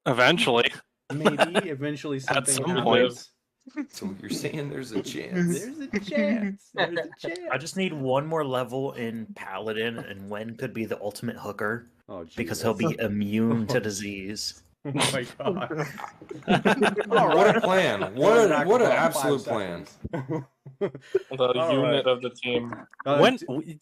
Eventually, Maybe eventually at something some point. happens. So you're saying there's a chance? There's a chance. There's a chance. I just need one more level in Paladin, and Wen could be the ultimate hooker Oh, because he'll be Jesus. immune to disease. Oh my god. What a plan! What an absolute plan! The All unit right. of the team. Uh,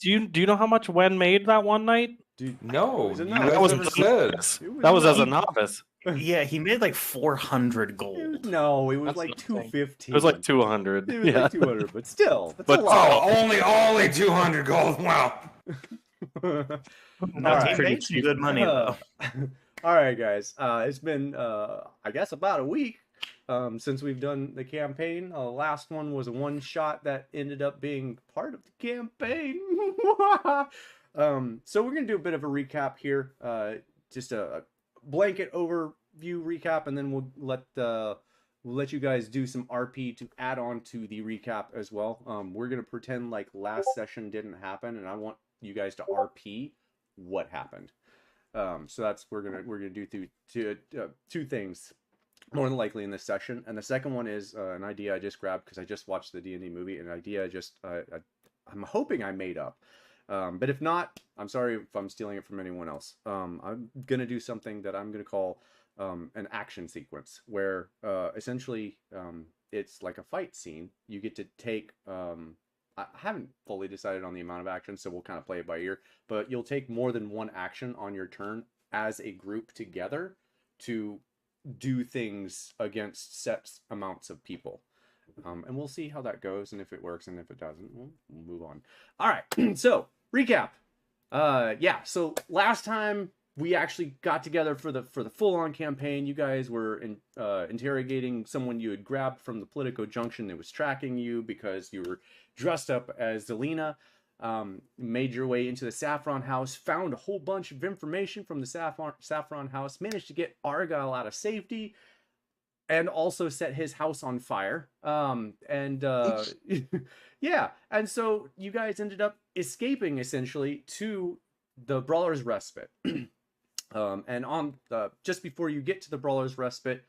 Do you know how much Wen made that one night? Dude, No, was a you novice. guys That was never as a said. novice. It was That was a as a novice. novice. Yeah, he made like 400 gold. No, it was That's like nothing. 215. It was like 200. It was Yeah. like 200, but still, that's But- a lot. Oh, only 200 gold. Wow. No, Alright. he made some good money though. All right, guys. It's been, I guess, about a week since we've done the campaign. The last one was a one-shot that ended up being part of the campaign. So we're going to do a bit of a recap here. Just a blanket overview recap, and then we'll let you guys do some RP to add on to the recap as well. We're going to pretend like last session didn't happen, and I want you guys to RP what happened. So that's we're gonna do two things more than likely in this session, and the second one is an idea I just grabbed because I just watched the D&D movie, an idea I'm hoping I made up, but if not, I'm sorry if I'm stealing it from anyone else. I'm gonna do something that I'm gonna call an action sequence where essentially it's like a fight scene. You get to take I haven't fully decided on the amount of action, so we'll kind of play it by ear. But you'll take more than one action on your turn as a group together to do things against set amounts of people. And we'll see how that goes, and if it works, and if it doesn't, we'll move on. All right, so recap. Yeah, so last time we actually got together for the full-on campaign. You guys were interrogating someone you had grabbed from the Politico Junction that was tracking you because you were dressed up as Zelina. Made your way into the Saffron House, found a whole bunch of information from the Saffron House, managed to get Argyle out of safety, and also set his house on fire. Yeah, and so you guys ended up escaping essentially to the Brawler's Respite. And on just before you get to the Brawler's Respite,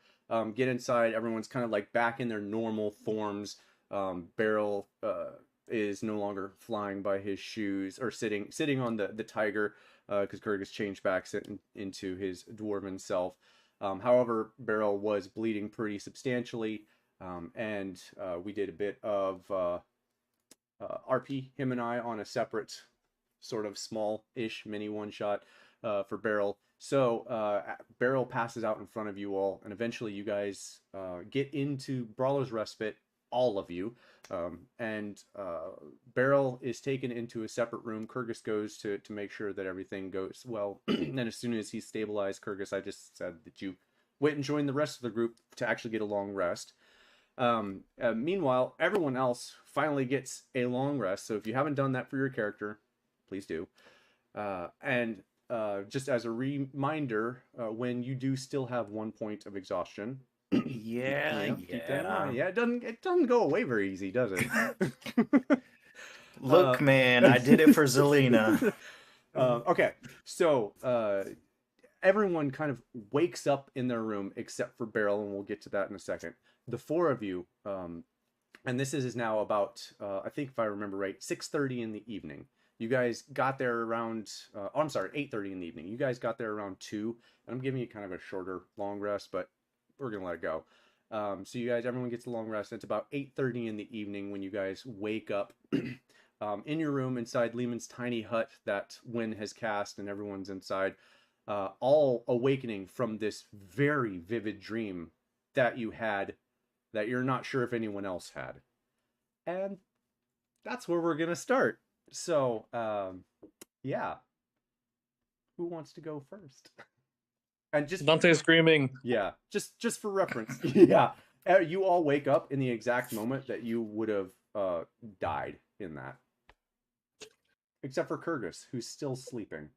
get inside, everyone's kind of like back in their normal forms. Beryl is no longer flying by his shoes or sitting on the tiger because Kurg has changed back into his dwarven self. However, Beryl was bleeding pretty substantially, and we did a bit of RP, him and I, on a separate sort of small-ish mini one-shot for Beryl. So Beryl passes out in front of you all, and eventually you guys get into Brawler's Respite, all of you, and Beryl is taken into a separate room. Kurgus goes to make sure that everything goes well, and as soon as he's stabilized, Kurgus, I just said that you went and joined the rest of the group to actually get a long rest. Meanwhile, everyone else finally gets a long rest, so if you haven't done that for your character, please do. And just as a reminder, when you do still have 1 point of exhaustion, Yeah. keep that in mind. Yeah, it doesn't go away very easy, does it? Look, man, I did it for Zelina. Okay, so everyone kind of wakes up in their room except for Beryl, and we'll get to that in a second. The four of you, and this is now about, I think if I remember right, 6:30 in the evening. You guys got there around, 8:30 in the evening. You guys got there around 2, and I'm giving you kind of a shorter long rest, but we're going to let it go. So you guys, everyone gets a long rest. It's about 8:30 in the evening when you guys wake up in your room inside Lehman's tiny hut that Wynn has cast, and everyone's inside, all awakening from this very vivid dream that you had that you're not sure if anyone else had. And that's where we're going to start. So, yeah. Who wants to go first? And just Dante screaming. Yeah, just for reference. Yeah. You all wake up in the exact moment that you would have died in that. Except for Kurgus, who's still sleeping.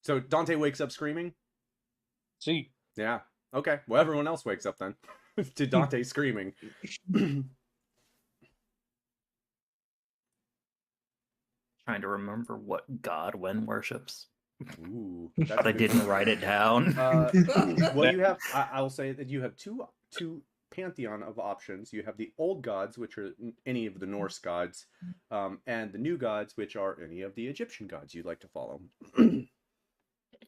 So Dante wakes up screaming? See. Yeah. Okay. Well, everyone else wakes up then. To Dante screaming. Trying to remember what god Wen worships, Ooh, but I a good didn't question. write it down. Well, you have. I will say that you have two pantheon of options. You have the old gods, which are any of the Norse gods, and the new gods, which are any of the Egyptian gods you'd like to follow.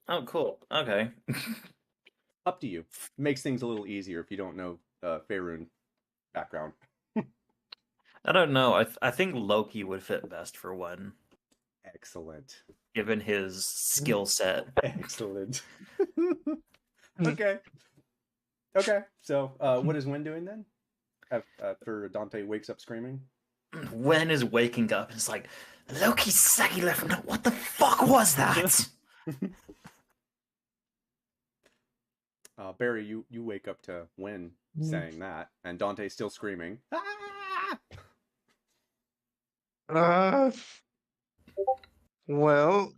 Oh, cool. Okay. Up to you. Makes things a little easier if you don't know Faerun background. I don't know. I think Loki would fit best for Wen, Excellent. given his skill set. Excellent. Okay. Okay. So, what is Wen doing then? After Dante wakes up screaming? Wen is waking up and it's like, Loki's saggy left note. What the fuck was that? Barry, you wake up to Wen saying that, and Dante's still screaming. Ah! Well,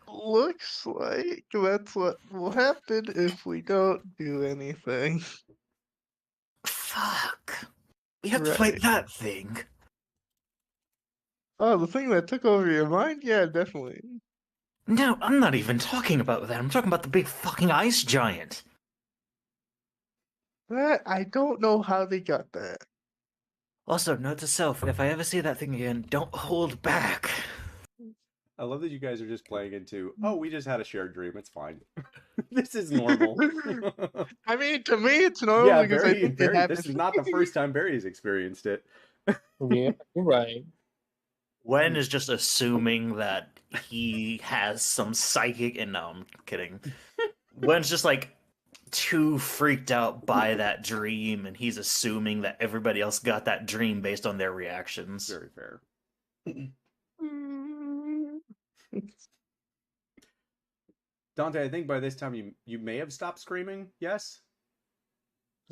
looks like that's what will happen if we don't do anything. Fuck. We have to fight that thing. Oh, the thing that took over your mind? Yeah, definitely. No, I'm not even talking about that. I'm talking about the big fucking ice giant. That I don't know how they got that. Also, note to self, if I ever see that thing again, don't hold back. I love that you guys are just playing into, oh, we just had a shared dream. It's fine. This is normal. I mean, to me, it's normal Yeah, because I Barry, think they Barry, have this is not the first time Barry's experienced it. Yeah, you're right. Wen is just assuming that he has some psychic, and no, I'm kidding. Wen's just like too freaked out by that dream, and he's assuming that everybody else got that dream based on their reactions. Very fair. Dante, I think by this time you may have stopped screaming. Yes,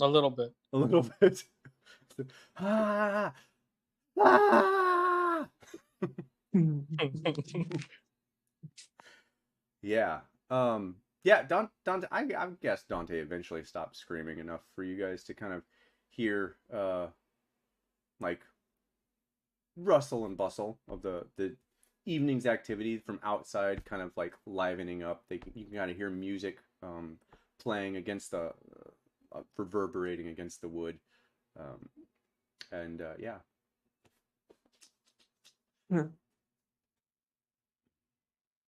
A little bit. a little bit. Ah, ah! Yeah. Yeah, Dante, I guess Dante eventually stopped screaming enough for you guys to kind of hear like rustle and bustle of the evening's activity from outside, kind of like livening up. You can kind of hear music playing against the reverberating against the wood. Yeah.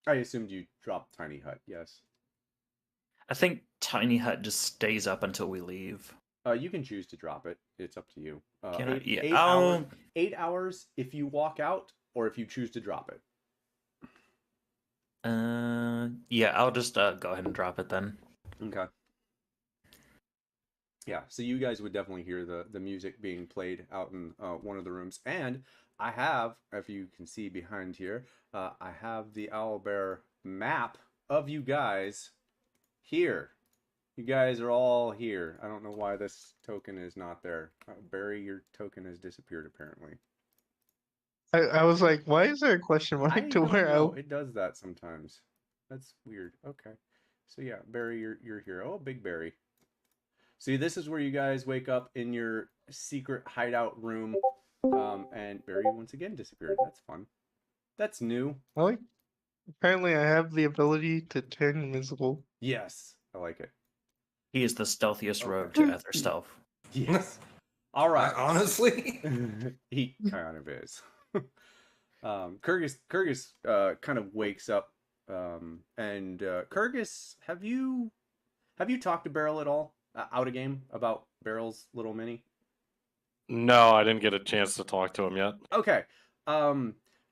I assumed you dropped Tiny Hut, yes. I think Tiny Hut just stays up until we leave. You can choose to drop it. It's up to you. Can I? Yeah. 8 hours if you walk out, or if you choose to drop it. Yeah, I'll just go ahead and drop it then. Okay. Yeah, so you guys would definitely hear the music being played out in one of the rooms. And I have, if you can see behind here, I have the Owlbear map of you guys here. You guys are all here. I don't know why this token is not there. Barry, your token has disappeared apparently. I was like, why is there a question mark I to don't where know. It does that sometimes. That's weird. Okay. So yeah, Barry, you're here. Oh, Big Barry. See, this is where you guys wake up in your secret hideout room. And Barry once again disappeared. That's fun. That's new. apparently I have the ability to turn invisible. Yes, I like it. He is the stealthiest Okay. rogue to Ether Stealth. Yes. All right. Honestly, He kind of is. Kyrgyz kind of wakes up. And Kyrgyz, have you talked to Beryl at all out of game about Beryl's little mini? No, I didn't get a chance to talk to him yet. Okay.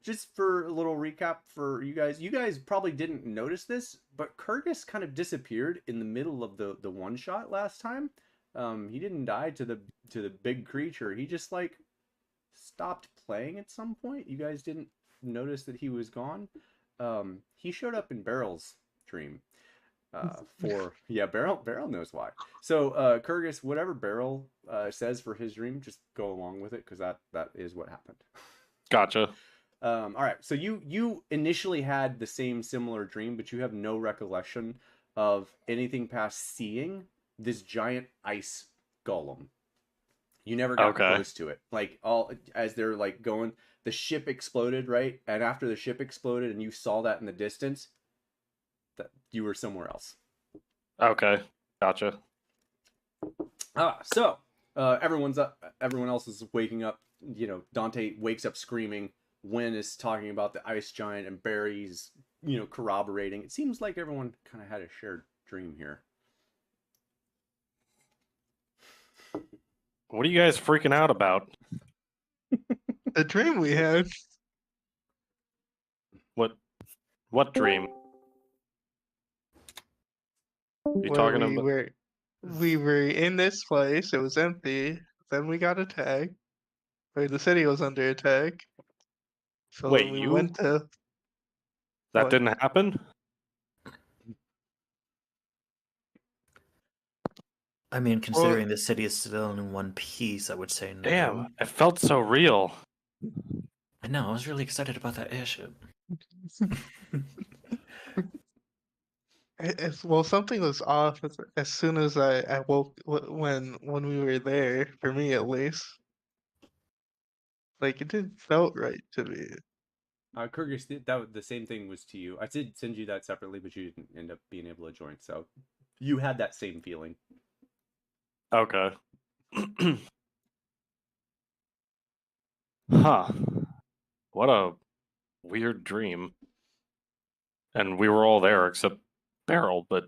Just for a little recap for you guys probably didn't notice this, but Kyrgyz kind of disappeared in the middle of the one shot last time. He didn't die to the big creature. He just like stopped playing at some point. You guys didn't notice that he was gone. He showed up in Beryl's dream. Beryl knows why. So Kyrgyz, whatever Beryl says for his dream, just go along with it because that is what happened. Gotcha. All right. So you initially had the same similar dream, but you have no recollection of anything past seeing this giant ice golem. You never got Okay. close to it. Like all as they're like going, the ship exploded, right? And after the ship exploded, and you saw that in the distance, that you were somewhere else. Okay. Gotcha. So everyone's up. Everyone else is waking up. You know, Dante wakes up screaming. Wen is talking about the ice giant, and Barry's, you know, corroborating. It seems like everyone kind of had a shared dream here. What are you guys freaking out about? The dream we had. What dream? You Where talking we about? were in this place. It was empty. Then we got attacked. Or the city was under attack. So Wait, then we you? went to. That What? didn't happen? I mean, considering the city is still in one piece, I would say no. Damn, it felt so real. I know. I was really excited about that airship. Well, something was off as soon as I woke when we were there. For me, at least, like it didn't felt right to me. Kyrgyz, the same thing was to you. I did send you that separately, but you didn't end up being able to join. So you had that same feeling. Okay. Huh. What a weird dream. And we were all there except Beryl, but...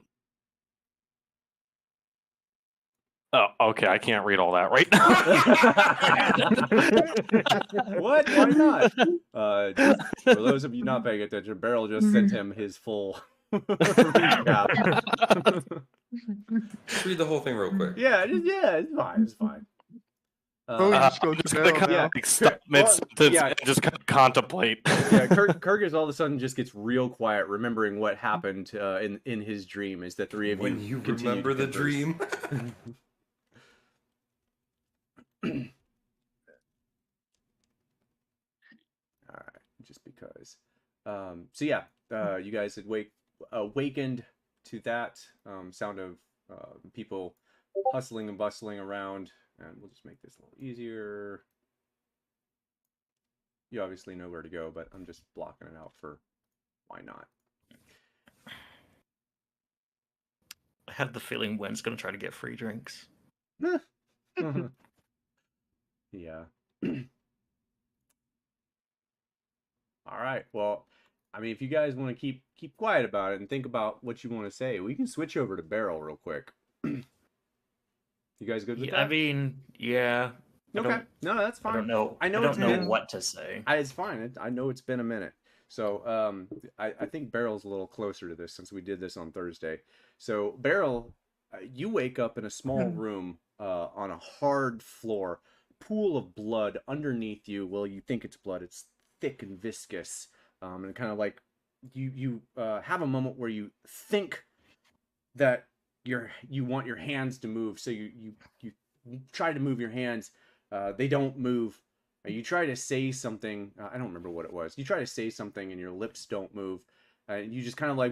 Oh, okay, I can't read all that right now. What? Why not? For those of you not paying attention, Beryl just sent him his full recap. Just read the whole thing real quick. Yeah, it's fine. It's fine. Oh, we just go I'm to just gonna Beryl kind now. of like stop mid-sentence and just kind of contemplate. Yeah, Kyrgyz all of a sudden just gets real quiet, remembering what happened in his dream. Is the three of When you continue remember to the converse. dream. All right, just because. So yeah, you guys had awakened to that sound of people hustling and bustling around, and we'll just make this a little easier. You obviously know where to go, but I'm just blocking it out for why not. I have the feeling Wen's gonna try to get free drinks. Yeah. All right. Well, I mean, if you guys want to keep quiet about it and think about what you want to say, we can switch over to Beryl real quick. You guys good with that? I mean, yeah. Okay. No, that's fine. I don't know. I don't know what to say. It's fine. I know it's been a minute. So I think Beryl's a little closer to this since we did this on Thursday. So Beryl, you wake up in a small room on a hard floor, pool of blood underneath you. Well, you think it's blood. It's thick and viscous, and kind of like you have a moment where you think that you want your hands to move, so you try to move your hands. They don't move. You try to say something. I don't remember what it was. You try to say something and your lips don't move. And you just kind of like...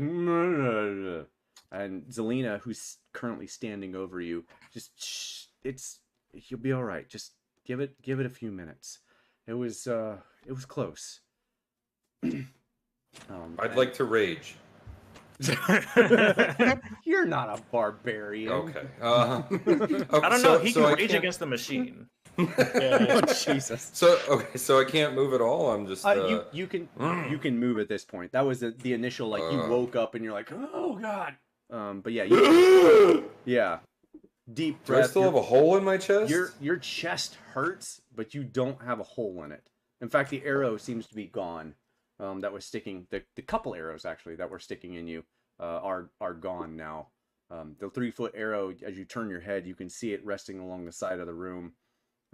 And Zelina, who's currently standing over you, just... You'll be all right. Just give it a few minutes. It was close. I'd like to rage. You're not a barbarian. Okay. I don't know. He can rage against the machine. Oh, Jesus. So I can't move at all. I'm just. You can move at this point. That was the initial like you woke up and you're like, oh god. But yeah, yeah. Deep breath. Do I still have a hole in my chest? Your chest hurts, but you don't have a hole in it. In fact, the arrow seems to be gone. That was sticking. The couple arrows actually that were sticking in you are gone now. The 3-foot arrow, as you turn your head, you can see it resting along the side of the room.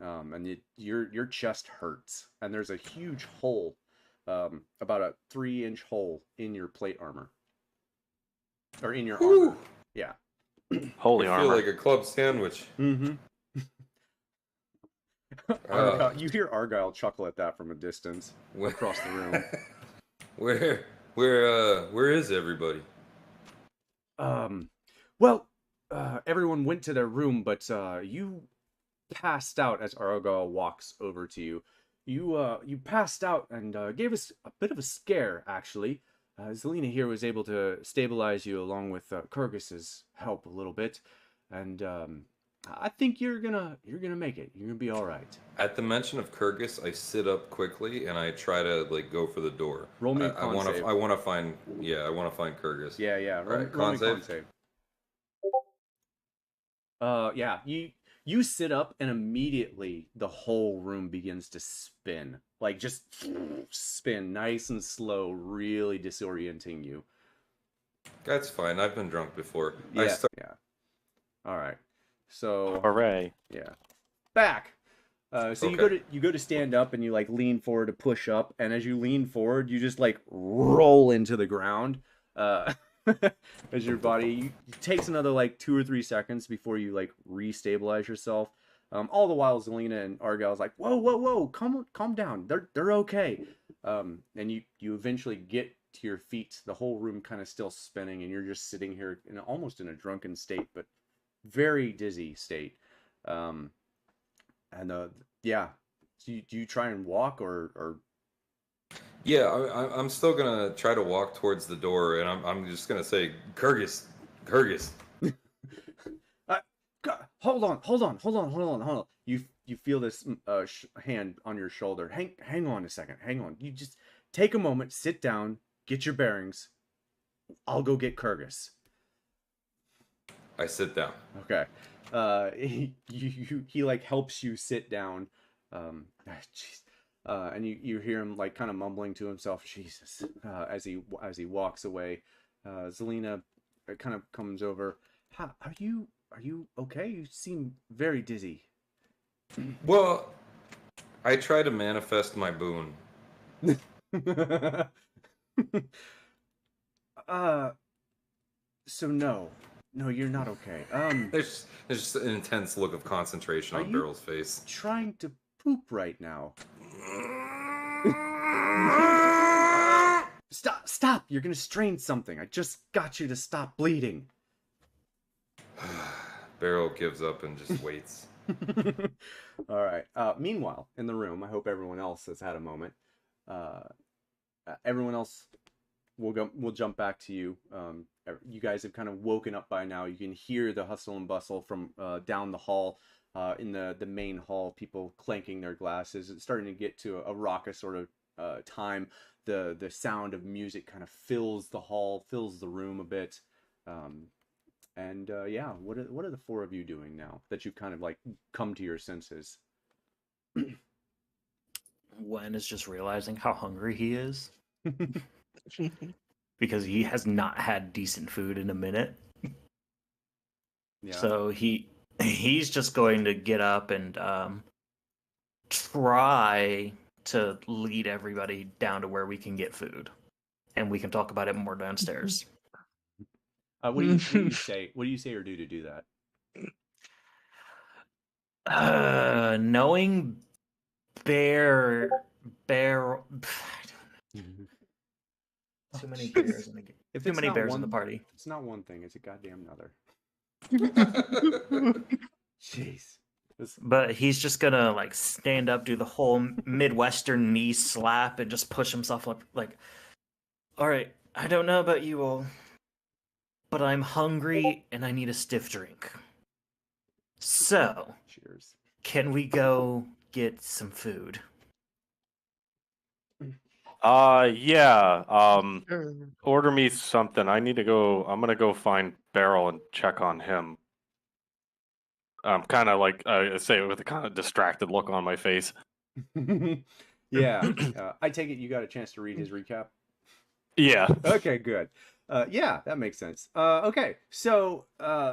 And your chest hurts, and there's a huge hole, about a 3-inch hole in your plate armor, or in your armor. Yeah. Holy I armor! feel like a club sandwich. Mm-hmm. You hear Argyle chuckle at that from a distance across the room. Where is everybody? Well, everyone went to their room, but you passed out as Argal walks over to you. You passed out and gave us a bit of a scare, actually. Zelina here was able to stabilize you along with Kyrgyz's help a little bit, and I think you're gonna make it. You're gonna be all right. At the mention of Kyrgyz, I sit up quickly and I try to like go for the door. Roll me a I con want save. to. I want to find. Yeah, I want to find Kyrgyz. Yeah. Roll con me a con save. Yeah. You sit up and immediately the whole room begins to spin. Like just spin nice and slow, really disorienting you. That's fine. I've been drunk before. Yeah. All right. So Hooray. yeah. Back. So Okay. you go to stand up and you like lean forward to push up, and as you lean forward, you just like roll into the ground. As your body it takes another like 2 or 3 seconds before you like restabilize yourself. All the while Zelina and Argal's like, whoa, calm down. They're okay. And you eventually get to your feet. The whole room kind of still spinning, and you're just sitting here almost in a drunken state, but very dizzy state. Yeah. Do you try and walk or Yeah, I'm still gonna try to walk towards the door, and I'm just gonna say, Kyrgyz. hold on. You feel this hand on your shoulder. Hang on a second. Hang on. You just take a moment, sit down, get your bearings. I'll go get Kyrgyz. I sit down. Okay. He like helps you sit down. Jeez. And you hear him like kind of mumbling to himself, Jesus, as he walks away. Zelina kind of comes over. Are you okay? You seem very dizzy. Well, I try to manifest my boon. So no, you're not okay. There's just an intense look of concentration Are on you- Beryl's face. Trying to poop right now. Stop! You're gonna strain something. I just got you to stop bleeding. Beryl gives up and just waits. All right. Meanwhile, in the room, I hope everyone else has had a moment. Everyone else, we'll jump back to you. You guys have kind of woken up by now. You can hear the hustle and bustle from down the hall. In the main hall, people clanking their glasses. It's starting to get to a raucous sort of time. The sound of music kind of fills the hall, fills the room a bit. Yeah, what are the four of you doing now that you've kind of like come to your senses? Wen is just realizing how hungry he is because he has not had decent food in a minute. Yeah. So he's just going to get up and try to lead everybody down to where we can get food, and we can talk about it more downstairs. What do you say? What do you say or do to do that? Knowing bear. Too many bears in the game. If Too it's many not bears one, in the party. It's not one thing. It's a goddamn another. Jeez. But he's just gonna like stand up, do the whole Midwestern knee slap, and just push himself up. Like, all right, I don't know about you all, but I'm hungry and I need a stiff drink. So, Cheers. can we go get some food? Yeah. Order me something. I need to go. I'm gonna go find Beryl and check on him. Kind of like I say with a kind of distracted look on my face. Yeah. I take it you got a chance to read his recap. Yeah. Okay, good. Yeah, that makes sense. Okay, so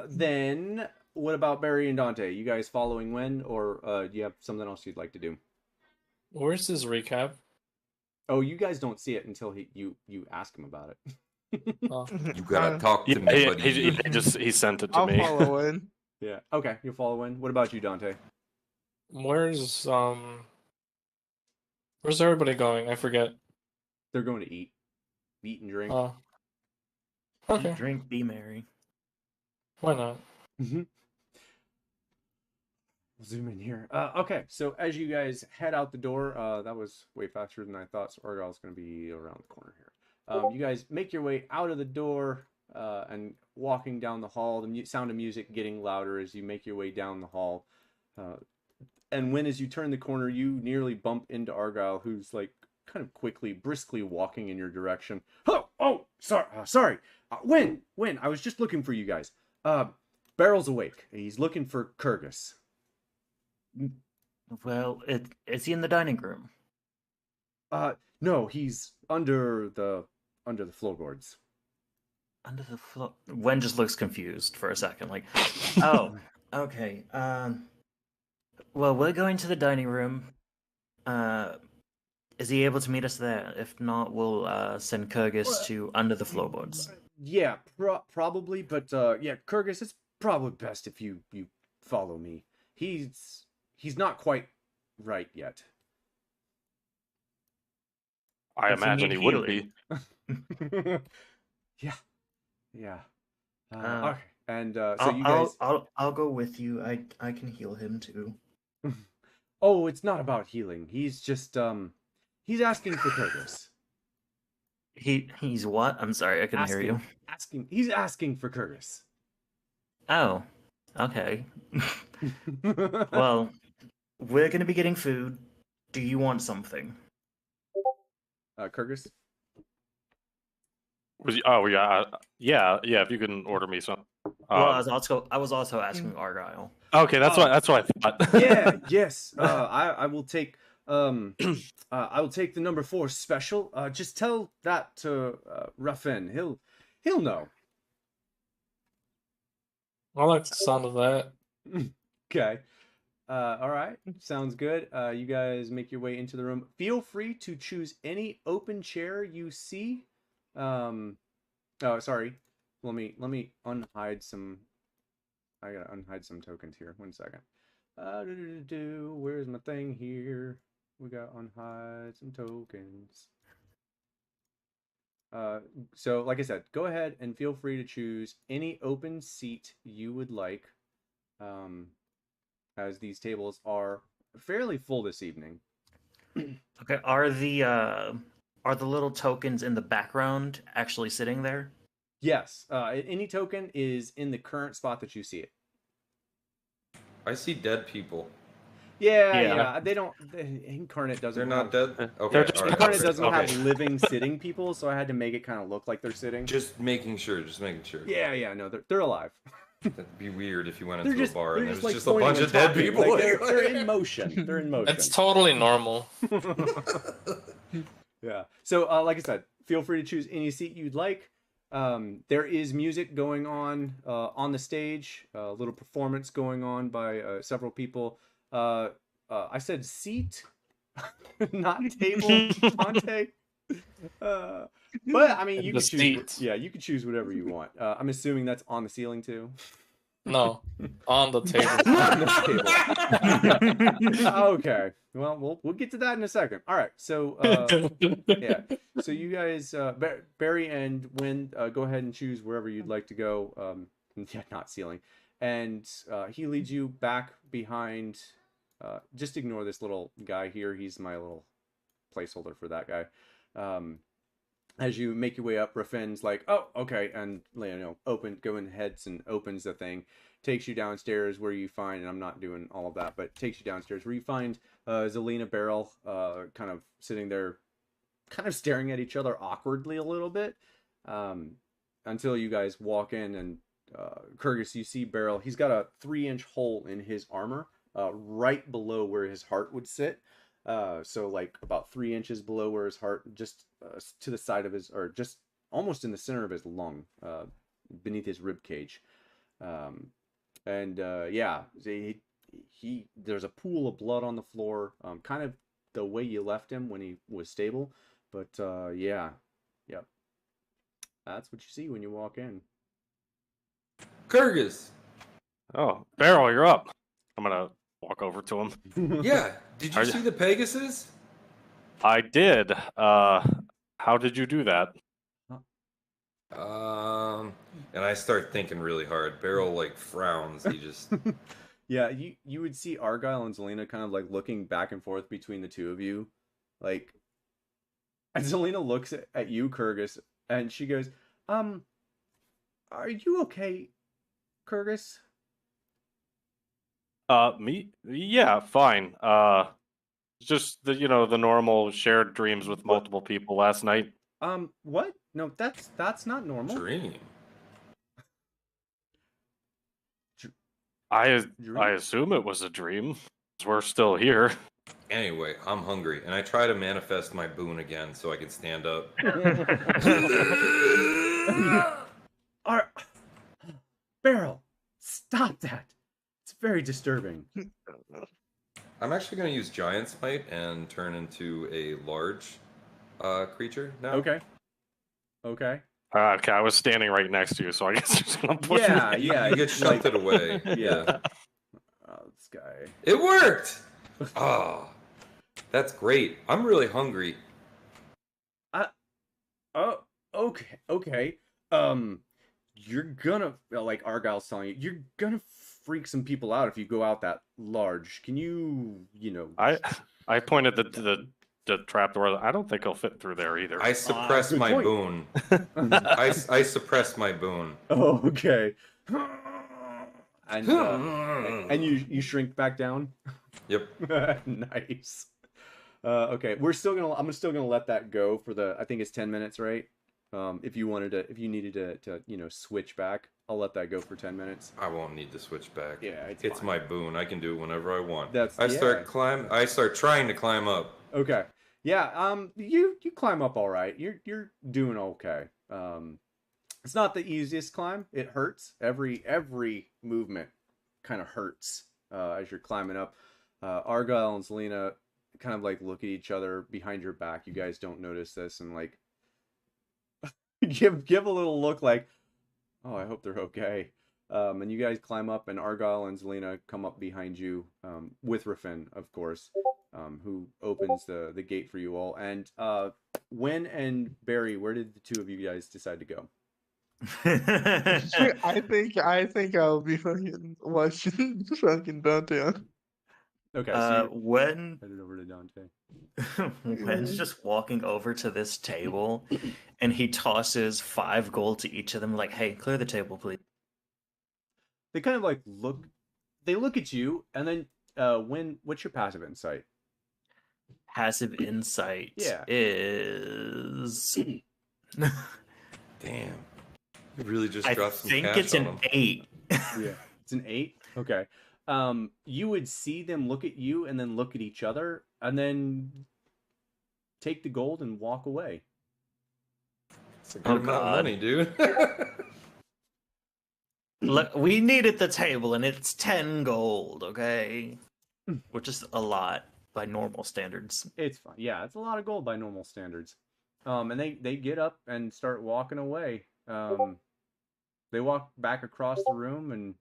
then what about Barry and Dante? You guys following Wen, or do you have something else you'd like to do? Where's his recap? Oh, you guys don't see it until you ask him about it. Oh. You gotta talk to me, buddy. He sent it to I'll me. follow in. Yeah. Okay, you'll follow Wen. What about you, Dante? Where's everybody going? I forget. They're going to eat and drink. Oh. Okay. Eat, drink, be merry. Why not? Mhm. zoom in here. Okay, so as you guys head out the door, that was way faster than I thought. So Argyle's going to be around the corner here. You guys make your way out of the door and walking down the hall. The sound of music getting louder as you make your way down the hall. And as you turn the corner, you nearly bump into Argyle, who's like kind of briskly walking in your direction. Oh, sorry. Win. I was just looking for you guys. Barrel's awake. He's looking for Kyrgyz. Well, is he in the dining room? No, he's under the floorboards. Under the floor. Wen just looks confused for a second, like, oh, okay. Well, we're going to the dining room. Is he able to meet us there? If not, we'll send Kyrgyz to under the floorboards. Yeah, probably, but yeah, Kyrgyz, it's probably best if you follow me. He's not quite right yet. I Does he imagine need he wouldn't be. Yeah. Uh, Okay. And so you guys. I'll go with you. I can heal him too. Oh, it's not about healing. He's just he's asking for Kyrgyz. He's what? I'm sorry, I couldn't hear you. He's asking for Kyrgyz. Oh, okay. Well, we're gonna be getting food. Do you want something? Kyrgyz? Yeah. If you can order me some. Well, I was also asking Argyle. Okay, that's what I thought. Yeah, yes. I will take I will take the number 4 special. Just tell that to Ruffin. He'll know. I like the sound of that. Okay. All right. Sounds good. You guys make your way into the room. Feel free to choose any open chair you see. Oh, sorry. Let me unhide some. I gotta unhide some tokens here. 1 second. Where's my thing here? We got unhide some tokens. So like I said, go ahead and feel free to choose any open seat you would like. As these tables are fairly full this evening. Okay, are the little tokens in the background actually sitting there? Yes. Any token is in the current spot that you see it. I see dead people. Yeah. They don't. Incarnate doesn't. They're not have, dead. Okay. They're just- all right, Incarnate all right, doesn't okay. have living sitting people, so I had to make it kind of look like they're sitting. Just making sure. Yeah. No, they're alive. That'd be weird if you went They're into just a bar and they're there's like just a pointing bunch and of dead talking. people. Like, they're in motion. They're in motion. It's totally normal. Yeah. So, like I said, feel free to choose any seat you'd like. There is music going on the stage. A little performance going on by several people. I said seat, not table. Dante. But I mean, you The can choose. seat. Yeah, you can choose whatever you want. I'm assuming that's on the ceiling too. No, on the table. On the table. Okay. Well, we'll get to that in a second. All right. So yeah. So you guys, Barry and Wynn, go ahead and choose wherever you'd like to go. Yeah, not ceiling. And he leads you back behind. Just ignore this little guy here. He's my little placeholder for that guy. As you make your way up, Raffin's like, oh, okay, and heads and opens the thing, takes you downstairs where you find, and I'm not doing all of that, but takes you downstairs where you find Zelina Beryl kind of sitting there, kind of staring at each other awkwardly a little bit, until you guys walk in, and Kyrgyz, you see Beryl. He's got a 3-inch hole in his armor, right below where his heart would sit. So like about 3 inches below where his heart, just to the side of his, or just almost in the center of his lung, beneath his rib cage. Yeah, he there's a pool of blood on the floor, kind of the way you left him when he was stable. But yeah, yep, that's what you see when you walk in. Kyrgyz. Oh, Beryl, you're up. I'm gonna walk over to him. Yeah. Did you Are see the Pegasus? I did. How did you do that? And I start thinking really hard. Beryl like frowns. He just Yeah, you would see Argyle and Zelina kind of like looking back and forth between the two of you, like. And Zelina looks at you, Kurgus, and she goes, are you okay, Kurgus?" Me? Yeah, fine. Just the the normal shared dreams with What? multiple people last night. What? No, that's not normal. Dream. I Dream? assume it was a dream. 'Cause we're still here. Anyway, I'm hungry, and I try to manifest my boon again so I can stand up. Ar- Beryl, stop that. It's very disturbing. I'm actually going to use Giant Smite and turn into a large creature now. Okay. Okay. Okay, I was standing right next to you, so I guess you're just gonna push Yeah, me. yeah. You get shunted away. Yeah. Oh, this guy. It worked! Oh, that's great. I'm really hungry. Oh, okay. Okay. You're gonna, like Argyle's telling you, you're gonna freak some people out if you go out that large. Can you, I pointed the trapdoor. I don't think he'll fit through there either. I suppress good my point. boon. I suppress my boon. Oh, okay. And you shrink back down. Yep. Nice. Okay, I'm still gonna let that go for I think it's 10 minutes, right? If you needed to switch back, I'll let that go for 10 minutes. I won't need to switch back. Yeah, it's fine. my boon. I can do it whenever I want. That's I start trying to climb up. Okay. Yeah, you climb up all right. You're doing okay. It's not the easiest climb. It hurts. Every movement kind of hurts as you're climbing up. Argyle and Zelina kind of like look at each other behind your back. You guys don't notice this and like give a little look like, oh, I hope they're okay. And you guys climb up, and Argyle and Zelina come up behind you, with Rafin, of course, who opens the gate for you all. And Wen and Barry, where did the two of you guys decide to go? I think I'll be fucking watching fucking Dante. Okay, so when headed over to Dante. Wen's just walking over to this table, and he tosses 5 gold to each of them, like, "Hey, clear the table, please." They kind of like look. They look at you, and then what's your passive insight? Passive insight Yeah. is. Damn. You really just I dropped some think cash it's on an them. 8. Yeah, it's an 8. Okay. You would see them look at you and then look at each other and then take the gold and walk away. It's a good amount of God. money, dude. Look, we needed the table, and it's 10 gold, okay? Which is a lot by normal standards. It's fine. Yeah, it's a lot of gold by normal standards. And they get up and start walking away. They walk back across the room and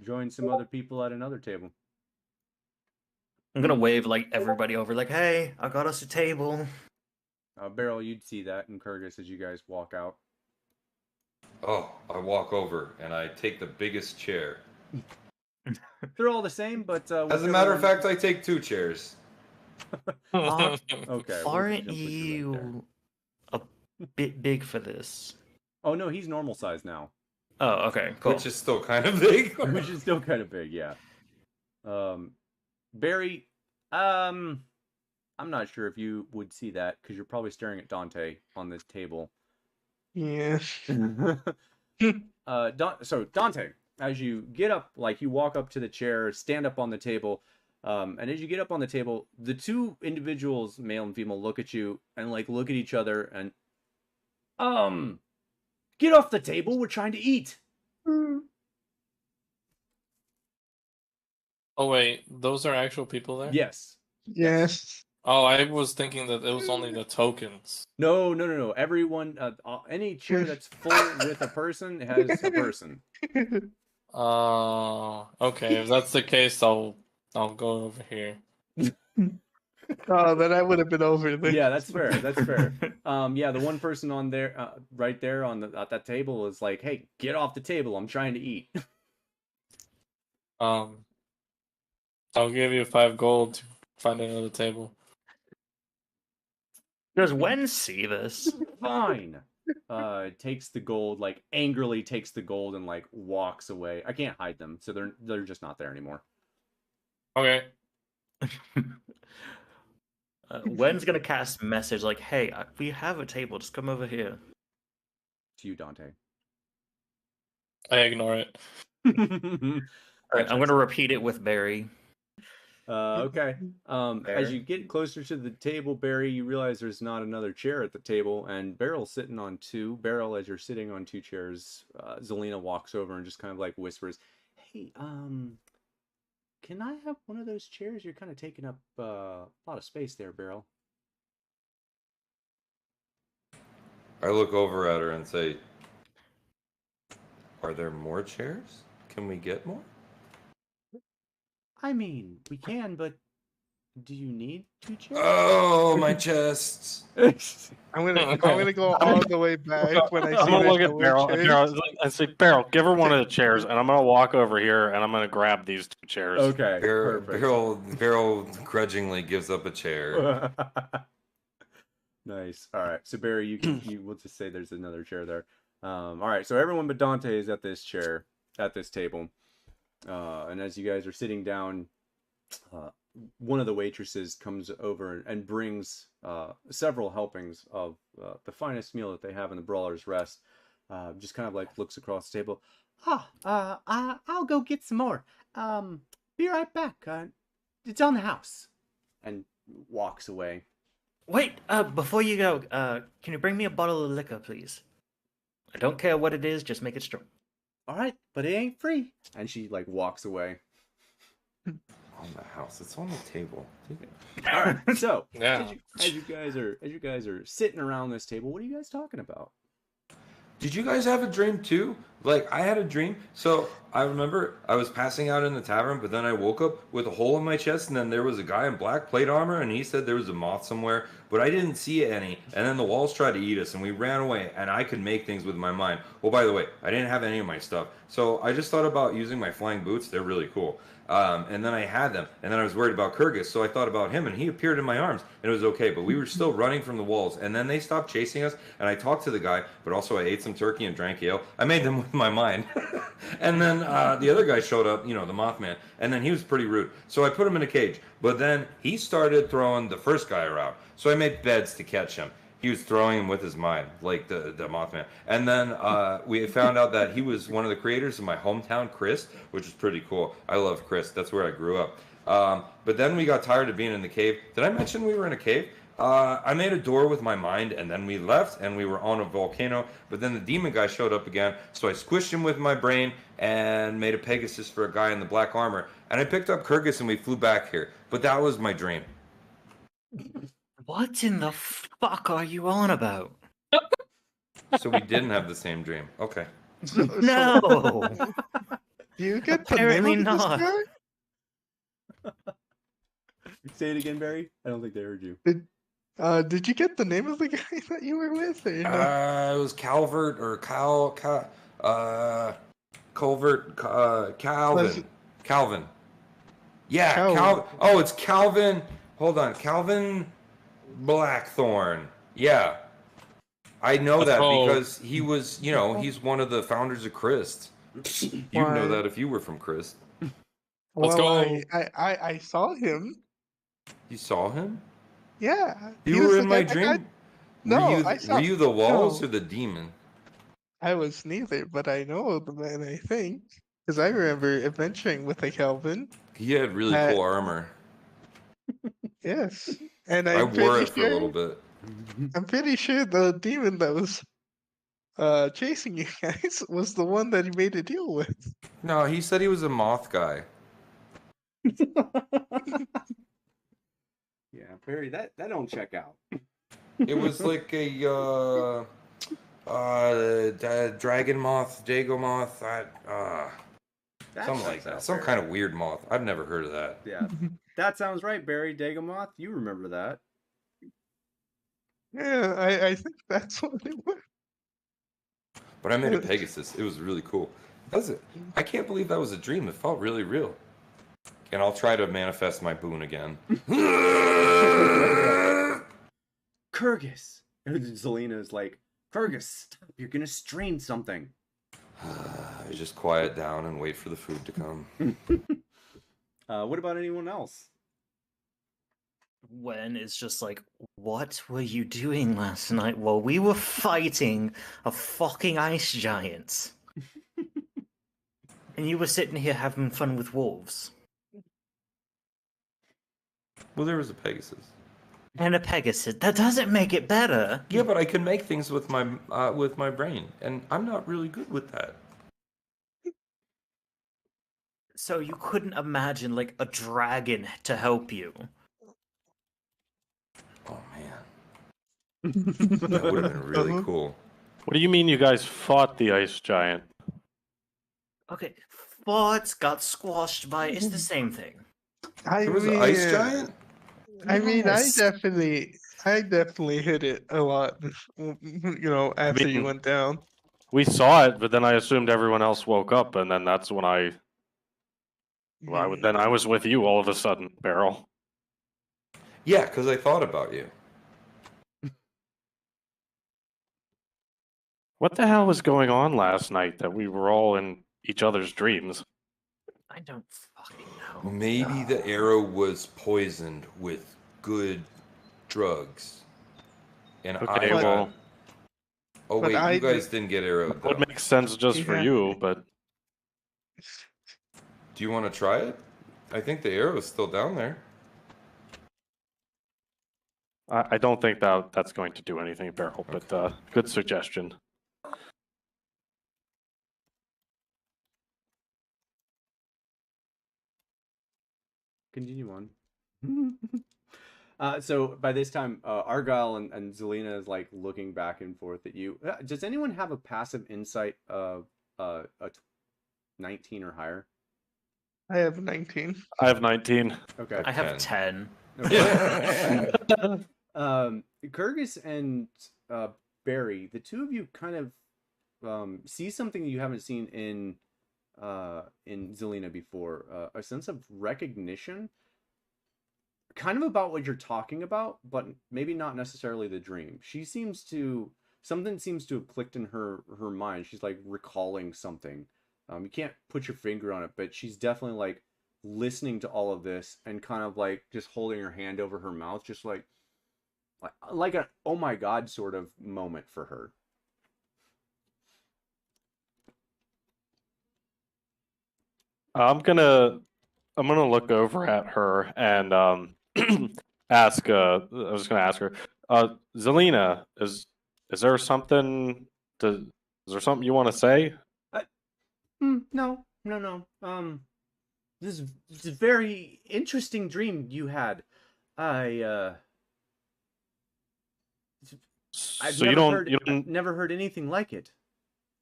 join some other people at another table. I'm gonna wave like everybody over, like, "Hey, I got us a table." Beryl, you'd see that in Kurgus as you guys walk out. Oh, I walk over and I take the biggest chair. They're all the same, but As a matter of fact, I take 2 chairs. okay. we'll Aren't put you right you a bit big for this? Oh no, he's normal size now, Oh, okay, cool. Which is still kind of big. which is still kind of big. Yeah. Barry, I'm not sure if you would see that because you're probably staring at Dante on this table. Yeah. So Dante, as you get up, like you walk up to the chair, stand up on the table, and as you get up on the table, the two individuals, male and female, look at you and like look at each other and, get off the table. We're trying to eat. Oh wait, those are actual people there? Yes. Yes. Oh, I was thinking that it was only the tokens. No. Everyone, any chair that's full with a person has a person. Okay. If that's the case, I'll go over here. Oh, then I would have been over there. Yeah, that's fair. That's fair. Yeah, the one person on there, right there on at that table is like, "Hey, get off the table. I'm trying to eat." I'll give you 5 gold to find another table. Does Wen see this? Fine. Takes the gold, like angrily takes the gold and like walks away. I can't hide them, so they're just not there anymore. Okay. Wen's gonna cast message like, "Hey, we have a table. Just come over here." To you, Dante. I ignore it. All right, I'm gonna repeat it with Barry. Okay. As Bear. you get closer to the table, Barry, you realize there's not another chair at the table, and Barrel's sitting on 2. Barrel, as you're sitting on 2 chairs, Zelina walks over and just kind of like whispers, "Hey, can I have one of those chairs? You're kind of taking up a lot of space there, Barrel." I look over at her and say, "Are there more chairs? Can we get more?" I mean, we can, but do you need 2 chairs? Oh, my chest. I'm gonna go all the way back when I see I'm gonna there's look at no Beryl. chairs. Beryl, I say, Beryl, give her one of the chairs, and I'm gonna walk over here and I'm gonna grab these 2 chairs. Okay, perfect. Beryl grudgingly gives up a chair. Nice. All right. So Barry, you will just say there's another chair there. All right. So everyone but Dante is at this chair, at this table. And as you guys are sitting down, one of the waitresses comes over and brings several helpings of the finest meal that they have in the Brawler's Rest. Just kind of like looks across the table. I'll go get some more. Be right back. It's on the house. And walks away. Wait, before you go, can you bring me a bottle of liquor, please? I don't care what it is, just make it strong. All right, but it ain't free. And she like walks away. On the house. It's on the table. All right. So Yeah. as you guys are sitting around this table, what are you guys talking about? Did you guys have a dream too? Like, I had a dream. So I remember I was passing out in the tavern, but then I woke up with a hole in my chest, and then there was a guy in black plate armor, and he said there was a moth somewhere, but I didn't see any. And then the walls tried to eat us, and we ran away, and I could make things with my mind. Well, by the way, I didn't have any of my stuff. So I just thought about using my flying boots. They're really cool. And then I had them, and then I was worried about Kyrgyz, so I thought about him, and he appeared in my arms, and it was okay, but we were still running from the walls, and then they stopped chasing us, and I talked to the guy, but also I ate some turkey and drank ale. I made them with my mind. And then the other guy showed up, you know, the Mothman, and then he was pretty rude, so I put him in a cage, but then he started throwing the first guy around, so I made beds to catch him. He was throwing him with his mind, like the Mothman. And then we found out that he was one of the creators of my hometown, Chris, which is pretty cool. I love Chris. That's where I grew up. But then we got tired of being in the cave. Did I mention we were in a cave? I made a door with my mind, and then we left, and we were on a volcano. But then the demon guy showed up again, so I squished him with my brain and made a Pegasus for a guy in the black armor. And I picked up Kyrgyz, and we flew back here. But that was my dream. What in the fuck are you on about? So we didn't have the same dream. Okay. No! Do you get the Apparently name of this not. guy? Say it again, Barry. I don't think they heard you. Did you get the name of the guy that you were with? Or no? It was Calvert or Culvert, Calvin. Calvin. Yeah, Calvin. Oh, it's Calvin. Hold on, Calvin Blackthorn. Yeah, I know Let's that go. because he was, you know, he's one of the founders of Christ. You'd know Why? that if you were from Christ. Let's Well, go. I saw him. You saw him? Yeah. he You was were the in my guy that dream? got- No, were you, I saw. were you the walls no. or the demon? I was neither, but I know the man. I think because I remember adventuring with a Calvin. He had really cool armor. Yes, and I I'm wore pretty it for a little sure. bit. I'm pretty sure the demon that was chasing you guys was the one that he made a deal with. No, he said he was a moth guy. Yeah, Barry, that don't check out. It was like a dragon moth, dago moth, something like that. Some kind of weird moth. I've never heard of that. Yeah, that sounds right, Barry. Dagomoth, you remember that? Yeah, I think that's what it was. But I made a Pegasus. It was really cool. I can't believe that was a dream. It felt really real. And I'll try to manifest my boon again. Kyrgyz. And Zelina's like, Kyrgyz, stop! You're gonna strain something. I just quiet down and wait for the food to come. What about anyone else? Wen is just like, what were you doing last night while we were fighting a fucking ice giant? And you were sitting here having fun with wolves. Well, there was a Pegasus. And a Pegasus. That doesn't make it better. Yeah, but I can make things with my brain, and I'm not really good with that. So you couldn't imagine, like, a dragon to help you. Oh man, that would have been really cool. What do you mean you guys fought the ice giant? Okay, fought, got squashed by... It's the same thing. I There was mean, an ice giant? I mean, Yes. I definitely hit it a lot. After you mean- went down. We saw it, but then I assumed everyone else woke up, and then that's when I was with you all of a sudden, Beryl. Yeah, because I thought about you. What the hell was going on last night that we were all in each other's dreams? I don't fucking know. Maybe the arrow was poisoned with good drugs. And Okay, I well, Oh But wait, I you guys did- didn't get arrowed it though. would make sense just for Yeah. you, but Do you want to try it? I think the arrow is still down there. I don't think that's going to do anything, Beryl. But good suggestion. Continue on. So by this time, Argyle and Zelina is like looking back and forth at you. Does anyone have a passive insight of 19 or higher? I have 19. I have 19. Okay. I have 10. Okay. Kyrgyz and Barry, the two of you kind of see something you haven't seen in Zelina before. A sense of recognition, kind of about what you're talking about, but maybe not necessarily the dream. Something seems to have clicked in her mind. She's like recalling something. You can't put your finger on it, but she's definitely like listening to all of this and kind of like just holding her hand over her mouth, just like an oh my god sort of moment for her. I'm gonna look over at her and ask. I was gonna ask her, Zelina, is there something you want to say? No. This is a very interesting dream you had. I've So never you I've never heard anything like it.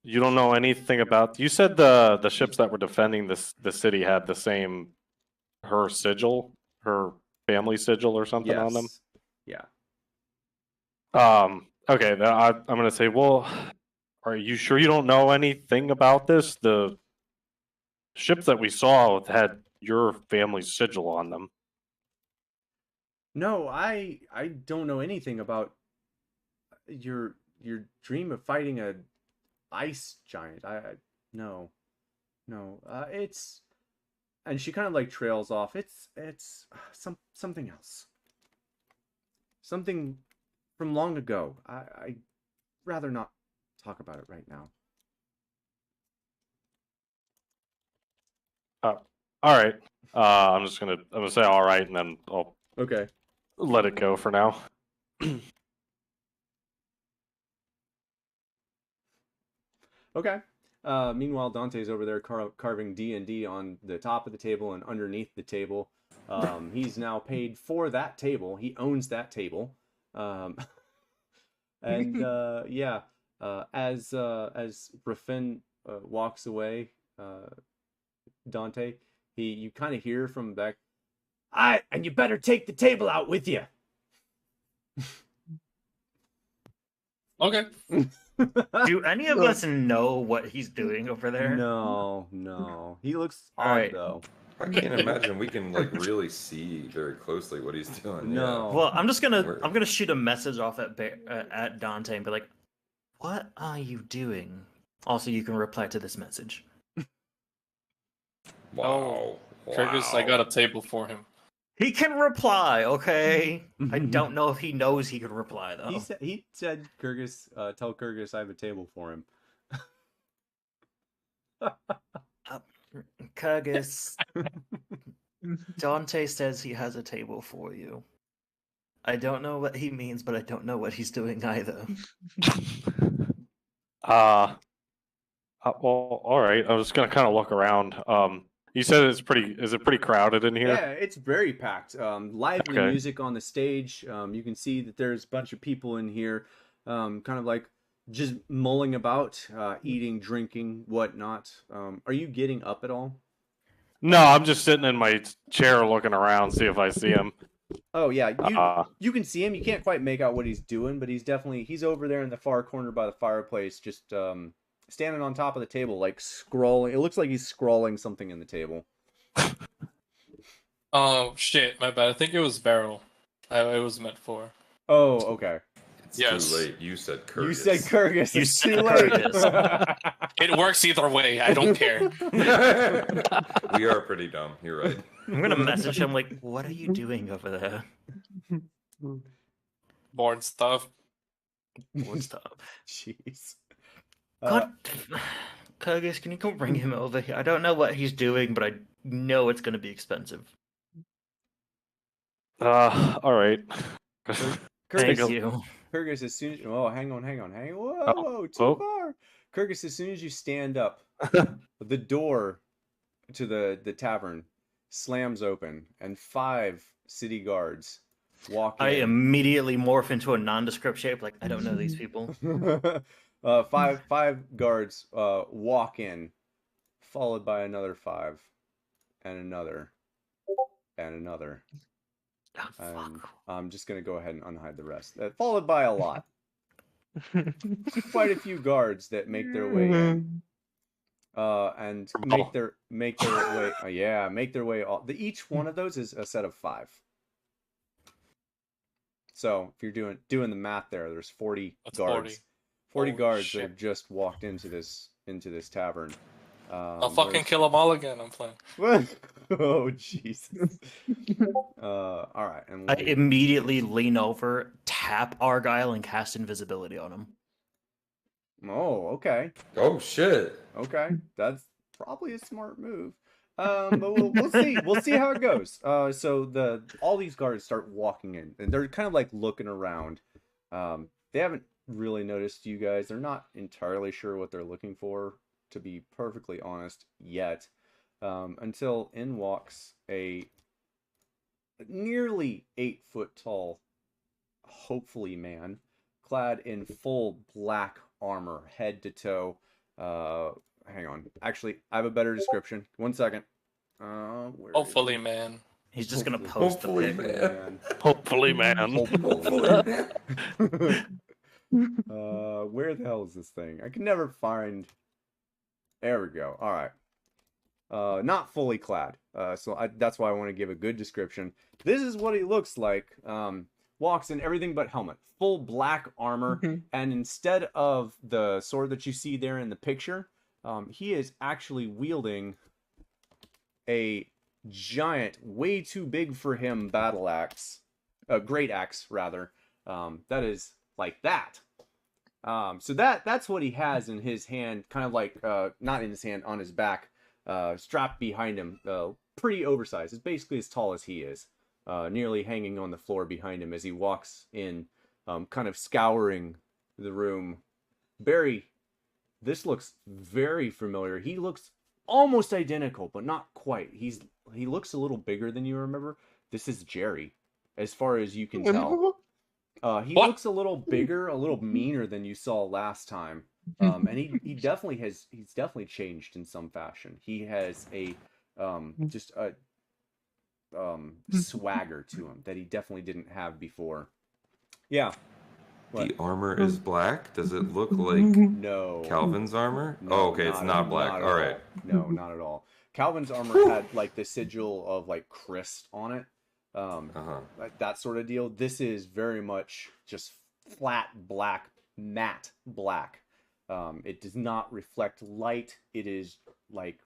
don't know anything about. You said the ships that were defending the city had the same her family sigil or something on them. Yeah. Okay, then I'm gonna say, well, are you sure you don't know anything about this? The ships that we saw had your family's sigil on them. No, I don't know anything about your dream of fighting a ice giant. No. It's, and she kind of like trails off. It's something else. Something from long ago. I'd rather not talk about it right now. All right. I'm gonna say all right, and then I'll Okay. let it go for now. Okay. Meanwhile, Dante's over there carving D&D on the top of the table and underneath the table. He's now paid for that table. He owns that table. And yeah, as Rafin walks away, Dante, you kind of hear from back, and you better take the table out with you. Okay. Do any of us know what he's doing over there? No. He looks All odd right. though. I can't imagine we can like really see very closely what he's doing. No. Well, I'm Where- gonna shoot a message off at Dante and be like, "What are you doing?" Also, you can reply to this message. Yeah. Wow. Kyrgyz, I got a table for him. He can reply, okay? I don't know if he knows he can reply though. He said Kyrgyz, tell Kyrgyz I have a table for him. Kyrgyz, Dante says he has a table for you. I don't know what he means, but I don't know what he's doing either. Well, all right. I was gonna kind of look around. You said it's pretty. Is it pretty crowded in here? Yeah, it's very packed. Lively Okay. music on the stage. You can see that there's a bunch of people in here, kind of like just mulling about, eating, drinking, whatnot. Are you getting up at all? No, I'm just sitting in my chair looking around, see if I see him. Oh yeah, Uh, you can see him. You can't quite make out what he's doing, but he's over there in the far corner by the fireplace, just standing on top of the table, like scrolling. It looks like he's scrawling something in the table. Oh shit, my bad. I think it was Beryl. It was meant for. Oh, okay. It's Yes. too late. You said Kyrgyz. You said Kyrgyz. You It's said too late. Kyrgyz. It works either way. I don't care. We are pretty dumb. You're right. I'm gonna message him like, "What are you doing over there?" Board stuff. What stuff? Jeez. God, Kyrgyz, can you come bring him over here? I don't know what he's doing, but I know it's gonna be expensive. all right. Thank Kyrgyz, you. Kyrgyz, as soon as hang on. Whoa, Oh, whoa, too oh. far. Kyrgyz, as soon as you stand up, the door to the tavern slams open, and 5 city guards walk in. I immediately morph into a nondescript shape. Like I don't know these people. Five guards walk in, followed by another 5, and another, and another. Oh, And fuck. I'm just gonna go ahead and unhide the rest. Followed by a lot, quite a few guards that make their way in, and make their way. Make their way. Each one of those is a set of 5. So if you're doing the math there's 40 That's guards. 40 Holy guards shit. that have just walked into this tavern. I'll fucking kill them all again. I'm playing. Oh Jesus! All right, and I immediately lean over, tap Argyle, and cast invisibility on him. oh, okay, Oh shit. okay, that's probably a smart move. But we'll see. We'll see how it goes. So all these guards start walking in, and they're kind of like looking around. They haven't really noticed you guys. They're not entirely sure what they're looking for, to be perfectly honest, yet. Until in walks a nearly 8-foot tall, hopefully man, clad in full black armor, head to toe. Hang on. Actually, I have a better description. 1 second. Where is Hopefully, it? man. He's just gonna Hopefully. post the Hopefully, pic. man. Hopefully, man. Hopefully. Where the hell is this thing? I can never find. There we go. All right. Not fully clad. That's why I want to give a good description. This is what he looks like. Walks in everything but helmet, full black armor, and instead of the sword that you see there in the picture, he is actually wielding a giant, way too big for him battle axe, great axe rather. That is like that. So that's what he has in his hand, kind of like not in his hand, on his back, strapped behind him, pretty oversized. It's basically as tall as he is, nearly hanging on the floor behind him as he walks in, kind of scouring the room. Barry, this looks very familiar. He looks almost identical, but not quite. He looks a little bigger than you remember. This is Jerry, as far as you can tell. He What? looks a little bigger, a little meaner than you saw last time. And he's definitely changed in some fashion. He has a just a swagger to him that he definitely didn't have before. Yeah. What? The armor is black. Does it look like No. Calvin's armor? No, Oh, okay, it's not black. at All right. No, not at all. Calvin's armor had like the sigil of like Christ on it, like that sort of deal. This is very much just flat black, matte black. It does not reflect light. It is like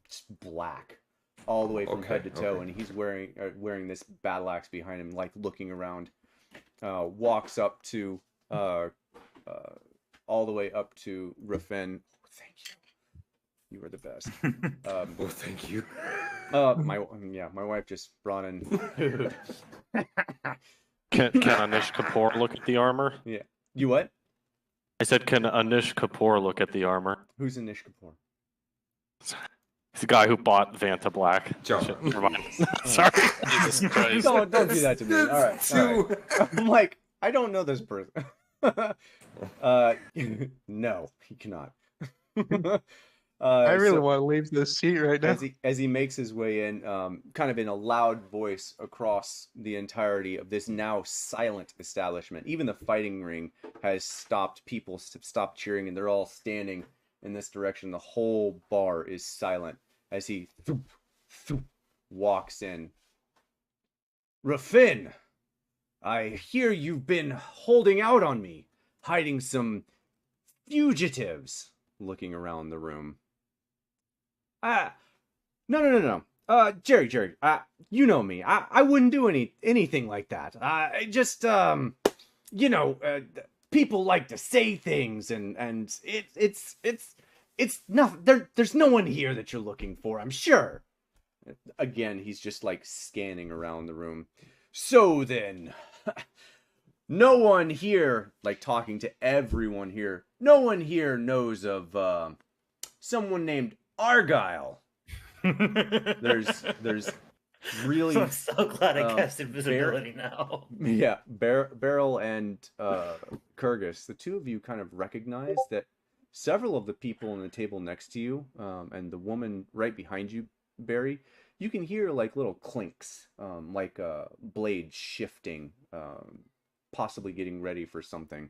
just black all the way from head to toe, and he's wearing this battle axe behind him, like looking around. Walks up to all the way up to Rafin. Oh, thank you. You are the best. Well, thank you. My wife just brought in food. Can Anish Kapoor look at the armor? Yeah. You what? I said, can Anish Kapoor look at the armor? Who's Anish Kapoor? He's the guy who bought Vanta Black. John. Shit, never mind. Sorry. Jesus Christ. Don't do that to me. All right. I'm like, I don't know this person. No, he cannot. I really want to leave this seat right now. As he makes his way in, kind of in a loud voice across the entirety of this now silent establishment. Even the fighting ring has stopped. People stopped cheering, and they're all standing in this direction. The whole bar is silent as he walks in. Rafin, I hear you've been holding out on me, hiding some fugitives. Looking around the room. No. Jerry, you know me. I wouldn't do anything like that. I just, people like to say things, and it's nothing. There's no one here that you're looking for, I'm sure. Again, he's just like scanning around the room. So then, no one here, like talking to everyone here, no one here knows of someone named Argyle. There's really. I'm so glad I cast invisibility now. Yeah, Beryl and Kurgus, the two of you kind of recognize that several of the people on the table next to you, and the woman right behind you, Barry, you can hear like little clinks, like blades shifting, possibly getting ready for something.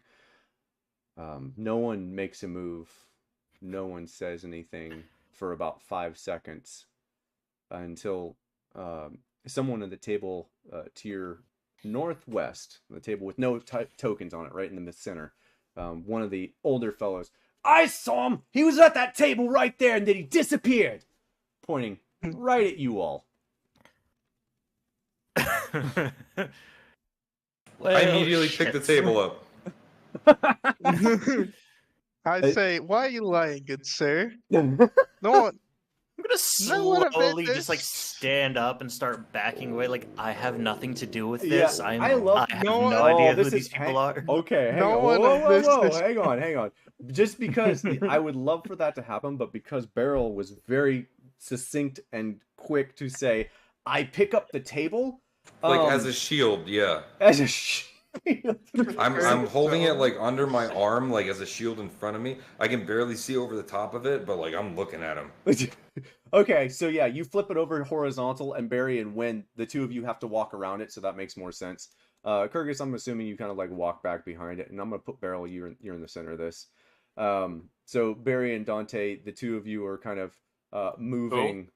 No one makes a move. No one says anything for about 5 seconds until someone at the table to your northwest, the table with no tokens on it, right in the center, one of the older fellows, I saw him! He was at that table right there, and then he disappeared! Pointing right at you all. I immediately picked the table up. I say, why are you lying, good sir? No one. I'm gonna No one slowly admit just like this. stand up and start backing away. Like I have nothing to do with this. Yeah, I have no idea who this these is people are. Okay, hang No on. one Whoa, admits this. hang on. Just because I would love for that to happen, but because Beryl was very succinct and quick to say, I pick up the table. Like as a shield, yeah. As a shield. I'm holding it like under my arm, like as a shield in front of me. I can barely see over the top of it, but like I'm looking at him. Okay, so yeah, you flip it over horizontal, and Barry and Wynn, the two of you have to walk around it, so that makes more sense. Kurgus, I'm assuming you kind of like walk back behind it, and I'm gonna put Beryl, you're in the center of this. So Barry and Dante, the two of you are kind of moving.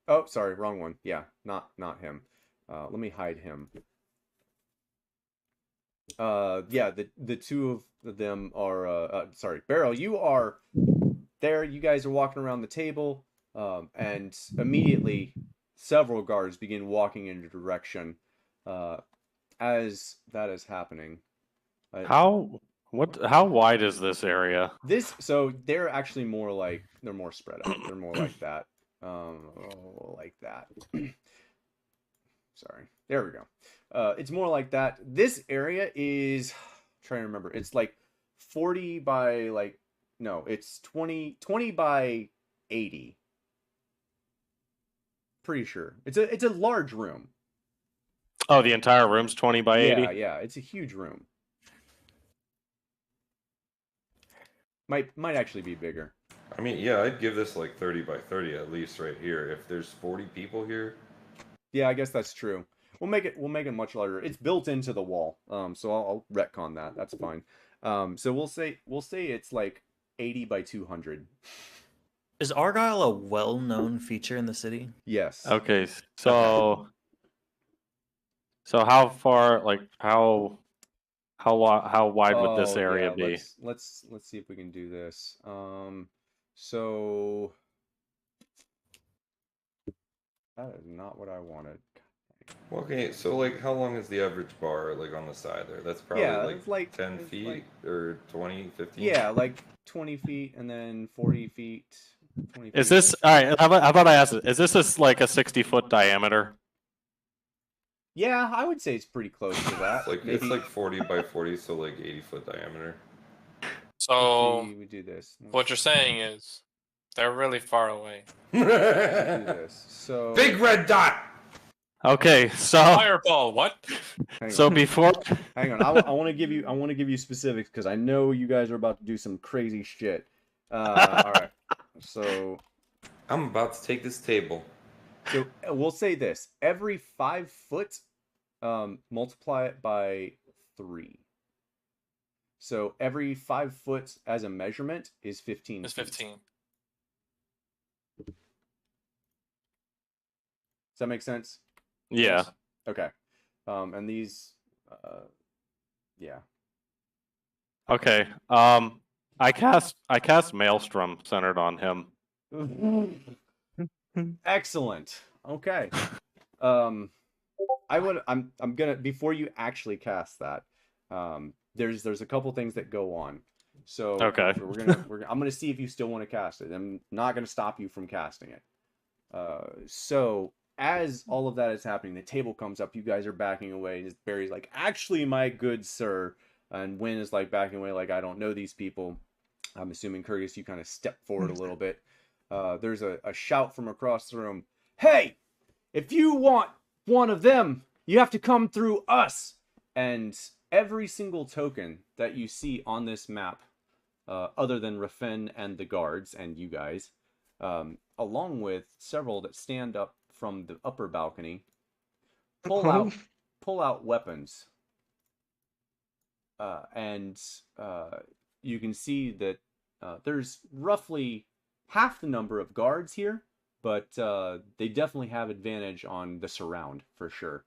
Oh, sorry, wrong one. Yeah, not him. Let me hide him. Yeah, the two of them are sorry, Beryl, you are there. You guys are walking around the table, and immediately several guards begin walking in your direction. As that is happening, How wide is this area? so they're actually more like they're more spread out. They're more like that. Like that. Sorry. There we go. It's more like that. This area is, I'm trying to remember. It's like 40 by like, no, it's 20 by 80. Pretty sure. It's a large room. Oh, the entire room's 20 by 80? Yeah, it's a huge room. Might actually be bigger. I mean, yeah, I'd give this like 30 by 30 at least right here. If there's 40 people here. Yeah, I guess that's true. We'll make it much larger. It's built into the wall. So I'll retcon that. That's fine. So we'll say it's like 80 by 200. Is Argyle a well-known feature in the city? Yes. Okay, so how far, like how wide would this Oh, area yeah, be? let's see if we can do this. So that is not what I wanted. Okay, so like, how long is the average bar like on the side there? That's probably Yeah, like it's like 10 it's feet like or 20, 15. yeah, like 20 feet and then 40 feet, 20 Is feet. this all right? How about I ask it? Is this like a 60-foot diameter? Yeah, I would say it's pretty close to that. Like Maybe it's like 40 by 40, so like 80-foot diameter. So we do this. what you're saying is they're really far away. Do this. So Big red dot. Okay, so Fireball, what? hang on. before Hang on. I want to give you specifics because I know you guys are about to do some crazy shit. All right. So I'm about to take this table. we'll say this: every 5 foot, multiply it by 3. So every 5 foot as a measurement is 15. It's feet. 15. Does that make sense? yeah. Okay. And these, yeah. Okay. I cast Maelstrom centered on him. Excellent. Okay. I'm gonna, before you actually cast that, there's a couple things that go on. So Okay. I'm gonna see if you still want to cast it. I'm not gonna stop you from casting it. So as all of that is happening, the table comes up. You guys are backing away. And Barry's like, "Actually, my good sir," and Wynn is like backing away, like, "I don't know these people." I'm assuming, Curtis, you kind of step forward a little bit. There's a shout from across the room. "Hey, if you want one of them, you have to come through us." And every single token that you see on this map, other than Rafen and the guards and you guys, along with several that stand up from the upper balcony, pull out weapons. And you can see that there's roughly half the number of guards here, but they definitely have advantage on the surround for sure.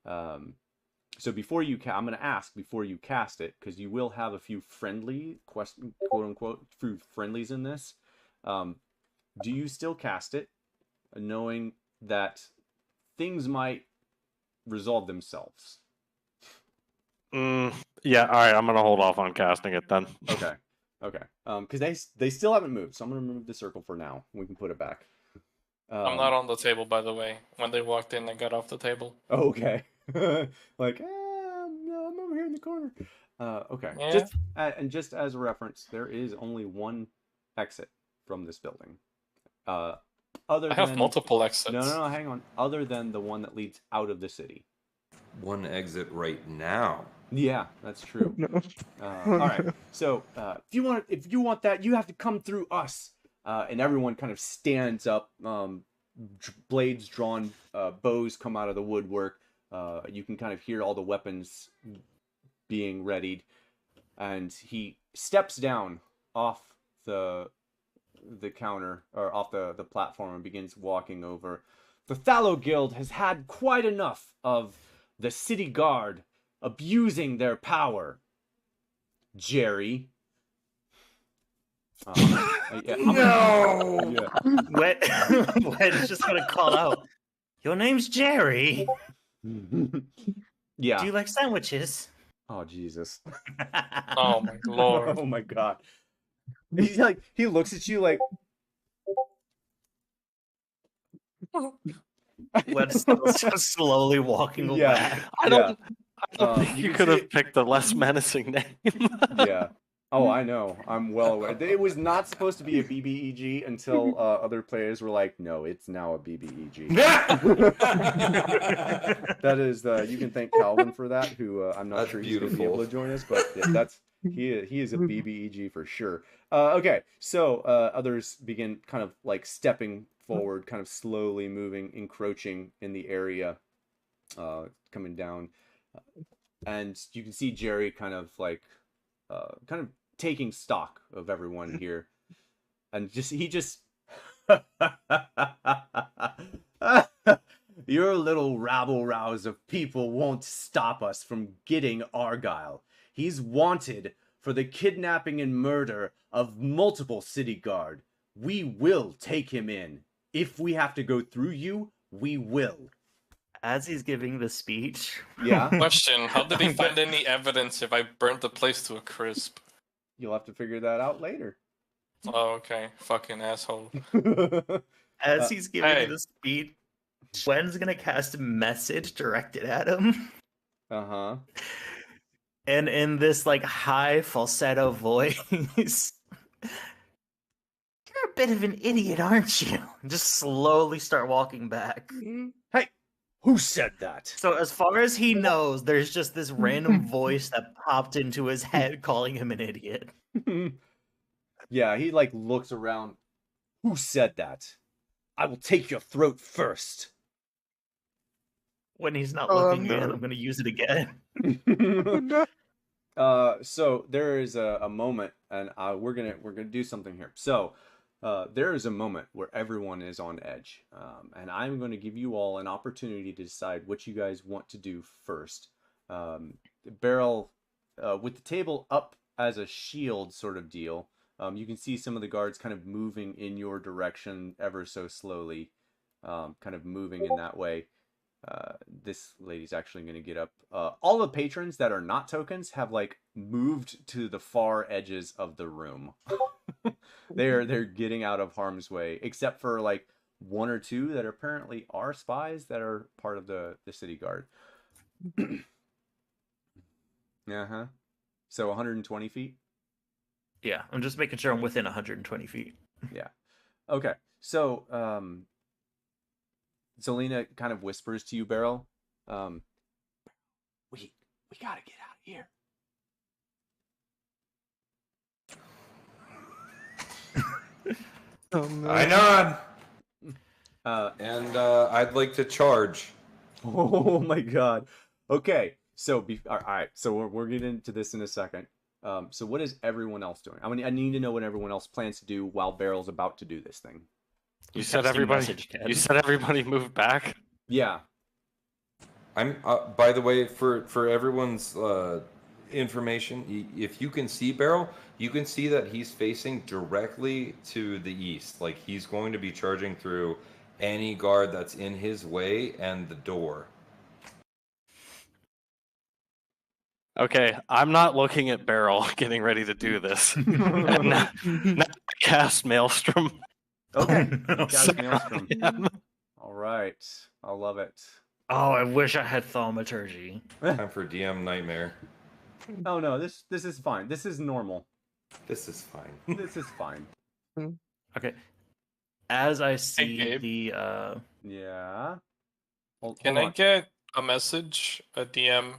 So before you, I'm going to ask before you cast it, because you will have a few friendly, quote unquote, few friendlies in this. Do you still cast it, knowing that things might resolve themselves? Yeah. All right. I'm gonna hold off on casting it then. Okay. Because they still haven't moved, so I'm gonna remove the circle for now. We can put it back. I'm not on the table, by the way. When they walked in, I got off the table. Oh, okay. Like, no, I'm over here in the corner. Okay. Yeah. Just as a reference, there is only one exit from this building. I have multiple exits. No, hang on. Other than the one that leads out of the city. One exit right now. Yeah, that's true. All right. So if you want that, you have to come through us. And everyone kind of stands up. Blades drawn, bows come out of the woodwork. You can kind of hear all the weapons being readied, and he steps down off the counter, or off the platform, and begins walking over. "The Thallow Guild has had quite enough of the city guard abusing their power, Jerry." No! Wed's just gonna call out, "Your name's Jerry. Yeah. Do you like sandwiches?" Oh, Jesus. Oh my lord. Oh my God. He's like, he looks at you like, Wed's just slowly walking away. yeah. I don't think you you can could see have picked a less menacing name. Yeah. Oh, I know. I'm well aware. It was not supposed to be a BBEG until other players were like, "No, it's now a BBEG." That is, you can thank Calvin for that, who I'm not That's sure he's going to be beautiful. able to join us, but yeah, he is a BBEG for sure. Okay, so others begin kind of like stepping forward, kind of slowly moving, encroaching in the area, coming down, and you can see Jerry kind of like taking stock of everyone here, and he just Your little rabble-rouse of people won't stop us from getting Argyle. He's wanted for the kidnapping and murder of multiple city guard. We will take him in. If we have to go through you, we will. As he's giving the speech, Yeah, Question: how did he find any evidence if I burnt the place to a crisp? you'll have to figure that out later. Oh, okay. Fucking asshole. as he's giving hey. the speech, Gwen's gonna cast a message directed at him. Uh-huh. And in this like high falsetto voice, you're a bit of an idiot, aren't you? And just slowly start walking back. Hey, who said that? So as far as he knows, there's just this random voice that popped into his head calling him an idiot. Yeah, he like looks around. Who said that? I will take your throat first. When he's not Oh, looking no. again, I'm gonna use it again. No. So there is a moment, and we're gonna do something here. So there is a moment where everyone is on edge, and I'm going to give you all an opportunity to decide what you guys want to do first. Beryl, with the table up as a shield sort of deal, you can see some of the guards kind of moving in your direction ever so slowly, kind of moving in that way. This lady's actually going to get up. All the patrons that are not tokens have like moved to the far edges of the room. They're getting out of harm's way, except for like one or two that apparently are spies that are part of the city guard. Uh-huh. So 120 feet? Yeah, I'm just making sure I'm within 120 feet. Yeah. Okay. So Zelina kind of whispers to you, Beryl. We gotta get out of here. Oh, no. I nod, Uh, and I'd like to charge. oh my god. Okay. So all right. So we're getting into this in a second. So what is everyone else doing? I need to know what everyone else plans to do while Beryl's about to do this thing. You Texting said everybody. message, Ken. You said everybody moved back. Yeah. I'm by the way, for everyone's information, if you can see Beryl, you can see that he's facing directly to the east. Like he's going to be charging through any guard that's in his way and the door. Okay, I'm not looking at Beryl getting ready to do this. And now cast Maelstrom. Okay. Oh, Guys, Sorry. Maelstrom. Yeah. All right. I love it. I wish I had thaumaturgy. Time for DM nightmare. Oh no, this is fine. This is normal. This is fine. This is fine. Okay. As I see Gabe. the Yeah. Can I get a message, a DM,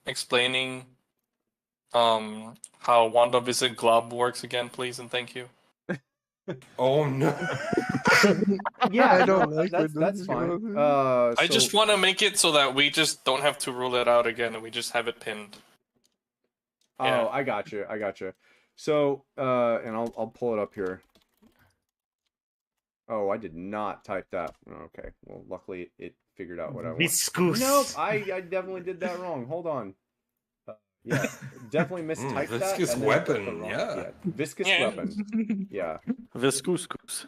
explaining how Wanda Visit Glob works again, please, and thank you. Oh no! Yeah, I don't no, like that's when this fine. goes. I just want to make it so that we just don't have to rule it out again, and we just have it pinned. Yeah. Oh, I got you. So, and I'll pull it up here. Oh, I did not type that. Okay. Well, luckily it figured out what I want. Viscous. Nope, I definitely did that wrong. Hold on. Yeah, definitely mistyped that. Viscous and then put the weapon, wrong- yeah. Viscous Yeah. weapon. Yeah. Viscouscous.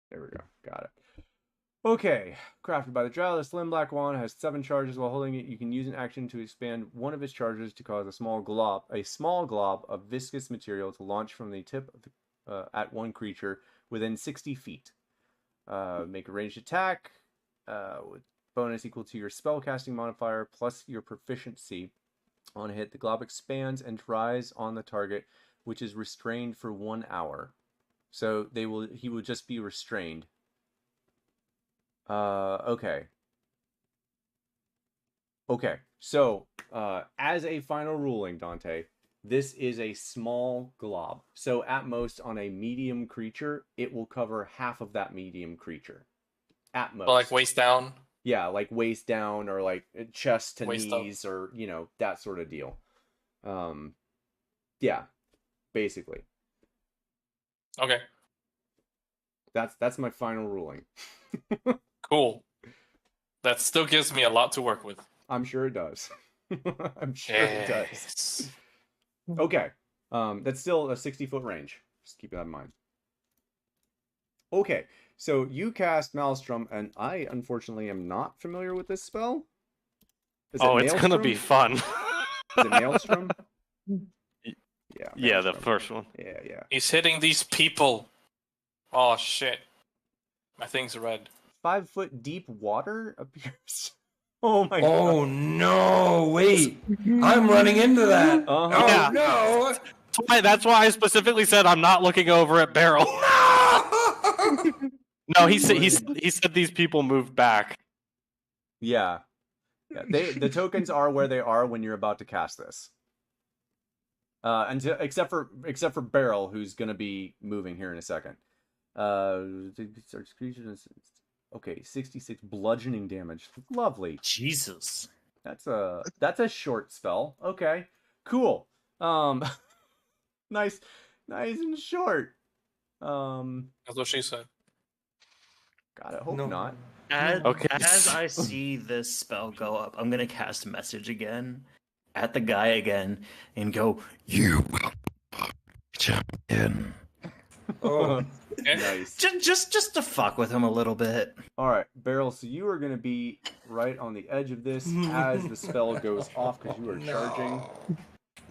There we go. Got it. Okay. Crafted by the Drow, the Slim Black Wand has 7 charges. While holding it, you can use an action to expand one of its charges to cause a small glob of viscous material to launch from the tip of the, at one creature within 60 feet. Make a ranged attack with bonus equal to your spellcasting modifier plus your proficiency. On a hit, the glob expands and dries on the target, which is restrained for 1 hour. So he will just be restrained. Okay. Okay. So, as a final ruling, Dante, this is a small glob. So at most on a medium creature, it will cover half of that medium creature. At most. But like waist down. Yeah, like waist down or like chest to Waist up. knees or that sort of deal. Yeah, basically. Okay, That's my final ruling. cool. That still gives me a lot to work with. I'm sure it does. I'm sure it does. Yes. Okay. That's still a 60-foot range. Just keep that in mind. Okay, so you cast Maelstrom, and I unfortunately am not familiar with this spell. Is Oh, it it's gonna be Maelstrom? fun. Is it Maelstrom? Yeah. Yeah, the Maelstrom. first one. Yeah. He's hitting these people. Oh shit. My thing's red. 5-foot deep water appears. Oh my god. Oh no! Wait, I'm running into that. Uh-huh. Oh Yeah. no! That's why I specifically said I'm not looking over at Beryl. No! No, he said these people moved back. Yeah. The tokens are where they are when you're about to cast this. Except for Beryl, who's gonna be moving here in a second. Okay, 66 bludgeoning damage. Lovely. Jesus. That's a short spell. Okay, cool. Nice and short. That's what she said. God, I hope No. not. Okay. As I see this spell go up, I'm gonna cast message again at the guy again and go, "You champion." Oh, Nice. Just to fuck with him a little bit. All right, Beryl. So you are gonna be right on the edge of this as the spell goes off because you are charging.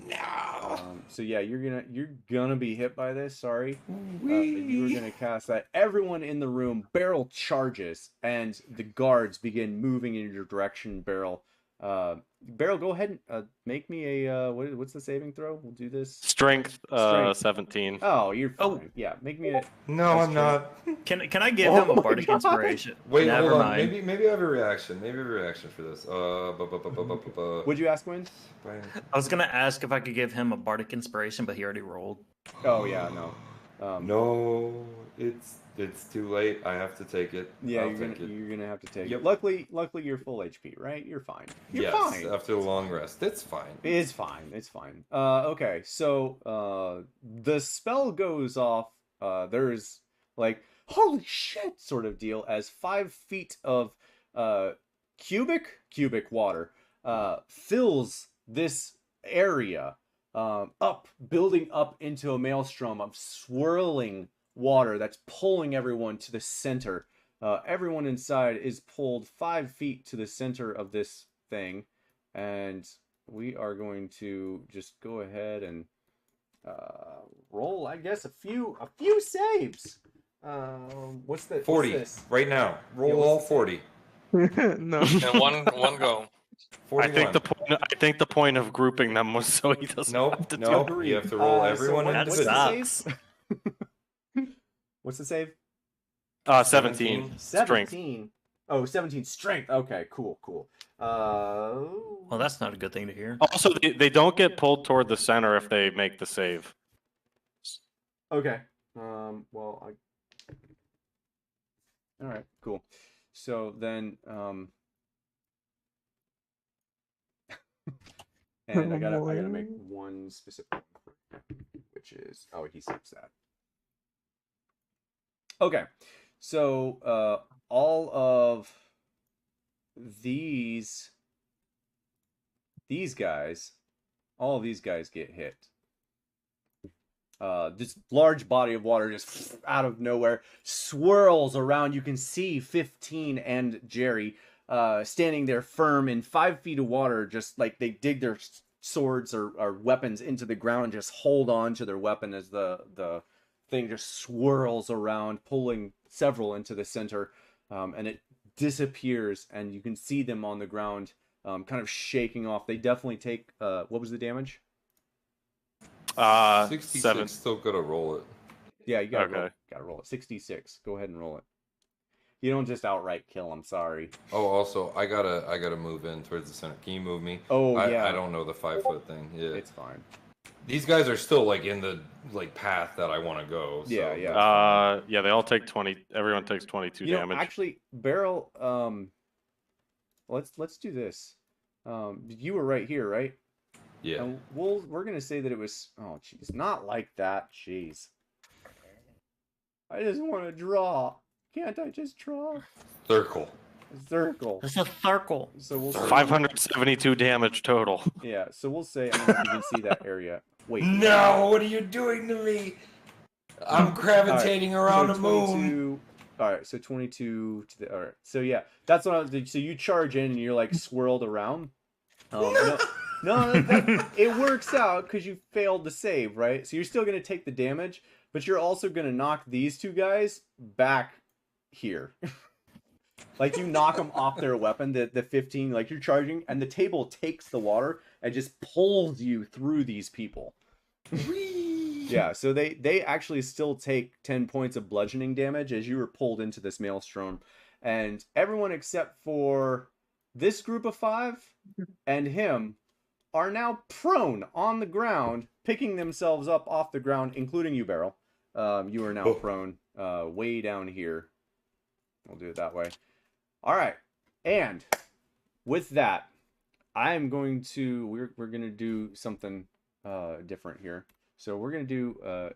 No. So yeah, you're gonna be hit by this. Sorry, you were gonna cast that. Everyone in the room, Beryl charges, and the guards begin moving in your direction. Beryl, go ahead and make me a what's the saving throw? We'll do this. Strength, Strength. 17. Oh, you're fine. Oh. Yeah, make me a. No, That's I'm not. Can I give Oh him a my bardic God. inspiration? Wait, Never hold on. mind. Maybe I have a reaction. Maybe a reaction for this. What'd you ask, Win? I was gonna ask if I could give him a bardic inspiration, but he already rolled. Oh yeah, no. No, it's too late. I have to take it. Yeah, I'll you're take it. gonna have to take Yep. it. Luckily you're full HP, right? You're fine. You're Yes, fine. after a long rest, it's fine. It's fine. It's fine. Okay. So, the spell goes off. There's like holy shit sort of deal as 5 feet of cubic water fills this area building up into a maelstrom of swirling water that's pulling everyone to the center. Everyone inside is pulled 5 feet to the center of this thing, and we are going to just go ahead and roll, I guess, a few saves. What's 40 this? right now. Yeah, Roll what's all the- 40. No. And one go. 41. I think the point of grouping them was so he doesn't have to Nope. do You have to roll So everyone what's the individually. save? What's the save? 17. Strength. 17. Oh, 17 strength. Okay, cool. Well, that's not a good thing to hear. Also, they don't get pulled toward the center if they make the save. Okay. Well, all right, cool. So then, and I gotta make one specific, which is he saves that. Okay, so all of these guys, get hit. This large body of water just out of nowhere swirls around. You can see 15 and Jerry standing there firm in 5 feet of water, just like they dig their swords or weapons into the ground and just hold on to their weapon as the thing just swirls around, pulling several into the center, and it disappears, and you can see them on the ground, kind of shaking off. They definitely take what was the damage? 66. 7. Still gotta roll it. Yeah, you gotta Okay. roll it. 66. Go ahead and roll it. You don't just outright kill. I'm sorry. Oh, also, I gotta move in towards the center. Can you move me? Oh, I yeah. I don't know the 5 foot thing. Yeah. It's fine. These guys are still like in the path that I want to go. So Yeah. Yeah, they all take 20. Everyone takes 22 You know, damage. actually, Beryl, let's do this. You were right here, right? Yeah. And we're gonna say that it was. Oh, jeez, not like that. Jeez. I just want to draw. Can't I just draw? Circle. A circle. It's a circle. So we'll say, 572 damage total. yeah. So we'll say. I don't know if you can see that area. Wait. No, what are you doing to me? I'm gravitating around so the moon. 22 All right. So 22 to the. All right. So yeah, that's what I was. So you charge in and you're like swirled around. No, it works out because you failed to save, right? So you're still going to take the damage, but you're also going to knock these two guys back here. Like you knock them off their weapon, the 15, like you're charging, and the table takes the water and just pulls you through these people. Yeah, so they actually still take 10 points of bludgeoning damage as you were pulled into this maelstrom. And everyone except for this group of 5 and him are now prone on the ground, picking themselves up off the ground, including you, Beryl. You are now prone way down here. We'll do it that way. All right. And with that, I'm going to... We're going to do something different here. So we're going to do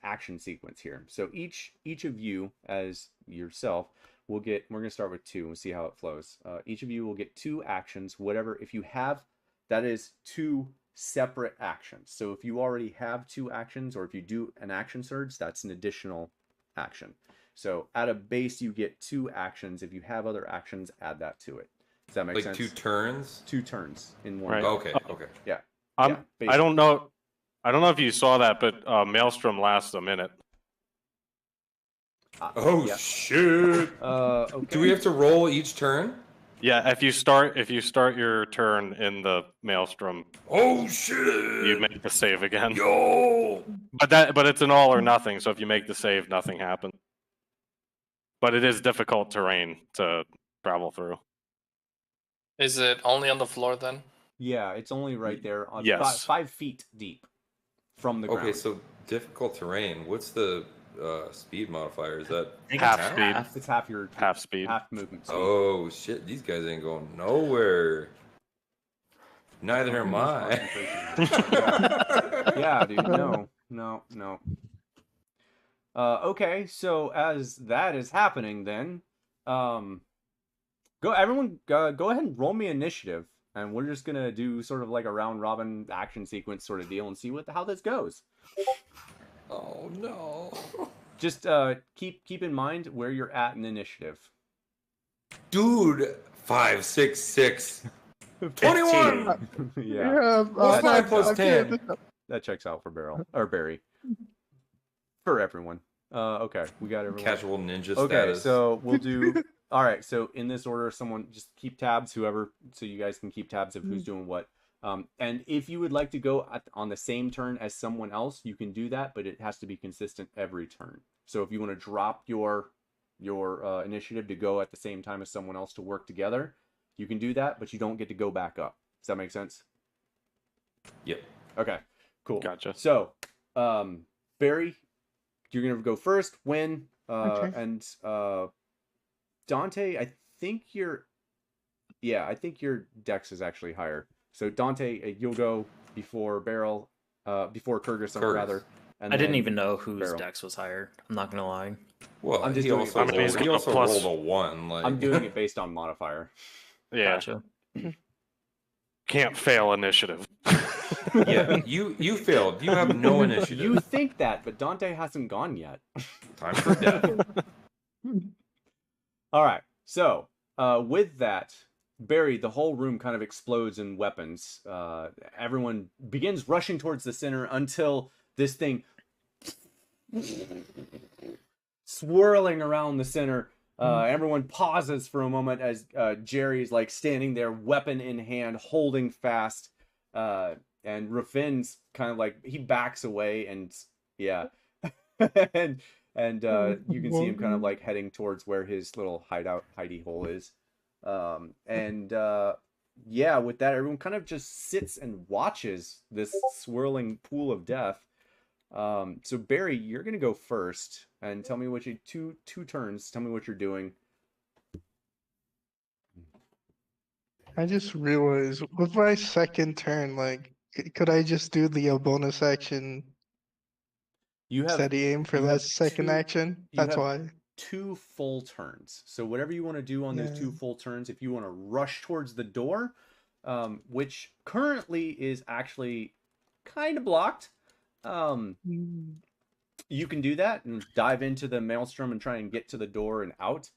action sequence here. So each of you, as yourself, will get... We're going to start with 2 and see how it flows. Each of you will get 2 actions, whatever. If you have... That is 2 separate actions. So if you already have 2 actions, or if you do an action surge, that's an additional action. So at a base, you get 2 actions. If you have other actions, add that to it. Does that make sense? Like 2 turns? 2 turns in one. Right. Go. Okay, okay. Yeah. I basically. don't know. I don't know if you saw that, but Maelstrom lasts a minute. Oh, yeah. shit. Okay. Do we have to roll each turn? Yeah, if you start your turn in the Maelstrom, Oh, shit. you make the save again. Yo. But it's an all or nothing. So if you make the save, nothing happens. But it is difficult terrain to travel through. Is it only on the floor then? Yeah, it's only right there on Yes. 5 feet deep from the ground. Okay, so difficult terrain. What's the speed modifier? Is that I think Half it's speed. It's half your Half speed. half movement speed. Oh, shit. These guys ain't going nowhere. Neither am I. Yeah, dude. No. Okay, so as that is happening, then, everyone go ahead and roll me initiative, and we're just gonna do sort of like a round robin action sequence sort of deal and see how this goes. Oh, no. Just keep in mind where you're at in initiative. Dude, 5, 6, 6. 21! Yeah, What's 9 plus 10? that checks out for Barry. For everyone. Okay, we got everyone. Casual ninja Okay, status. so we'll do. All right, so in this order, someone just keep tabs, whoever, so you guys can keep tabs of who's doing what. And if you would like to go on the same turn as someone else, you can do that, but it has to be consistent every turn. So if you want to drop your initiative to go at the same time as someone else to work together, you can do that, but you don't get to go back up. Does that make sense? Yep. Okay, cool. Gotcha. So, Barry, you're gonna go first. Win. Okay. And Dante, I think your dex is actually higher. So Dante, you'll go before Beryl, before Kyrgyz, rather. And I didn't then even know whose Beryl. dex was higher. I'm not gonna lie. Well, I'm just he doing also, it. I mean, he's rolled, he got a also plus- rolled a 1. Like... I'm doing it based on modifier. Yeah. Gotcha. Can't fail initiative. Yeah, you failed. You have no initiative. You think that, but Dante hasn't gone yet. Time for death. All right. So, with that, Barry, the whole room kind of explodes in weapons. Everyone begins rushing towards the center until this thing swirling around the center. Everyone pauses for a moment as Jerry's like standing there, weapon in hand, holding fast. And Rafin's kind of like he backs away, and yeah, and you can see him kind of like heading towards where his little hidey hole is. Yeah, with that, everyone kind of just sits and watches this swirling pool of death. So Barry, you're gonna go first and tell me what you two turns. Tell me what you're doing. I just realized with my second turn, like, could I just do the bonus action You have steady aim for you that have second two- action? you That's have why. 2 full turns. So whatever you want to do on those Yeah. 2 full turns, if you want to rush towards the door, which currently is actually kind of blocked, Mm. you can do that and dive into the maelstrom and try and get to the door and out.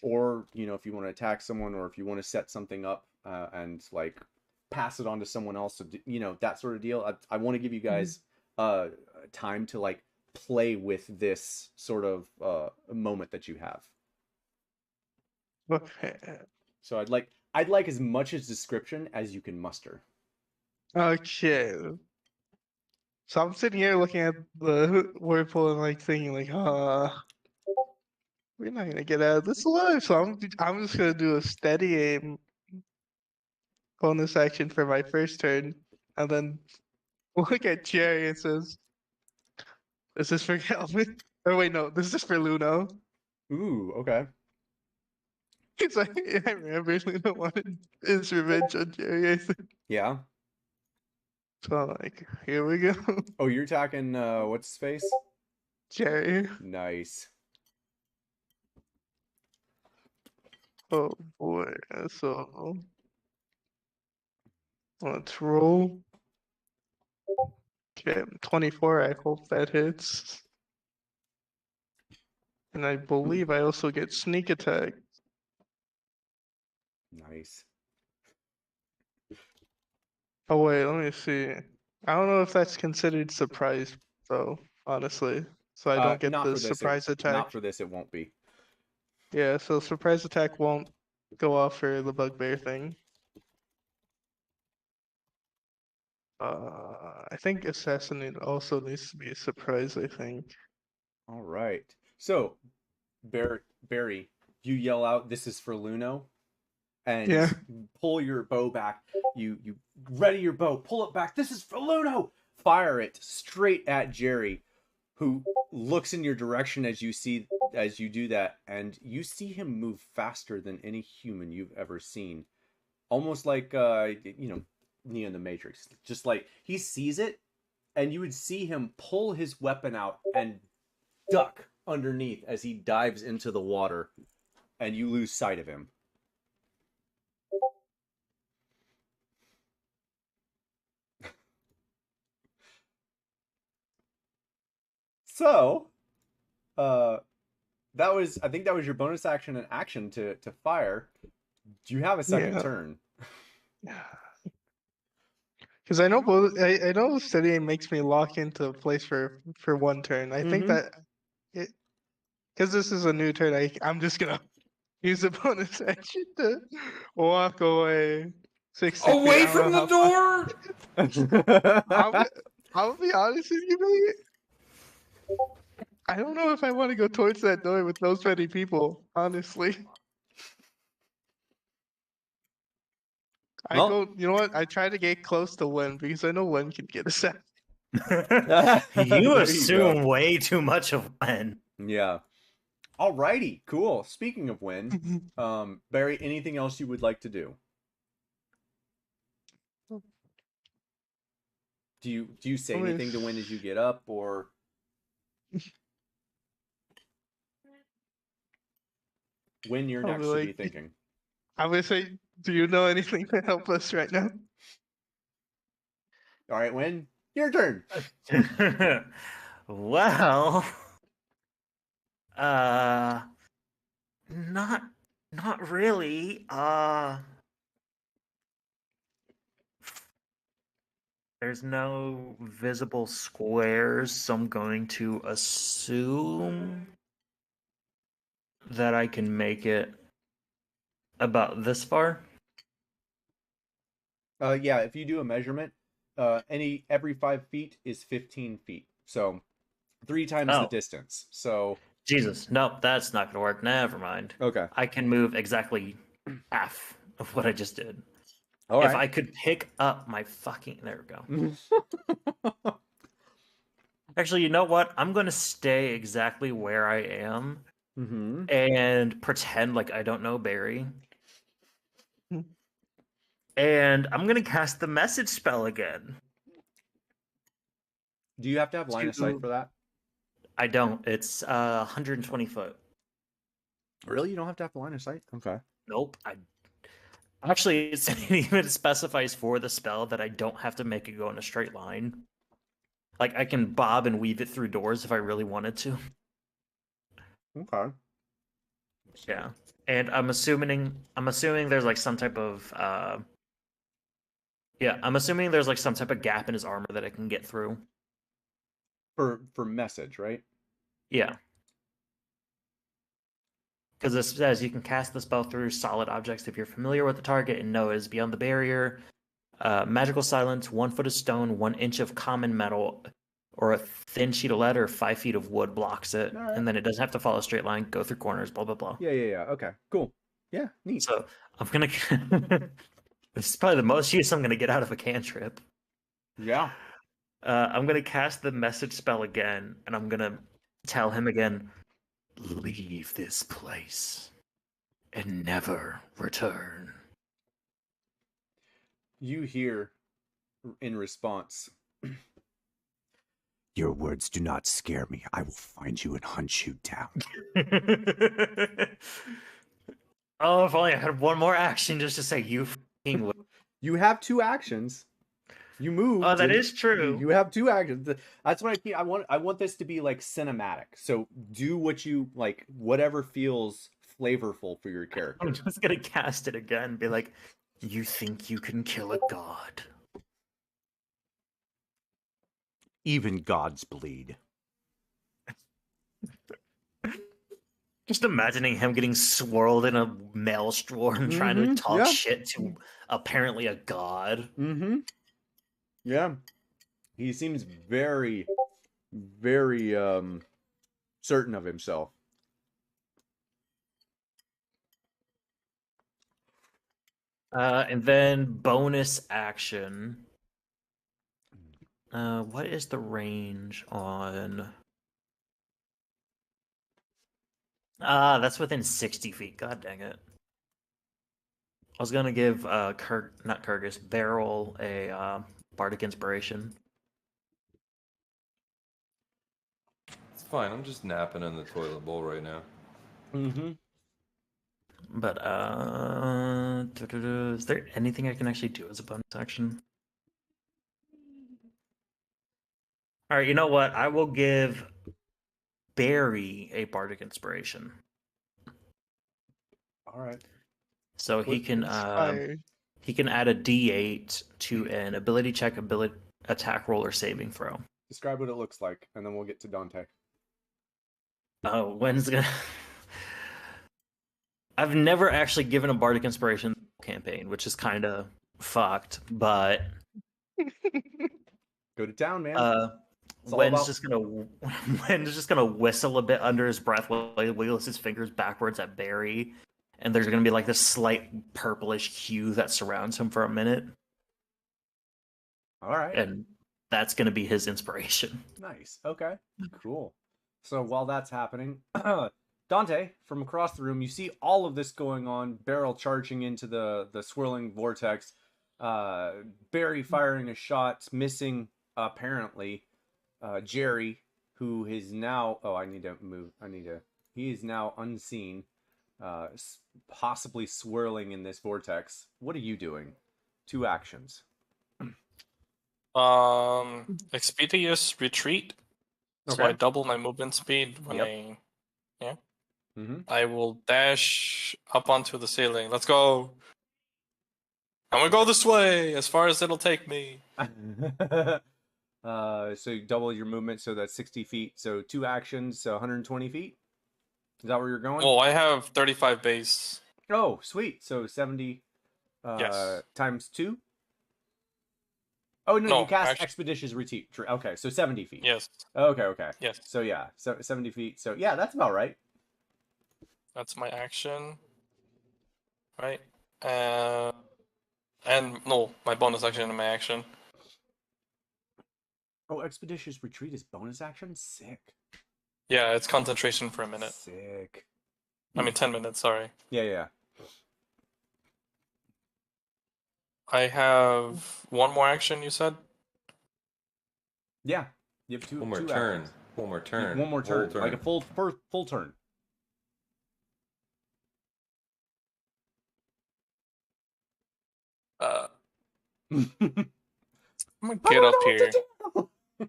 Or if you want to attack someone, or if you want to set something up and like pass it on to someone else, to that sort of deal. I want to give you guys time to like play with this sort of moment that you have. Okay. So I'd like as much as description as you can muster. Okay. So I'm sitting here looking at the whirlpool and like thinking like, we're not gonna get out of this alive. So I'm just gonna do a steady aim bonus action for my first turn, and then look at Jerry and says, "Is this for Calvin?" Or wait, no, this is for Luno. Ooh, okay. It's like I remember Luno wanted his revenge on Jerry. I think. Yeah. So I'm like, here we go, Oh, you're attacking what's his face? Jerry. Nice. Oh boy, so let's roll. Okay, 24. I hope that hits. And I believe I also get sneak attack. Nice. Oh wait, let me see. I don't know if that's considered surprise though, honestly. So I don't get Not the for this. surprise attack. Not for this. It won't be. Yeah, so surprise attack won't go off for the bugbear thing. I think assassinate also needs to be a surprise, I think. All right. So, Barry, you yell out, "This is for Luno," and Yeah. pull your bow back. You ready your bow, pull it back. "This is for Luno." Fire it straight at Jerry, who looks in your direction as you do that, and you see him move faster than any human you've ever seen. Almost like Neo in the Matrix. Just like he sees it, and you would see him pull his weapon out and duck underneath as he dives into the water, and you lose sight of him. So, I think that was your bonus action and action to fire. Do you have a second Yeah. turn? Because I know I know steady aim makes me lock into a place for one turn. I think that it because this is a new turn, I'm just gonna use a bonus action to walk away 60 feet. Away I don't from know the how far- door. I'll be honest with you, mate. I don't know if I want to go towards that door with those many people, honestly. Well- go, you know what? I try to get close to Wen because I know Wen can get us out. There You you assume go. way too much of when. Yeah. Alrighty, cool. Speaking of Win, Barry, anything else you would like to do? Do you say Let me anything to Win as you get up, or when you're I'll next be to be like- thinking? I'm gonna say, do you know anything to help us right now? All right, Win, your turn. Well, not really. There's no visible squares, so I'm going to assume that I can make it about this far. Yeah, if you do a measurement, every 5 feet is 15 feet, so 3 times the Oh. distance. So Jesus, nope, that's not gonna work. Never mind. okay, I can move exactly half of what I just did. all If right. I could pick up my fucking... There we go. Actually, you know what? I'm going to stay exactly where I am Mm-hmm. and pretend like I don't know Barry. And I'm gonna cast the message spell again. Do you have to have line of sight To- for that? I don't. It's 120 foot. Really? You don't have to have line of sight? Okay. Nope. Actually, it even specifies for the spell that I don't have to make it go in a straight line. Like I can bob and weave it through doors if I really wanted to. Okay. Yeah. And I'm assuming there's like some type of I'm assuming there's like some type of gap in his armor that I can get through. For message, right? Yeah. Because it says you can cast the spell through solid objects if you're familiar with the target and know it is beyond the barrier. Magical silence, 1 foot of stone, 1 inch of common metal, or a thin sheet of lead or 5 feet of wood blocks it. All right. And then it doesn't have to follow a straight line, go through corners, blah, blah, blah. Yeah. Okay. Cool. Yeah. Neat. So I'm going to... This is probably the most use I'm going to get out of a cantrip. Yeah. I'm going to cast the message spell again, and I'm going to tell him again, leave this place and never return. You hear in response, Your words do not scare me. I will find you and hunt you down. Oh, if only I had one more action just to say you fucking would. you have 2 actions. You move. Oh, that is true. You have 2 actions. That's what I want this to be like cinematic. So do what you like, whatever feels flavorful for your character. I'm just gonna cast it again and be like, you think you can kill a god? Even gods bleed. Just imagining him getting swirled in a maelstrom trying to talk yeah. shit to apparently a god. Mm-hmm. Yeah. He seems very, very certain of himself. And then bonus action. What is the range on? That's within 60 feet. God dang it. I was gonna give not Kyrgyz, Beryl a bardic inspiration. It's fine. I'm just napping in the toilet bowl right now. Mm-hmm. But is there anything I can actually do as a bonus action? All right, you know what? I will give Barry a bardic inspiration, All right. so he can Inspired. add a D8 to an ability check, attack roll, or saving throw. Describe what it looks like, and then we'll get to Dante. Oh, when's gonna? I've never actually given a bardic inspiration campaign, which is kind of fucked. But Go to town, man. It's all Wen's about- just gonna Wen's just gonna whistle a bit under his breath while he wiggles his fingers backwards at Barry, and there's gonna be like this slight purplish hue that surrounds him for a minute, All right. and that's gonna be his inspiration. Nice. Okay. Cool. So while that's happening, Dante, from across the room, you see all of this going on. Beryl charging into the swirling vortex. Barry firing a shot, missing apparently. Jerry, who is now... Oh, I need to move. He is now unseen, possibly swirling in this vortex. What are you doing? 2 actions. Expeditious retreat. So I double my movement speed when I will dash up onto the ceiling. Let's go. I'm gonna go this way as far as it'll take me. So you double your movement, so that's 60 feet. So 2 actions, so 120 feet. Is that where you're going? Oh, I have 35 base. Oh, sweet. So 70 Yes. times 2. Oh no, No, you cast actually- expeditious retreat. Okay, so 70 feet. Yes. Okay. Yes. So yeah, so 70 feet. So yeah, that's about right. That's my action. Right. And no, my bonus action and my action. Oh, expeditious retreat is bonus action? Sick. Yeah, it's concentration for a minute. Sick. I mean 10 minutes, sorry. Yeah. I have one more action. You said. Yeah, you have two. One more two turn. actions. One more turn. One more Whole turn, like a full turn. I'm gonna get up here.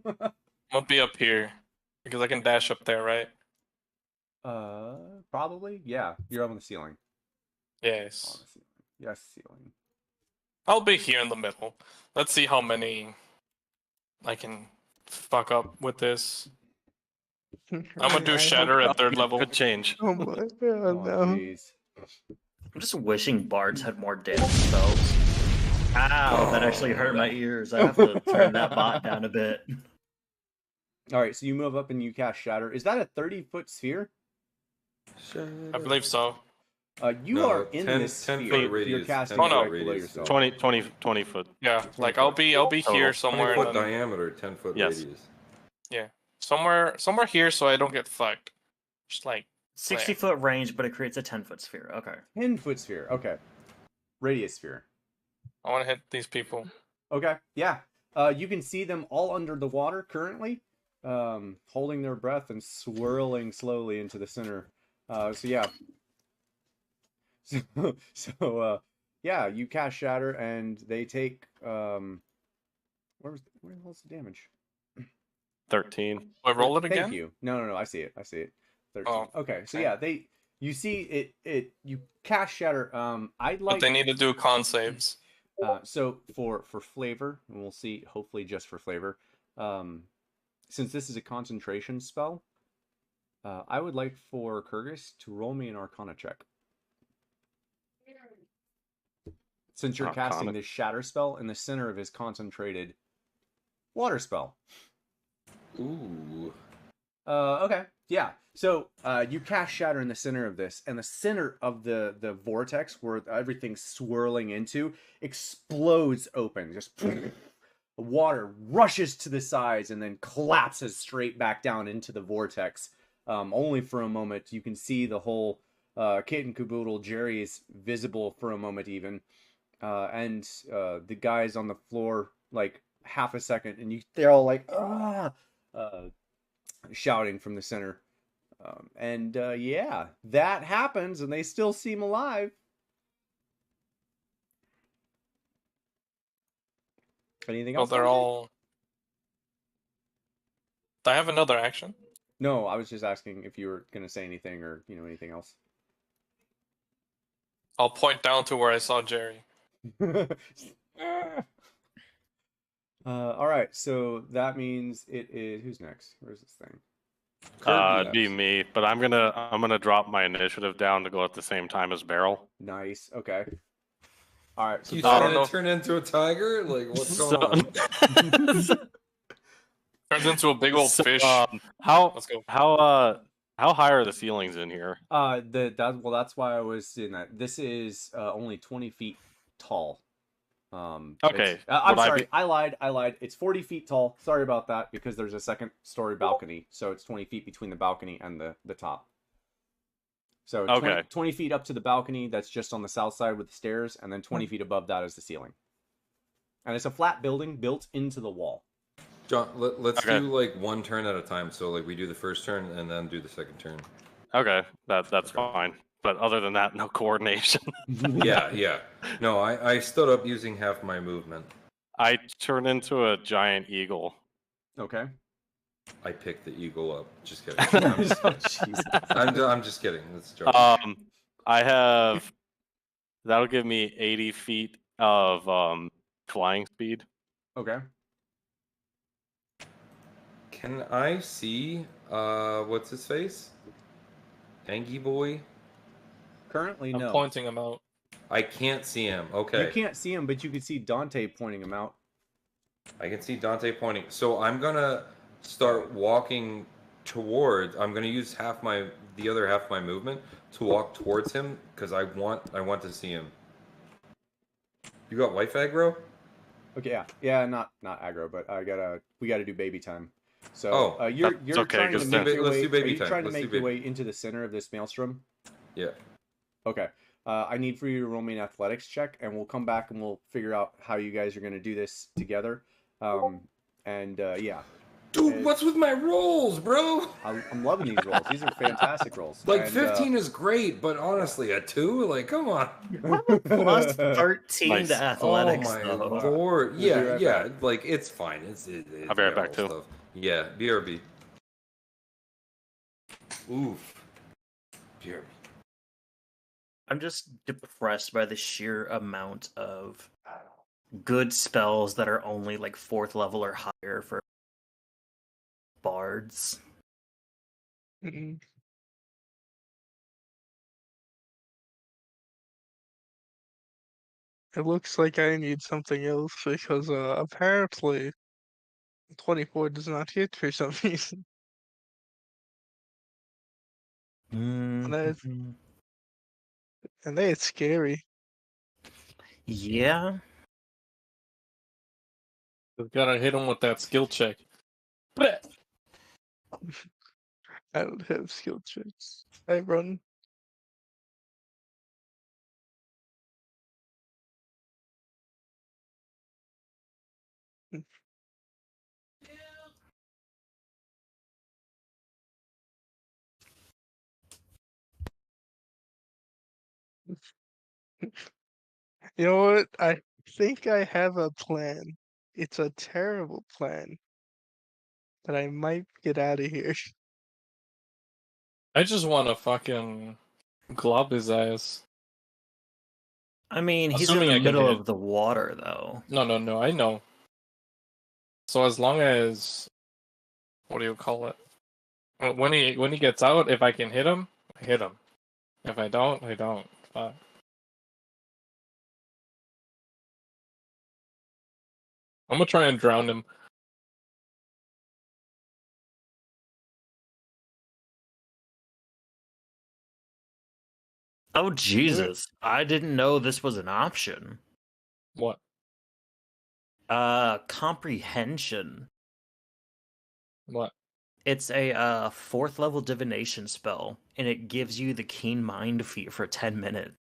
I'm gonna be up here because I can dash up there, right? Probably. Yeah, you're on the ceiling. On Yes. the ceiling. Yes, ceiling. I'll be here in the middle. Let's see how many I can fuck up with this. I'm gonna do Shatter at 3rd level. Good change. Oh my god, Oh, no. jeez. I'm just wishing bards had more damage spells. Ow, that actually hurt my ears. I have to turn that bot down a bit. All right, so you move up and you cast Shatter. Is that a 30-foot sphere? I believe so. You No, are in 10 this 10 sphere. foot You're radius, casting 10 it foot right below radius. yourself. 20 foot. Yeah, 20 like foot. I'll be here somewhere. 20 And foot then, diameter, 10 foot Yes. radius. yeah, somewhere here, so I don't get fucked. Just like 60-foot range, but it creates a 10-foot sphere. Okay. 10-foot sphere. Okay. Radius sphere. I want to hit these people. Okay. Yeah. You can see them all under the water currently, holding their breath and swirling slowly into the center. So yeah. Yeah, you cast Shatter and they take where the hell's the damage? 13. Do I roll it again? Thank you. No, I see it. 13. Oh, okay, so okay. yeah, you see it you cast Shatter. I'd like But they need to do con saves. so for flavor, and we'll see hopefully just for flavor, since this is a concentration spell, I would like for Kyrgyz to roll me an Arcana check. Since you're casting this Shatter spell in the center of his concentrated water spell. Ooh. Okay. Yeah. So you cast Shatter in the center of this, and the center of the vortex where everything's swirling into explodes open. Just water rushes to the sides and then collapses straight back down into the vortex. Only for a moment. You can see the whole kit and caboodle. Jerry is visible for a moment even. And the guys on the floor, like half a second, and they're all like, shouting from the center. Yeah, that happens, and they still seem alive. Anything else? They're all. Do I have another action? No, I was just asking if you were going to say anything or, anything else. I'll point down to where I saw Jerry. All right, so that means it is who's next? Where's this thing? It'd be me, but I'm gonna drop my initiative down to go at the same time as Beryl. Nice. Okay. All right. So You trying to turn into a tiger? Like what's going on? Turns into a big old fish. Let's go. How high are the ceilings in here? That's why I was saying that. This is only 20 feet tall. Okay. I'm sorry. I lied. It's 40 feet tall. Sorry about that because there's a second story balcony. So it's 20 feet between the balcony and the top. So 20 feet up to the balcony that's just on the south side with the stairs, and then 20 feet above that is the ceiling. And it's a flat building built into the wall. John, let's do like one turn at a time. So like we do the first turn and then do the second turn. Okay, that's fine. But other than that, no coordination. Yeah. No, I stood up using half my movement. I turned into a giant eagle. Okay. I picked the eagle up. Just kidding. I'm just kidding. That's a joke. I have. That'll give me 80 feet of flying speed. Okay. Can I see what's his face? Tangy boy? Currently, no. I'm pointing him out. I can't see him. Okay. You can't see him, but you can see Dante pointing him out. I can see Dante pointing. So I'm gonna start walking towards. I'm gonna use the other half of my movement to walk towards him because I want to see him. You got wife aggro? Okay, yeah, not aggro, but we gotta do baby time. So you're trying to make your way. Are you trying to make your way into the center of this maelstrom? Yeah. Okay. I need for you to roll me an athletics check, and we'll come back and we'll figure out how you guys are going to do this together. Yeah. Dude, what's with my rolls, bro? I'm loving these rolls. These are fantastic rolls. Like, and, 15 is great, but honestly, a 2? Like, come on. Plus 13 Nice. to athletics, Oh my though. lord. We'll be Yeah, right yeah. back. Like, it's fine. It's I'll be right back, too. stuff. Yeah, BRB. Oof. BRB. I'm just depressed by the sheer amount of good spells that are only like 4th level or higher for bards. Mm-mm. It looks like I need something else because apparently 24 does not hit for some reason. And that's scary. Yeah. You gotta hit him with that skill check. Bleh. I don't have skill checks. I run. You know what? I think I have a plan. It's a terrible plan, but I might get out of here. I just want to fucking glob his ass. I mean, he's in Assuming the I can middle hit. of the water, though. No, I know. So as long as, what do you call it? When he gets out, if I can hit him, I hit him. If I don't, I don't. Fuck. I'm gonna try and drown him. Oh, Jesus. I didn't know this was an option. What? Comprehension. What? It's a 4th level divination spell, and it gives you the keen mind feat for 10 minutes.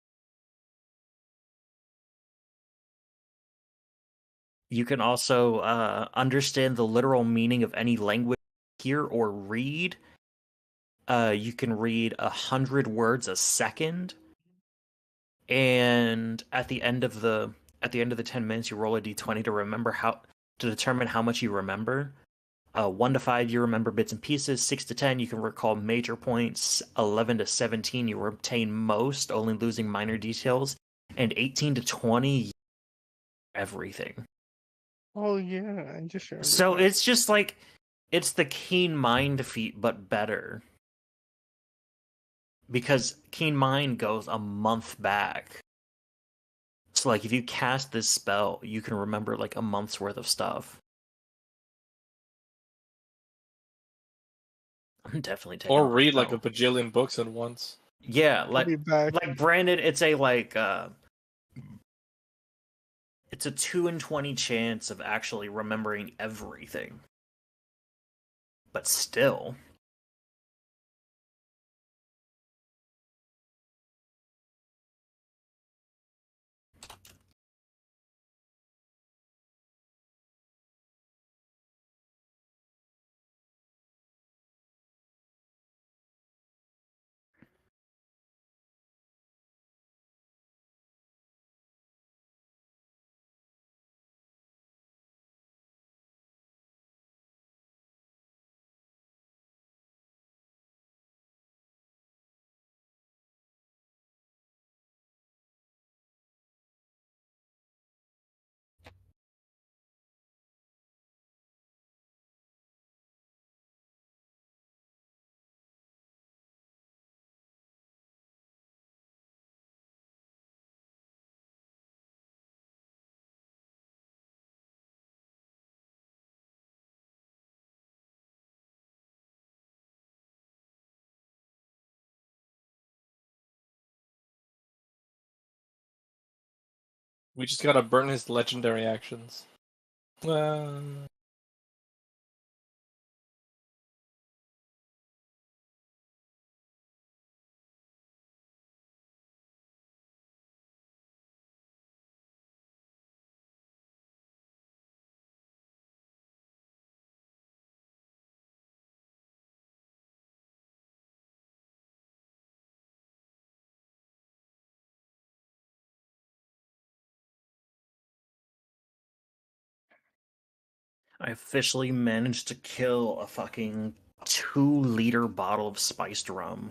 You can also understand the literal meaning of any language, hear or read. You can read 100 words a second, and at the end of the 10 minutes, you roll a d20 to determine how much you remember. 1 to 5, you remember bits and pieces. 6 to 10, you can recall major points. 11 to 17, you retain most, only losing minor details. And 18 to 20, everything. Oh yeah, I just remembered So that. it's just like, it's the keen mind feat, but better. Because keen mind goes a month back. So like, if you cast this spell, you can remember like a month's worth of stuff. I'm definitely taking Or a read like spell. a bajillion books at once. Yeah, I'll be back. like Brandon, it's a it's a 2 in 20 chance of actually remembering everything. But still. We just gotta burn his legendary actions. I officially managed to kill a fucking 2-liter bottle of spiced rum.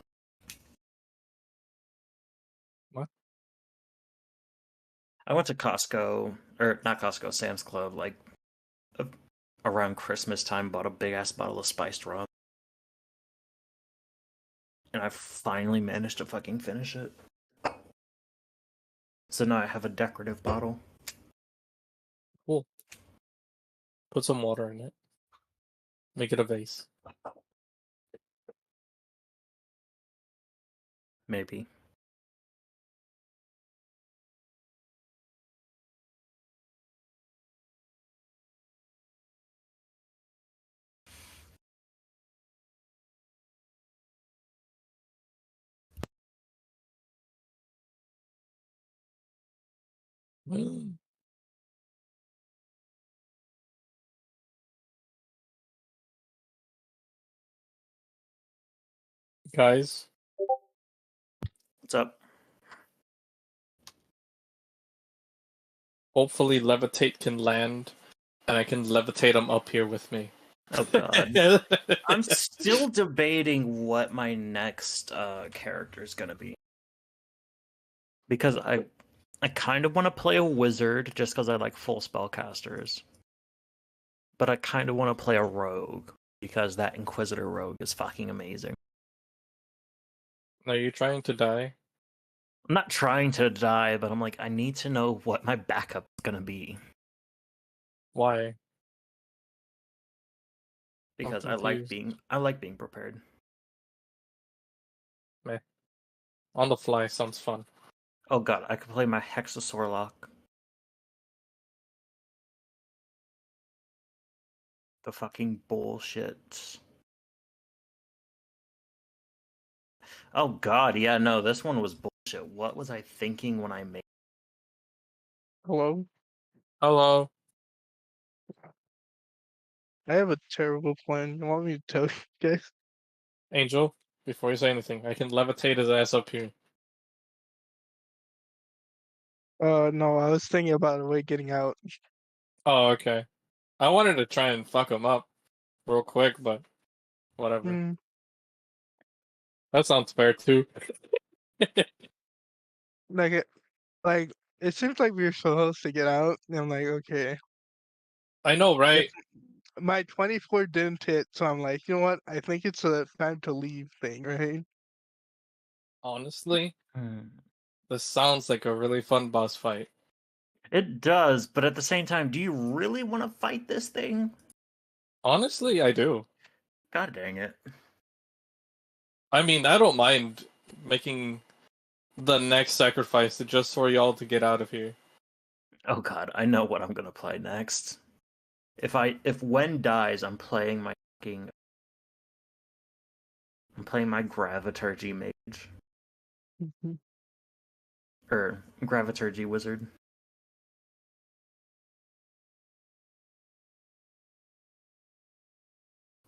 What? I went to Costco, or not Costco, Sam's Club, like around Christmas time, bought a big ass bottle of spiced rum. And I finally managed to fucking finish it. So now I have a decorative bottle. Cool. Put some water in it. Make it a vase. Maybe. Guys, What's up? hopefully levitate can land, and I can levitate him up here with me. Oh god. I'm still debating what my next character is gonna be. Because I kind of want to play a wizard just because I like full spellcasters. But I kind of want to play a rogue because that Inquisitor rogue is fucking amazing. Are you trying to die? I'm not trying to die, but I'm like, I need to know what my backup is gonna be. Why? Because I'm I like being prepared. Meh. On the fly sounds fun. Oh god, I could play my Hexasaurlock. The fucking bullshit. Oh god, yeah, no, this one was bullshit. What was I thinking when I made? Hello? Hello. I have a terrible plan. You want me to tell you guys? Angel, before you say anything, I can levitate his ass up here. No, I was thinking about a way getting out. Oh, okay. I wanted to try and fuck him up real quick, but whatever. Hmm. That sounds fair too. Like it seems like we were supposed to get out. And I'm like, okay. I know, right? My 24 didn't hit, so I'm like, you know what? I think it's a time to leave thing, right? Honestly, Hmm. this sounds like a really fun boss fight. It does, but at the same time, do you really want to fight this thing? Honestly, I do. God dang it. I mean, I don't mind making the next sacrifice just for y'all to get out of here. Oh god, I know what I'm gonna play next. If Wen dies, I'm playing my Graviturgy mage. Mhm. Or Graviturgy wizard.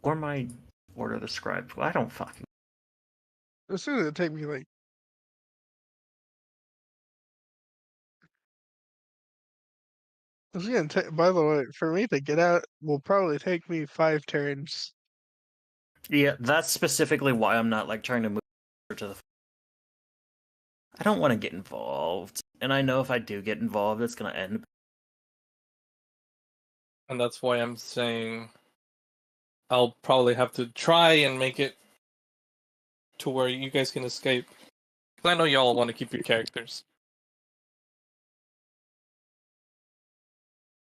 Or my Order of the Scribe. I don't fucking. This is gonna take me like. This is gonna take. By the way, for me to get out will probably take me 5 turns. Yeah, that's specifically why I'm not like trying to move to the. I don't want to get involved, and I know if I do get involved, it's gonna end. And that's why I'm saying I'll probably have to try and make it to where you guys can escape. Because I know y'all want to keep your characters.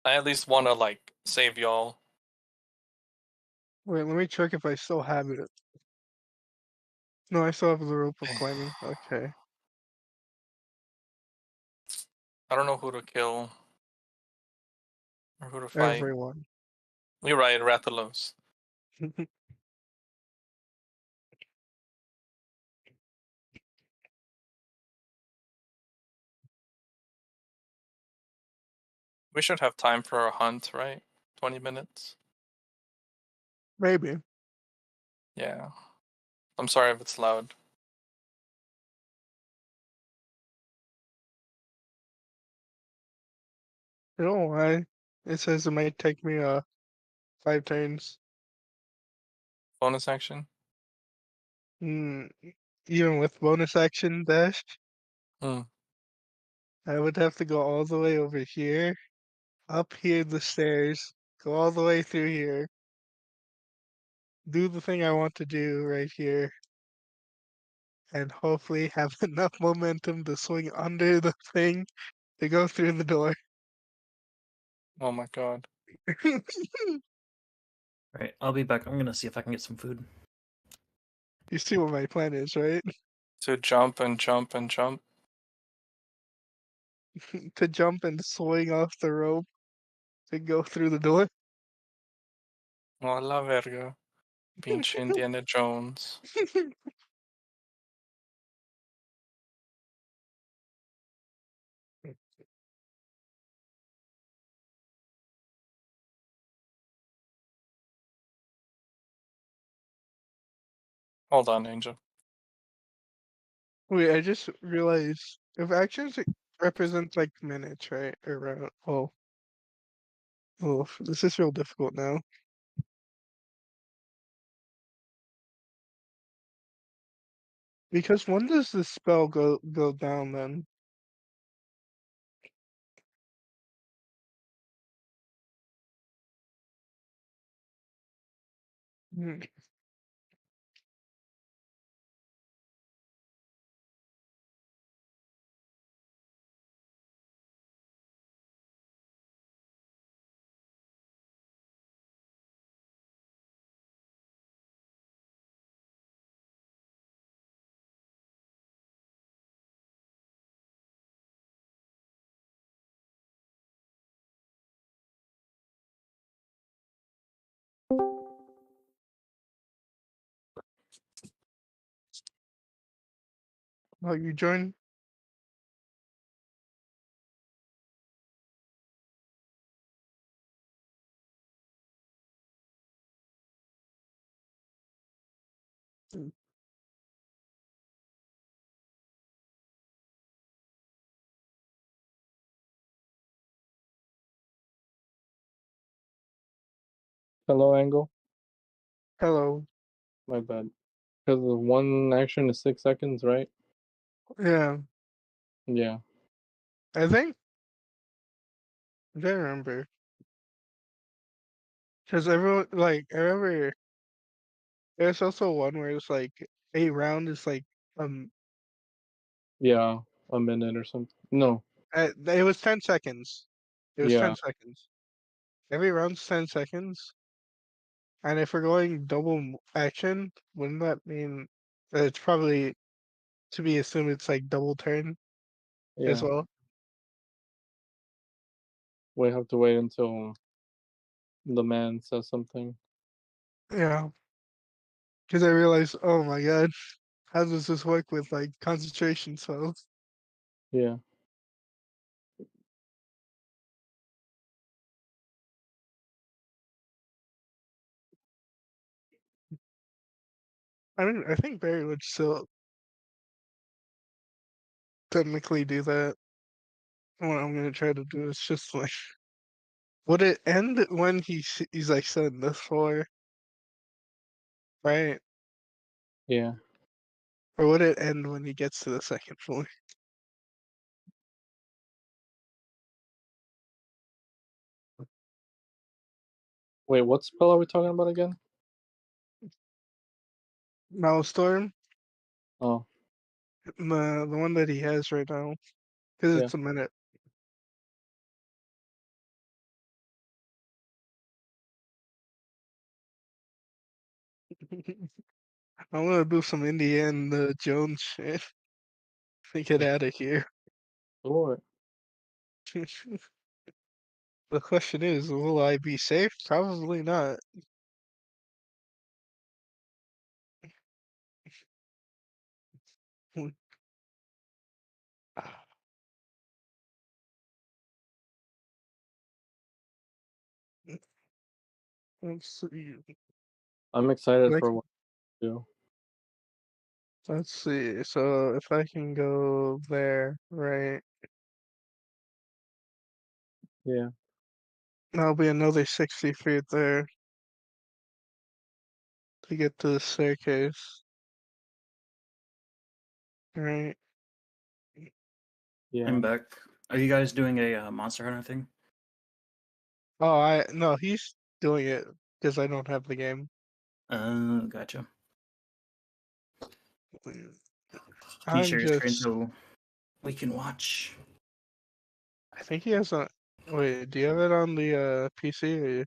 I at least want to, like, save y'all. Wait, let me check if I still have it. No, I still have the rope of climbing. Okay. I don't know who to kill or who to fight. Everyone. You're right, Rathalos. We should have time for a hunt, right? 20 minutes? Maybe. Yeah. I'm sorry if it's loud. You know why? It says it might take me 5 turns. Bonus action. Even with bonus action dash, Hmm. I would have to go all the way over here, up here the stairs, go all the way through here, do the thing I want to do right here, and hopefully have enough momentum to swing under the thing to go through the door. Oh my god. Right, I'll be back. I'm gonna see if I can get some food. You see what my plan is, right? To jump and jump and jump. To jump and swing off the rope to go through the door. Oh la verga. Pinche Indiana Jones. Hold on, Angel. Wait, I just realized if actions represent like minutes, right? Or oh, this is real difficult now. Because when does the spell go down then? Hmm. Oh, you join? Hello, Angle. Hello. My bad. Because the one action is 6 seconds, right? Yeah, Yeah. I think I don't remember. Because everyone I remember there's also one where it's like a round is like um Yeah. A minute or something. No. it was 10 seconds. It was Yeah. 10 seconds. Every round's 10 seconds. And if we're going double action, wouldn't that mean that it's probably to be assumed it's like double turn as Yeah. well? We have to wait until the man says something. Yeah. Because I realized, oh my god, how does this work with like concentration spells? Yeah. I mean, I think Barry would still technically do that. What I'm gonna try to do is just like, would it end when he's like setting this floor, right? Yeah. Or would it end when he gets to the second floor? Wait, what spell are we talking about again? Maelstrom, Oh, the one that he has right now, because yeah. it's a minute. I'm gonna do some Indiana Jones shit to get out of here. Lord. The question is, will I be safe? Probably not. Let's see. I'm excited Like, for what to do. let's see. So if I can go there, right? Yeah. That'll be another 60 feet there. to get to the staircase. Right. Yeah. I'm back. Are you guys doing a Monster Hunter thing? Oh, no, he's doing it because I don't have the game. Gotcha. Can you I'm share your screen just. so we can watch? I think he has a. Wait, do you have it on the PC?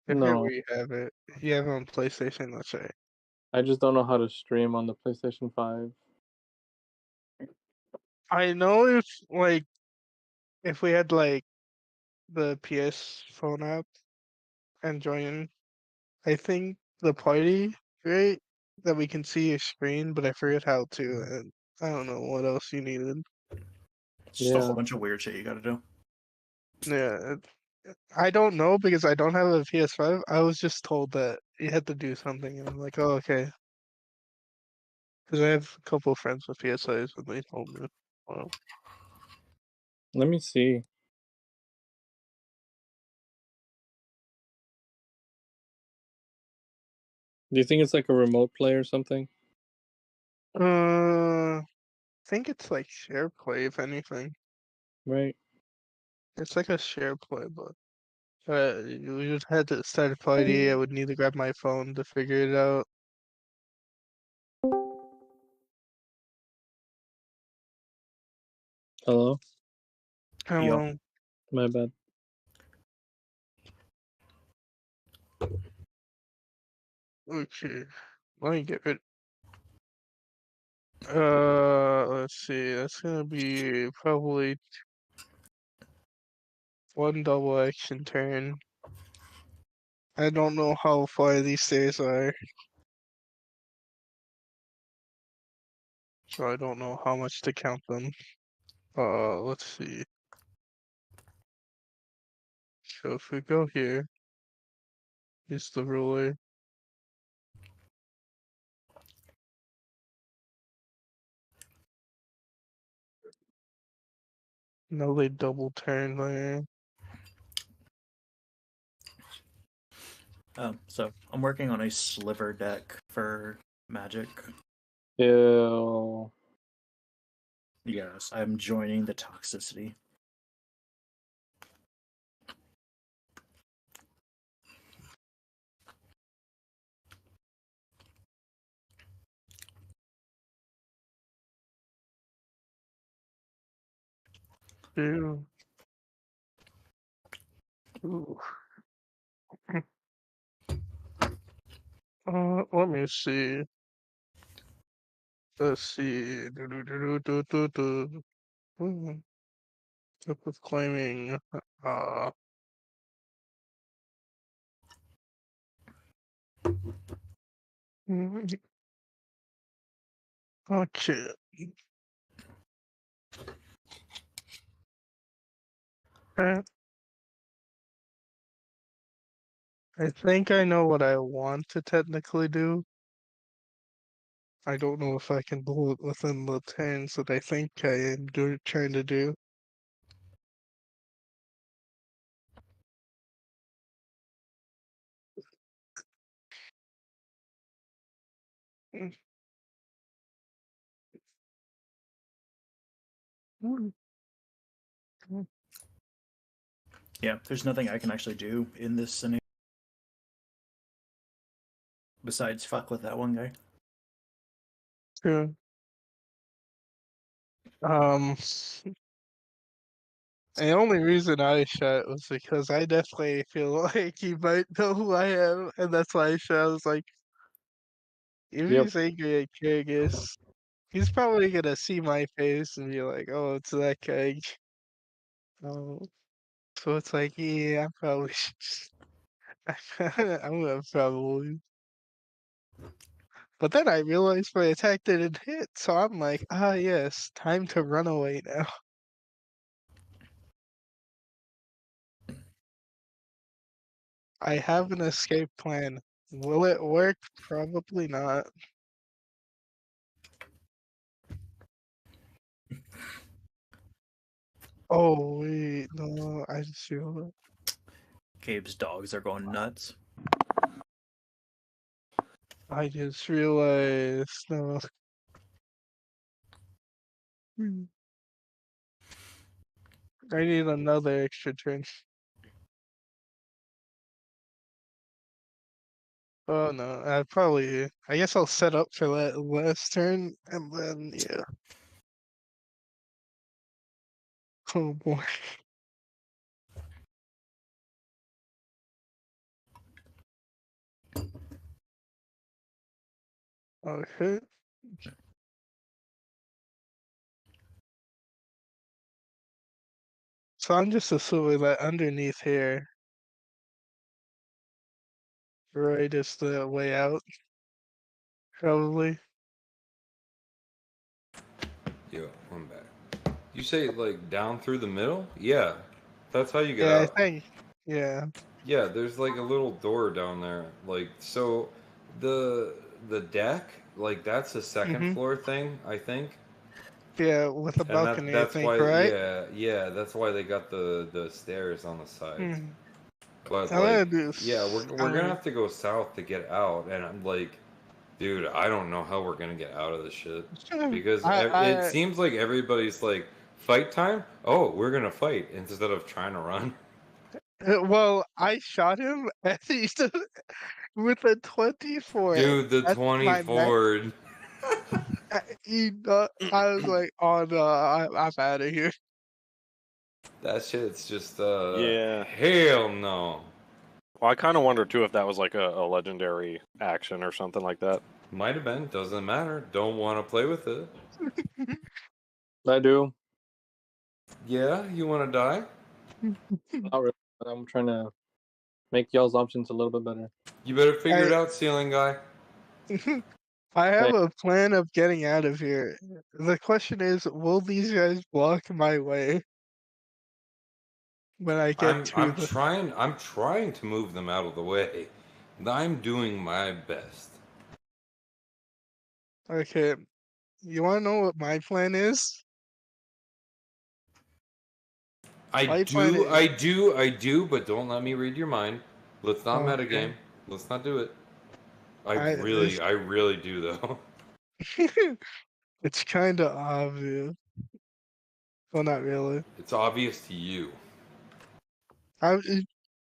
Or I forget No, where you have it. You have it on PlayStation, let's say. I just don't know how to stream on the PlayStation 5. I know if we had like the PS phone app and join, I think the party, right? That we can see your screen, but I forget how to, and I don't know what else you needed. It's just a whole Yeah. bunch of weird shit you gotta do. Yeah, I don't know because I don't have a PS5. I was just told that you had to do something, and I'm like, oh, okay. Because I have a couple of friends with PS5s, and they told me. Well, Let me see. Do you think it's like a remote play or something? I think it's like share play, if anything. Right. It's like a share play, but you just had to start a party. I would need to grab my phone to figure it out. Hello? Yo. Hello. My bad. Okay. Let me get it. Let's see. That's gonna be probably one double action turn. I don't know how far these stairs are, so I don't know how much to count them. Let's see. So if we go here, here's the ruler. No, they double turn there. So I'm working on a sliver deck for Magic. Ew. Yes, I'm joining the toxicity. Ew. Ooh. Let me see. Let's see. Up with claiming. Okay. I think I know what I want to technically do. I don't know if I can do it within the turns that I think I am trying to do. Yeah, there's nothing I can actually do in this scenario besides fuck with that one guy. Yeah. The only reason I shot was because I definitely feel like he might know who I am, and that's why I shot. I was like, if Yep. he's angry at Kyrgyz, he's probably gonna see my face and be like, "Oh, it's that guy." Oh, so it's like, yeah, I probably should. I'm gonna probably. But then I realized my attack didn't hit, so I'm like, ah, yes, time to run away now. I have an escape plan. Will it work? Probably not. Oh, wait, no, I just feel it. Gabe's dogs are going nuts. I just realized no. I need another extra turn. Oh no, I guess I'll set up for that last turn and then yeah. Oh boy. Okay. So I'm just assuming that underneath here, right, is the way out. Probably. Yo, I'm back. You say like down through the middle? Yeah, that's how you get Yeah, I out. think. Yeah. Yeah, there's like a little door down there. Like so, the deck, like that's a second Mhm. floor thing, I think. Yeah, with a And balcony, I that's think, why, right? yeah, that's why they got the stairs on the sides. Hmm. But I'm like, gonna do. yeah, we're gonna have to go south to get out, and I'm like, dude, I don't know how we're gonna get out of this shit because it I seems like everybody's like, fight time. Oh, we're gonna fight instead of trying to run. well, I shot him and he's with a 24. Dude, the That's my max. 24. I was like, oh no, I'm out of here. That shit's just Yeah. hell no. Well, I kind of wonder too if that was like a legendary action or something like that. Might have been, doesn't matter. Don't want to play with it. I do. Yeah, you want to die? Not really, but I'm trying to make y'all's options a little bit better. You better figure it out, ceiling guy. I have a plan of getting out of here. The question is, will these guys block my way when I get to I'm the? trying to move them out of the way. I'm doing my best. Okay, you want to know what my plan is? I do, but don't let me read your mind. Let's not metagame. Let's not do it. I really do though. It's kind of obvious. Well, not really. It's obvious to you. I'm,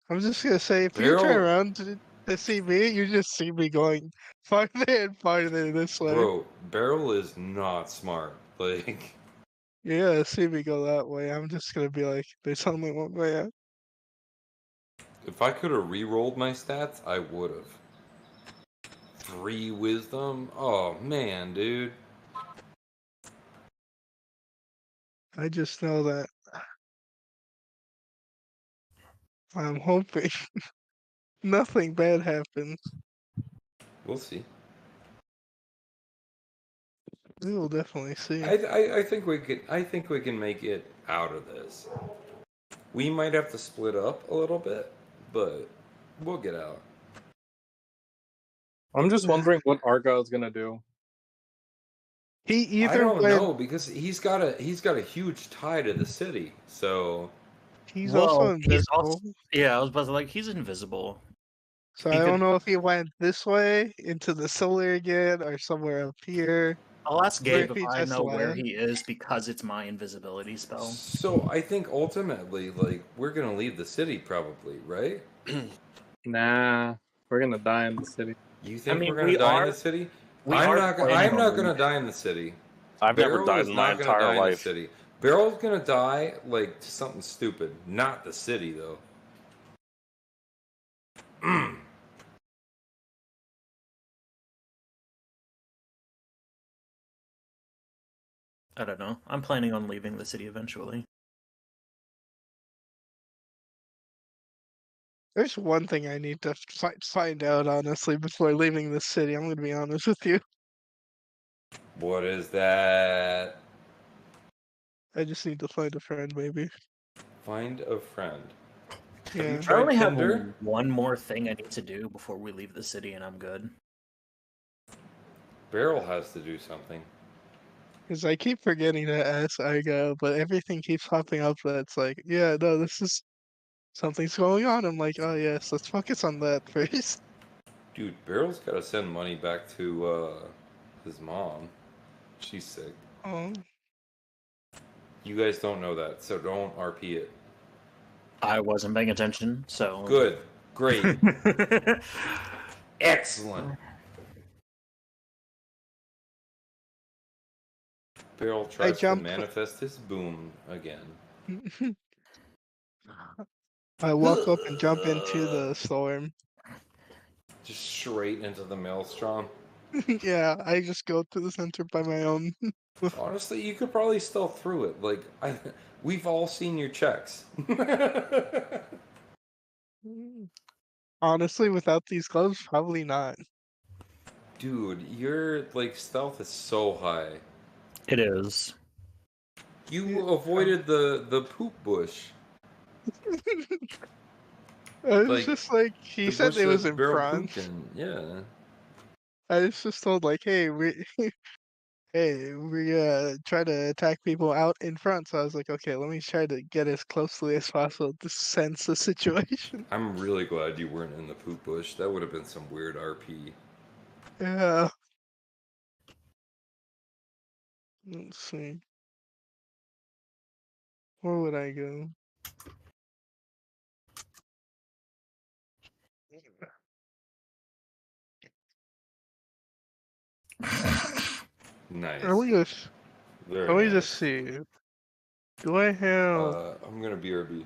I'm just gonna say, if you turn around to see me, you just see me going farther and farther this way. Bro, Beryl is not smart. Like, You're gonna see me go that way. I'm just gonna be like, there's only one way out. if I could have re-rolled my stats, I would have. 3 wisdom? Oh man, dude. I just know that I'm hoping nothing bad happens. We'll see. We will definitely see. I think we can make it out of this. We might have to split up a little bit, but we'll get out. I'm just wondering what Argyle's gonna do. He either I don't know because he's got a huge tie to the city, so he's also invisible. Yeah, I was about to like he's invisible. So I don't know if he went this way into the cellar again or somewhere up here. I'll ask Gabe if I know where he is because it's my invisibility spell. So I think ultimately, like, we're gonna leave the city probably, right? Nah, we're gonna die in the city. You think we're gonna die in the city? I'm not gonna die in the city. I've never died in my entire life. Beryl's gonna die like something stupid, not the city though. I don't know. I'm planning on leaving the city eventually. There's one thing I need to find out, honestly, before leaving the city. I'm going to be honest with you. What is that? I just need to find a friend, maybe. Find a friend. Yeah. I only have one more thing I need to do before we leave the city, and I'm good. Beryl has to do something. Because I keep forgetting to ask Argyle, but everything keeps popping up that's like, yeah, no, this is... Something's going on. I'm like, oh yes, let's focus on that first. Dude, Barrel's got to send money back to his mom. She's sick. Oh, You guys don't know that, so don't RP it. I wasn't paying attention, so Good. Great. Excellent. Barrel tries to jump. manifest his boom again. I walk up and jump into the storm. Just straight into the maelstrom. Yeah, I just go to the center by my own. Honestly, you could probably stealth through it. Like, we've all seen your checks. Honestly, without these gloves, probably not. Dude, your like stealth is so high. it is. You avoided the poop bush. I was Like, just like, he The said bush it was that in Barrel front. pooped in. Yeah. I was just told like, hey, we try to attack people out in front. So I was like, okay, let me try to get as closely as possible to sense the situation. I'm really glad you weren't in the poop bush. That would have been some weird RP. Yeah. Let's see. Where would I go? Nice. Very Let me nice. just see. Do I have I'm gonna BRB.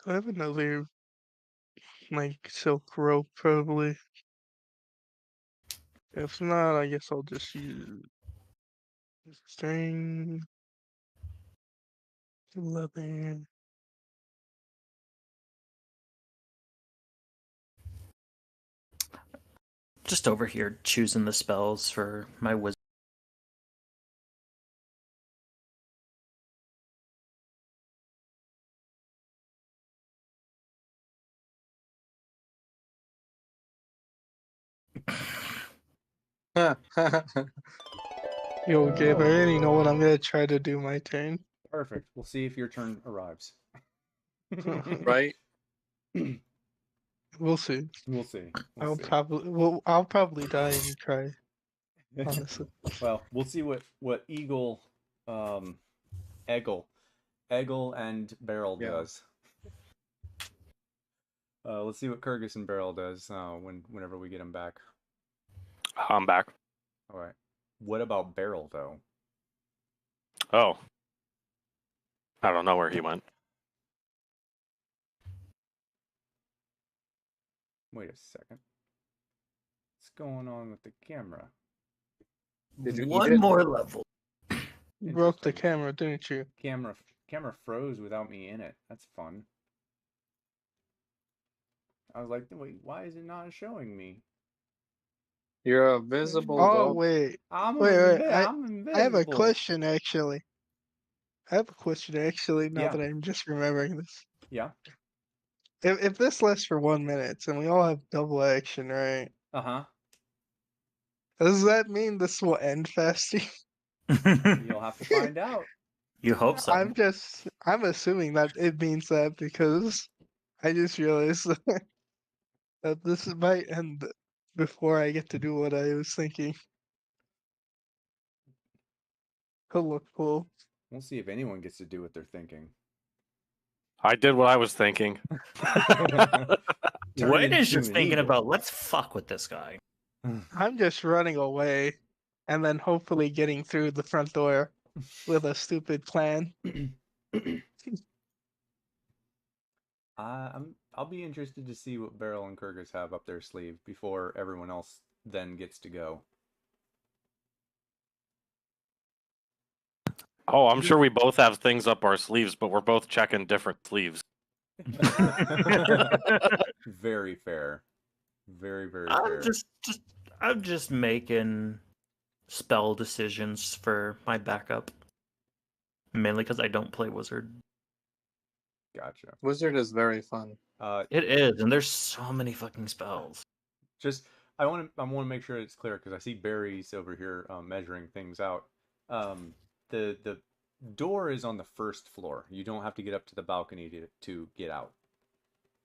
do I have another like silk rope probably? If not, I guess I'll just use string, leather. Just over here choosing the spells for my wizard. Yo, Gabe, I already know what I'm gonna try to do my turn. Perfect. We'll see if your turn arrives. Right? We'll see. We'll see. I'll probably die and try. Honestly. Well, we'll see what Eagle, Eggle and Barrel Yeah. does. Let's see what Kurgus and Barrel does whenever we get him back. I'm back. All right. What about Barrel though? Oh. I don't know where he went. Wait a second. What's going on with the camera? Did you eat One it? more level. You broke the Interesting. camera, didn't you? Camera froze without me in it. That's fun. I was like, wait, why is it not showing me? You're a visible Oh ghost. wait. I'm I have a invisible. question actually. Now Yeah. that I'm just remembering this. Yeah. If this lasts for 1 minute and we all have double action, right? Uh-huh. Does that mean this will end faster? You'll have to find out. You hope so. I'm assuming that it means that because I just realized that this might end before I get to do what I was thinking. Could look cool. We'll see if anyone gets to do what they're thinking. I did what I was thinking. Turn Wayne is into just an thinking eagle. about let's fuck with this guy. I'm just running away and then hopefully getting through the front door with a stupid plan. I'll be interested to see what Beryl and Kurgus have up their sleeve before everyone else then gets to go. Oh, I'm sure we both have things up our sleeves, but we're both checking different sleeves. Very fair. Very, very I'm fair. I'm just making spell decisions for my backup. Mainly because I don't play wizard. Gotcha. Wizard is very fun. It is, and there's so many fucking spells. Just I want to make sure it's clear because I see Barry's over here measuring things out. The door is on the first floor. You don't have to get up to the balcony to get out.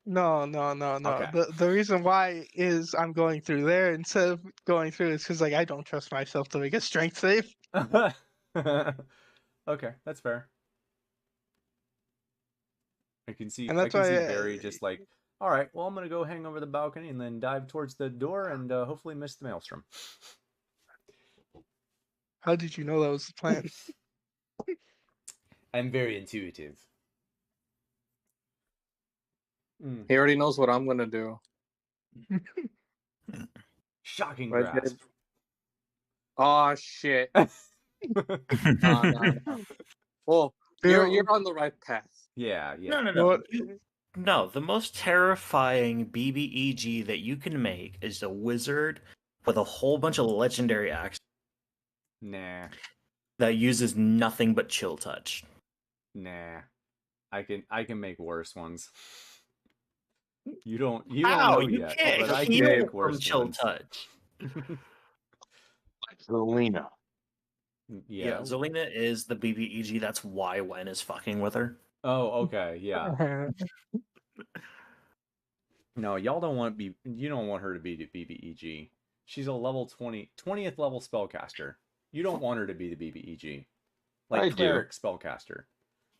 No. Okay. The reason why is I'm going through there instead of going through is because like I don't trust myself to make a strength save. Okay, that's fair. I can see And that's I can see why Barry just like, all right, well, I'm gonna go hang over the balcony and then dive towards the door and hopefully miss the maelstrom. how did you know that was the plan? I'm very intuitive. Mm. He already knows what I'm gonna do. Shocking Right, grasp. Oh shit. No. Well, you're on the right path. Yeah. No. What? No, the most terrifying BBEG that you can make is a wizard with a whole bunch of legendary actions Nah. that uses nothing but chill touch. Nah. I can make worse ones. You don't How? know You yet, can't but I can heal make from worse chill ones. touch. Zelina. Yeah, Zelina is the BBEG. That's why Wen is fucking with her. Oh, okay, yeah. No, y'all don't want you don't want her to be the BBEG. She's a level 20th level spellcaster. You don't want her to be the BBEG. Like I do. cleric spellcaster.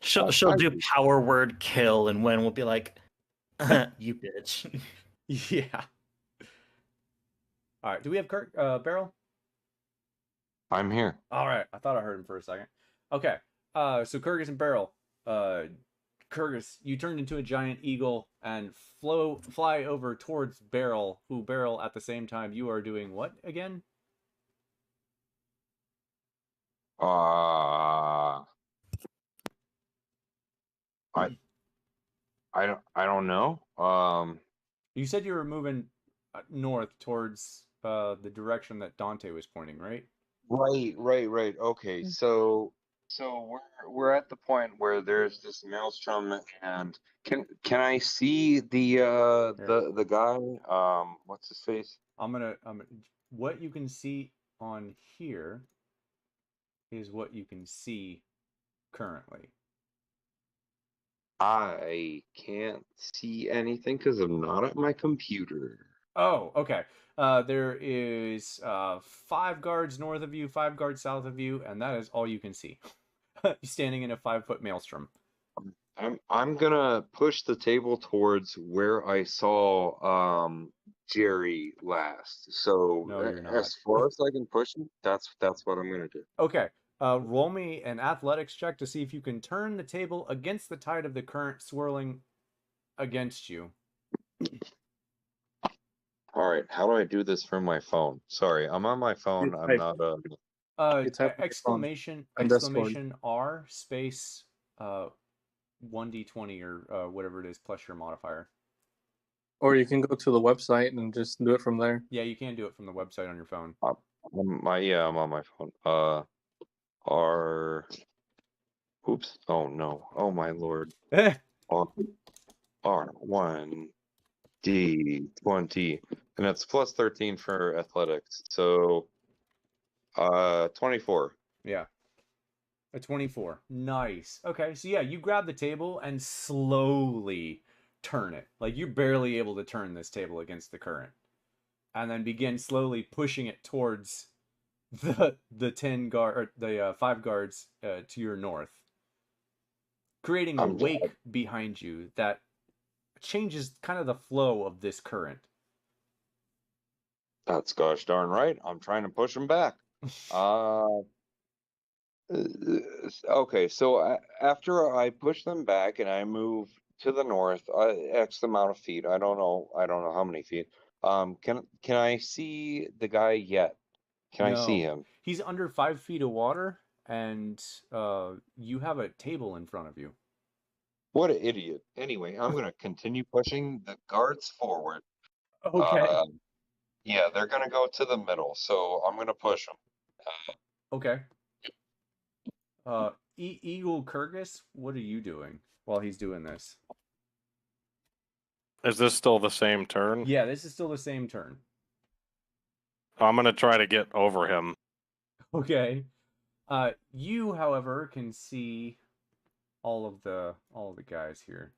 She'll do power word kill, and Wen will be like, "You bitch." Yeah. All right. Do we have Kirk Barrel? I'm here. All right. I thought I heard him for a second. Okay. So Kurgus and Barrel. Kurgus, you turned into a giant eagle and fly over towards Barrel, who Barrel at the same time you are doing what again? I don't know. You said you were moving north towards the direction that Dante was pointing, right? Right. Okay, so we're at the point where there's this maelstrom, and can I see the guy? What's his face? I'm gonna what you can see on here is what you can see currently. I can't see anything because I'm not at my computer. Oh, okay. There is 5 guards north of you, 5 guards south of you, and that is all you can see. You're standing in a 5-foot maelstrom. I'm gonna push the table towards where I saw Jerry last. So No, you're not. as far as I can push him, that's what I'm gonna do. Okay. Roll me an athletics check to see if you can turn the table against the tide of the current swirling against you. All right, how do I do this from my phone? Sorry, I'm on my phone. I'm not Exclamation R space 1d20 or whatever it is plus your modifier. Or you can go to the website and just do it from there. Yeah, you can do it from the website on your phone. I'm on my phone. Oops. Oh no. Oh my lord. R1 D20, and that's plus 13 for athletics. So 24. Yeah. A 24. Nice. Okay, so yeah, you grab the table and slowly turn it. Like you're barely able to turn this table against the current. And then begin slowly pushing it towards the 5 guards to your north. Creating a wake behind you that changes kind of the flow of this current. That's gosh darn right. I'm trying to push them back. Okay, so after I push them back and I move to the north, X amount of feet. I don't know how many feet. Can I see the guy yet? Can I see him? He's under 5 feet of water, and you have a table in front of you. What an idiot. Anyway, I'm going to continue pushing the guards forward. Okay. Yeah, they're going to go to the middle, so I'm going to push them. Okay. Eagle Kurgus, what are you doing while he's doing this? Is this still the same turn? Yeah, this is still the same turn. I'm gonna try to get over him. Okay. You, however, can see all of the guys here.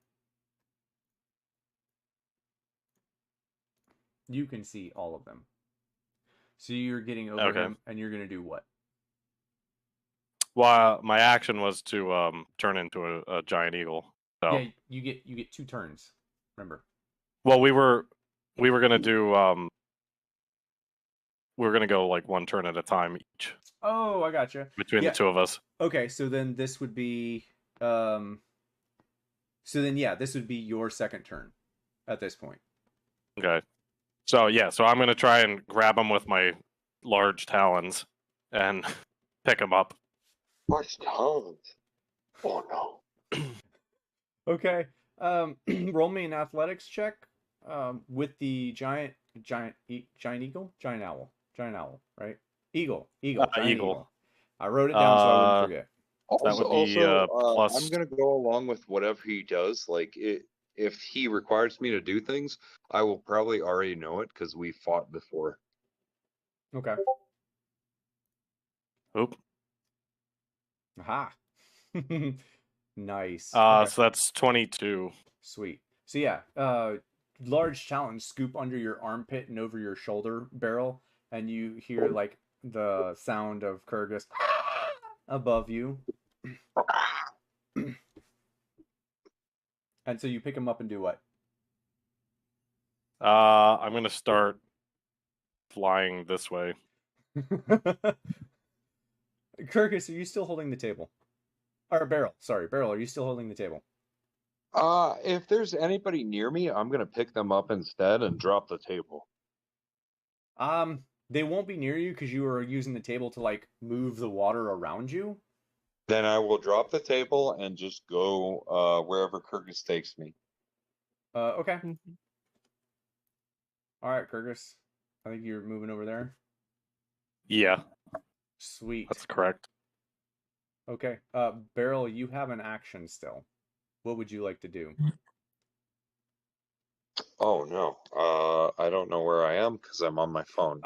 You can see all of them. So you're getting over Okay. him, and you're gonna do what? Well, my action was to turn into a giant eagle. So Yeah, you get 2 turns. Remember. well, we were gonna do we were gonna go like 1 turn at a time each Oh, I gotcha. between Yeah. the 2 of us. Okay, so then this would be this would be your second turn at this point. Okay. So yeah, so I'm gonna try and grab him with my large talons and pick him up. Large talons. Oh no. Okay. Roll me an athletics check with the giant owl, right? Eagle. Giant Eagle. I wrote it down so I wouldn't Uh, forget. That would be plus. I'm gonna go along with whatever he does. Like, if he requires me to do things, I will probably already know it because we fought before. Okay. Oop. Aha. Nice. Okay. So that's 22. Sweet. So yeah, large talons scoop under your armpit and over your shoulder barrel, and you hear like the sound of Kyrgyz above you. And so you pick him up and do what? I'm gonna start flying this way. Kyrgyz, are you still holding the table? Or Beryl, sorry, Beryl, are you still holding the table? If there's anybody near me, I'm gonna pick them up instead and drop the table. They won't be near you because you are using the table to like move the water around you. Then I will drop the table and just go wherever Kyrgyz takes me. Okay. All right, Kyrgyz. I think you're moving over there. Yeah, Sweet. that's correct. Okay. Beryl, you have an action still. What would you like to do? Oh no. I don't know where I am because I'm on my phone.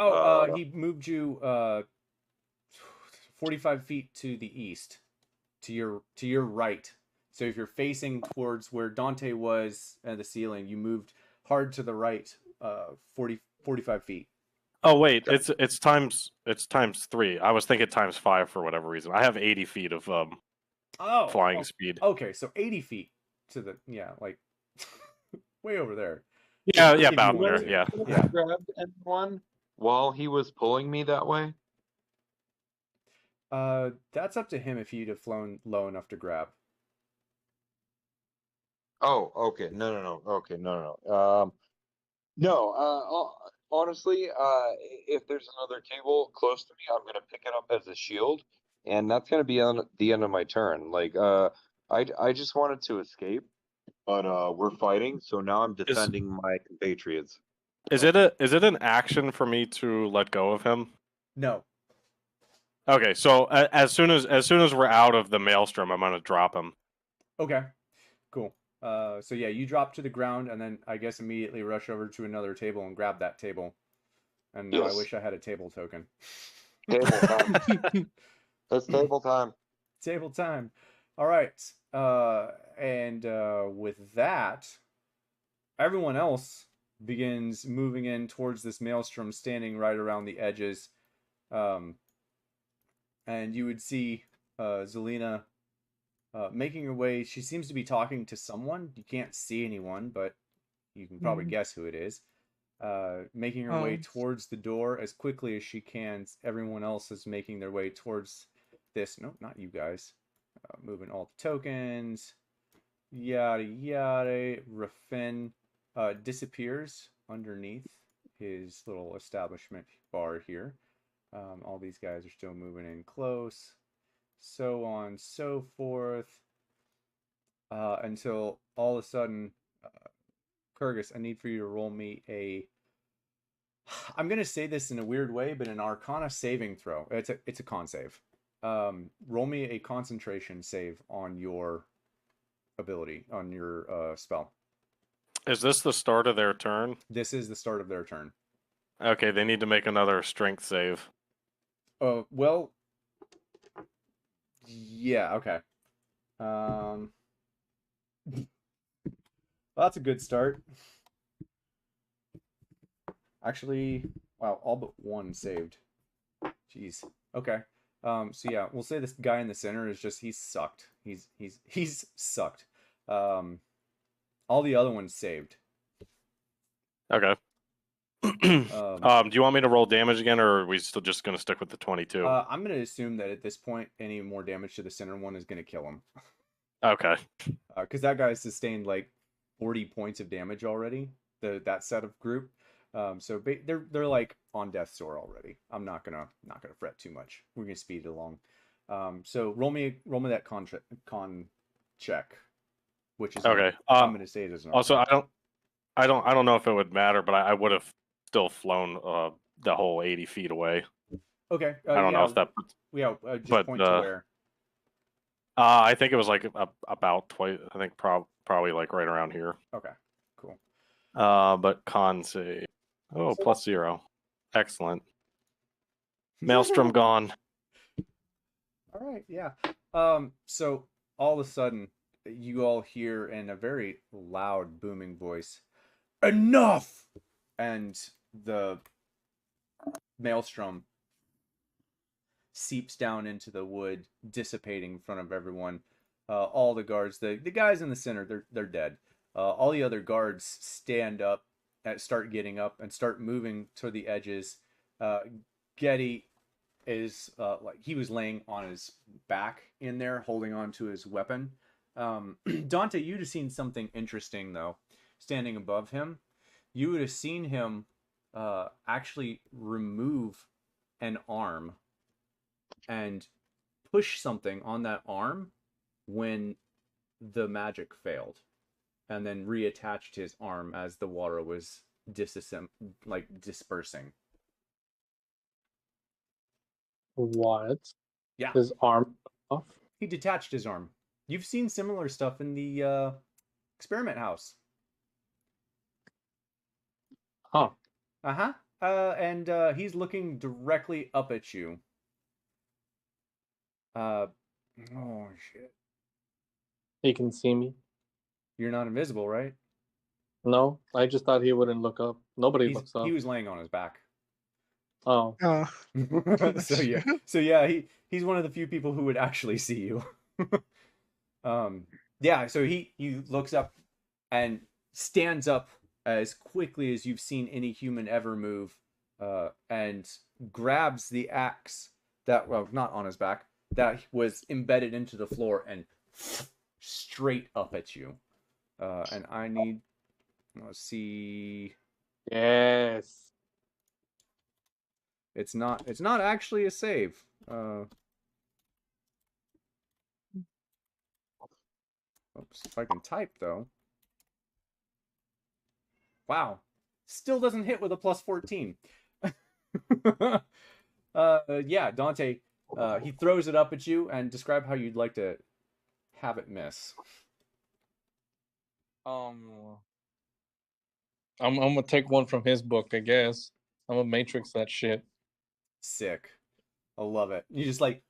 He moved you 45 feet to the east, to your right. So if you're facing towards where Dante was at the ceiling, you moved hard to the right, 45 feet. Oh wait, it's times 3. I was thinking times 5 for whatever reason. I have 80 feet of flying speed. Okay, so 80 feet to the like way over there. Yeah, If you about want there. to. Yeah. Yeah. Grabbed anyone while he was pulling me that way. That's up to him if he'd have flown low enough to grab. Oh, okay. No. Okay, no. No. Honestly, if there's another table close to me, I'm gonna pick it up as a shield, and that's gonna be on the end of my turn. Like, I just wanted to escape, but we're fighting, so now I'm defending my compatriots. Is it an action for me to let go of him? No. Okay, so as soon as we're out of the maelstrom, I'm gonna drop him. Okay. Cool. So yeah, you drop to the ground and then I guess immediately rush over to another table and grab that table. And now I wish I had a table token. Table time. It's table time. Table time. All right. And with that, everyone else begins moving in towards this maelstrom, standing right around the edges. And you would see Zelina making her way. She seems to be talking to someone. You can't see anyone, but you can probably guess who it is. Making her way towards the door as quickly as she can. Everyone else is making their way towards this. No, not you guys. Moving all the tokens. Yada yada. Rafin disappears underneath his little establishment bar here. All these guys are still moving in close. So on, so forth, until all of a sudden, Kyrgyz, I need for you to roll me a. I'm gonna say this in a weird way, but an Arcana saving throw. It's a con save. Roll me a concentration save on your ability, on your spell. Is this the start of their turn? This is the start of their turn. Okay, they need to make another strength save. Well. Yeah, okay. Well, that's a good start. Actually, wow, all but one saved. Jeez. Okay. So yeah, we'll say this guy in the center is just he's sucked. He's sucked. All the other ones saved. Okay. Do you want me to roll damage again, or are we still just going to stick with the 22? I'm going to assume that at this point, any more damage to the center one is going to kill him. Okay. Because that guy sustained like 40 points of damage already. That set of group. So they're like on death's door already. I'm not gonna fret too much. We're gonna speed it along. So roll me that con check, which is okay. I'm gonna say it is an also I don't know if it would matter, but I would have still flown the whole 80 feet away. Okay. I don't know if that. Yeah. Just point to where. I think it was like about twice. I think probably like right around here. Okay. Cool. But con save. Oh, plus 0. Excellent. Maelstrom gone. All right. Yeah. So all of a sudden, you all hear in a very loud, booming voice, "Enough!" And the maelstrom seeps down into the wood, dissipating in front of everyone. All the guards, the guys in the center, they're dead. All the other guards stand up, start getting up, and start moving to the edges. Getty is like he was laying on his back in there, holding on to his weapon. Dante, you'd have seen something interesting though, standing above him. You would have seen him actually remove an arm and push something on that arm when the magic failed, and then reattached his arm as the water was dispersing. What? Yeah. His arm off? He detached his arm. You've seen similar stuff in the experiment house. Huh. Uh-huh. And he's looking directly up at you. Oh, shit. He can see me. You're not invisible, right? No, I just thought he wouldn't look up. Nobody looks up. He was laying on his back. Oh. So yeah, he's one of the few people who would actually see you. Yeah, so he looks up and stands up as quickly as you've seen any human ever move, and grabs the axe that, well, not on his back, that was embedded into the floor and straight up at you. And I need, let's see. Yes. It's not actually a save. Oops, if I can type though. Wow. Still doesn't hit with a plus 14. Yeah, Dante, he throws it up at you, and describe how you'd like to have it miss. I'm gonna take one from his book, I guess. I'm gonna matrix that shit. Sick. I love it. You just like,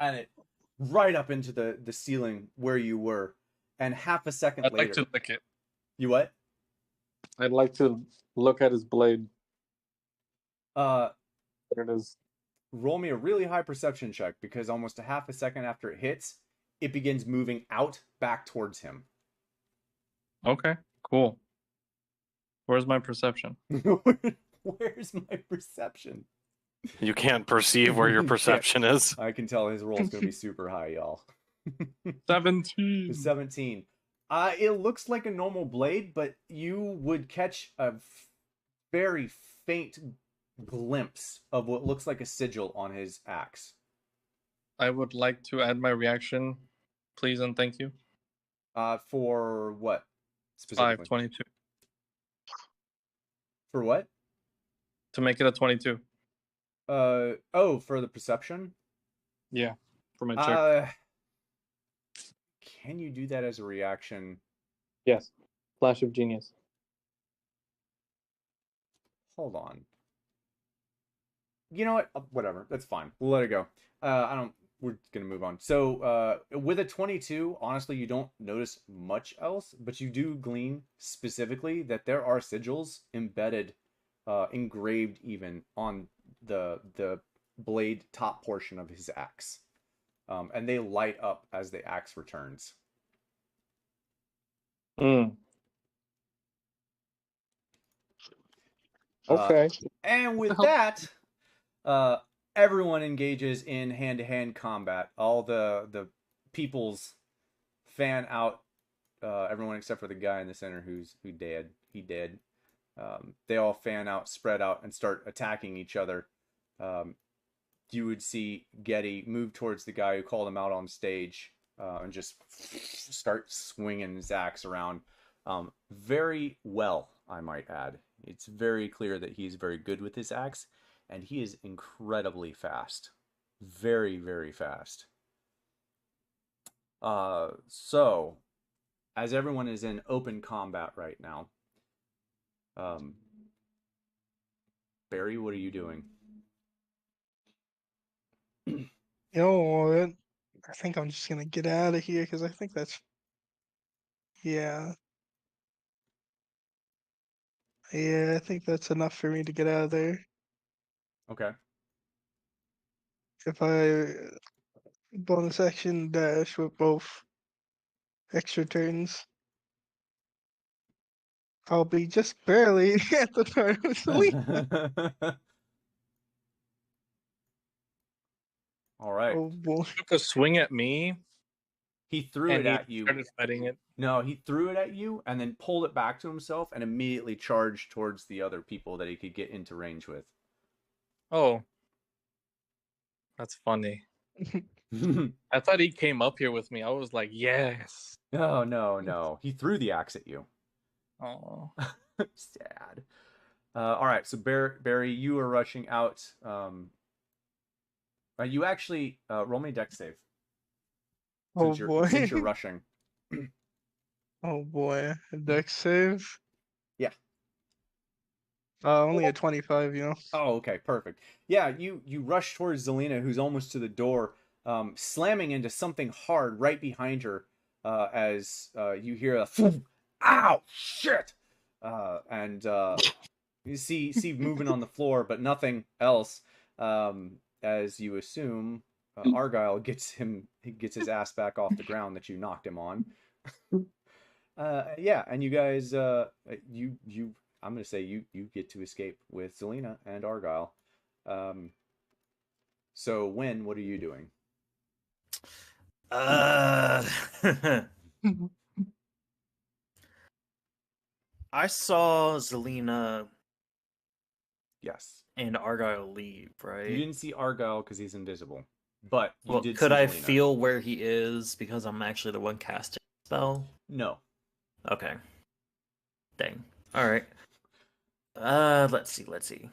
and it right up into the ceiling where you were, and half a second I'd later. like to lick it. You what? I'd like to look at his blade. There it is. Roll me a really high perception check, because almost a half a second after it hits, it begins moving out back towards him. Okay, cool. Where's my perception? Where's my perception? You can't perceive where your perception is. I can tell his roll's gonna be super high, y'all. 17. 17. It looks like a normal blade, but you would catch a very faint glimpse of what looks like a sigil on his axe. I would like to add my reaction, please and thank you. For what? Specifically? 522. For what? To make it a 22. Oh, for the perception? Yeah, for my check. Can you do that as a reaction? Yes. Flash of genius. Hold on. You know what? Whatever. That's fine. We'll let it go. We're gonna move on. So, with a 22, honestly, you don't notice much else, but you do glean specifically that there are sigils embedded engraved even on the blade top portion of his axe, and they light up as the axe returns. Okay. And with that, everyone engages in hand-to-hand combat. All the peoples fan out. Everyone except for the guy in the center who dead. He dead. They all fan out, spread out, and start attacking each other. You would see Getty move towards the guy who called him out on stage and just start swinging his axe around. Very well, I might add. It's very clear that he's very good with his axe, and he is incredibly fast. Very, very fast. So, as everyone is in open combat right now, Barry, what are you doing? You know what? I think I'm just gonna get out of here because I think that's. Yeah. Yeah, I think that's enough for me to get out of there. Okay. If I bonus action dash with both extra turns, I'll be just barely at the turn of sleep. All right. Oh boy. Took a swing at me. He threw and it he at you. started fighting it. No, he threw it at you and then pulled it back to himself and immediately charged towards the other people that he could get into range with. Oh, that's funny. I thought he came up here with me. I was like, yes. No. He threw the axe at you. Oh. Sad. All right, so Barry, you are rushing out. You actually roll me a dex save. Oh boy. Since you're rushing. Oh boy. Dex save? Yeah. Only a 25, you know. Oh, okay, perfect. Yeah, you rush towards Zelina, who's almost to the door, slamming into something hard right behind her, as you hear a "ow, shit," and you see movement on the floor, but nothing else. As you assume, Argyle gets his ass back off the ground that you knocked him on. Yeah, and you guys, I'm gonna say you get to escape with Zelina and Argyle. So what are you doing? I saw Zelina Yes. and Argyle leave, right? You didn't see Argyle because he's invisible, but you did. Could see I Zelina. feel where he is because I'm actually the one casting the spell? No. Okay. Dang. All right. Let's see.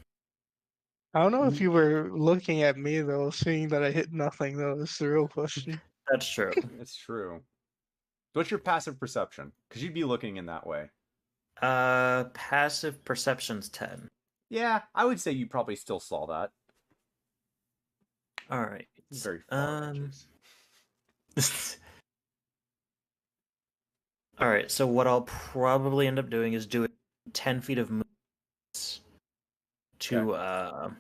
I don't know if you were looking at me though, seeing that I hit nothing though. Is the real question. That's true. It's true. What's your passive perception? Because you'd be looking in that way. Passive perception's 10. Yeah, I would say you probably still saw that. All right. Very far. All right. So what I'll probably end up doing is doing 10 feet of movements to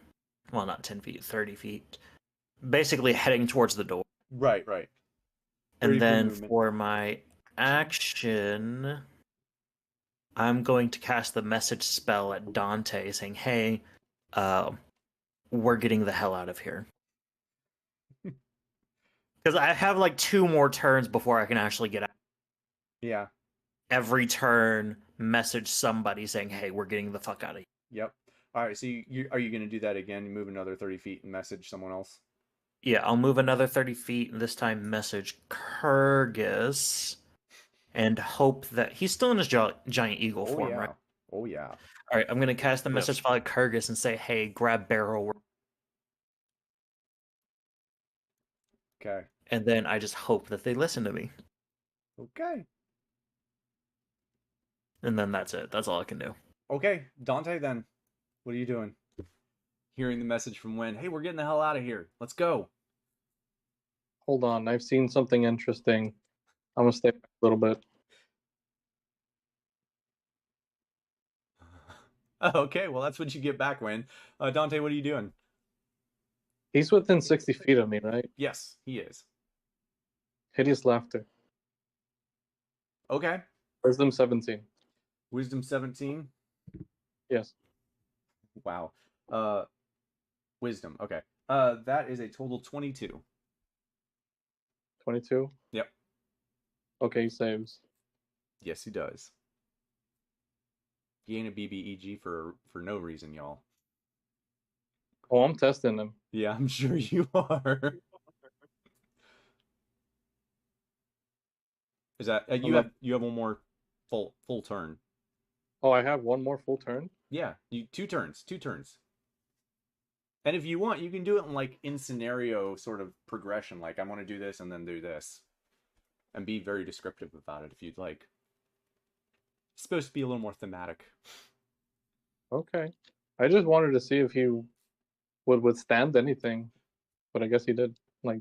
well, not 10 feet, 30 feet. Basically heading towards the door. Right. And then for my action, I'm going to cast the message spell at Dante saying, hey, we're getting the hell out of here. Because I have like 2 more turns before I can actually get out. Yeah. Every turn, message somebody saying, hey, we're getting the fuck out of here. Yep. All right, so are you going to do that again? Move another 30 feet and message someone else? Yeah, I'll move another 30 feet and this time message Kurgus and hope that he's still in his giant eagle form, right? Oh, yeah. All right, I'm going to cast the message file at Kurgus and say, hey, grab barrel. Okay. And then I just hope that they listen to me. Okay. And then that's it. That's all I can do. Okay, Dante, then. What are you doing? Hearing the message from Wen, hey, we're getting the hell out of here. Let's go. Hold on, I've seen something interesting. I'm gonna stay back a little bit. Okay, well that's what you get back when. Dante, what are you doing? He's within 60 feet of me, right? Yes, he is. Hideous laughter. Okay. Wisdom 17. Wisdom 17. Yes. Wow. Wisdom. Okay. That is a total 22. 22. Yep. Okay, he saves. Yes, he does. He ain't a BBEG for no reason, y'all. Oh, I'm testing him. Yeah, I'm sure you are. Is that you have one more full turn? Oh, I have one more full turn? Yeah, you two turns. And if you want, you can do it in scenario sort of progression. Like I want to do this and then do this, and be very descriptive about it if you'd like. It's supposed to be a little more thematic. Okay. I just wanted to see if he would withstand anything, but I guess he did. And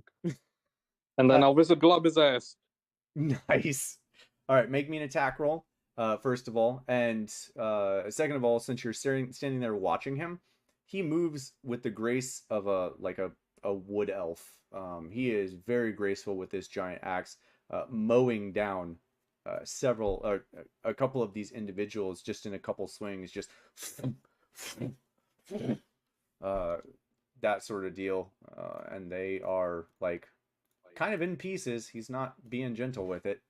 then I'll visit glob his ass. Nice. All right, make me an attack roll, first of all, and second of all, since you're standing there watching him, he moves with the grace of a wood elf. He is very graceful with this giant axe, mowing down a couple of these individuals just in a couple swings, just that sort of deal, and they are kind of in pieces. He's not being gentle with it.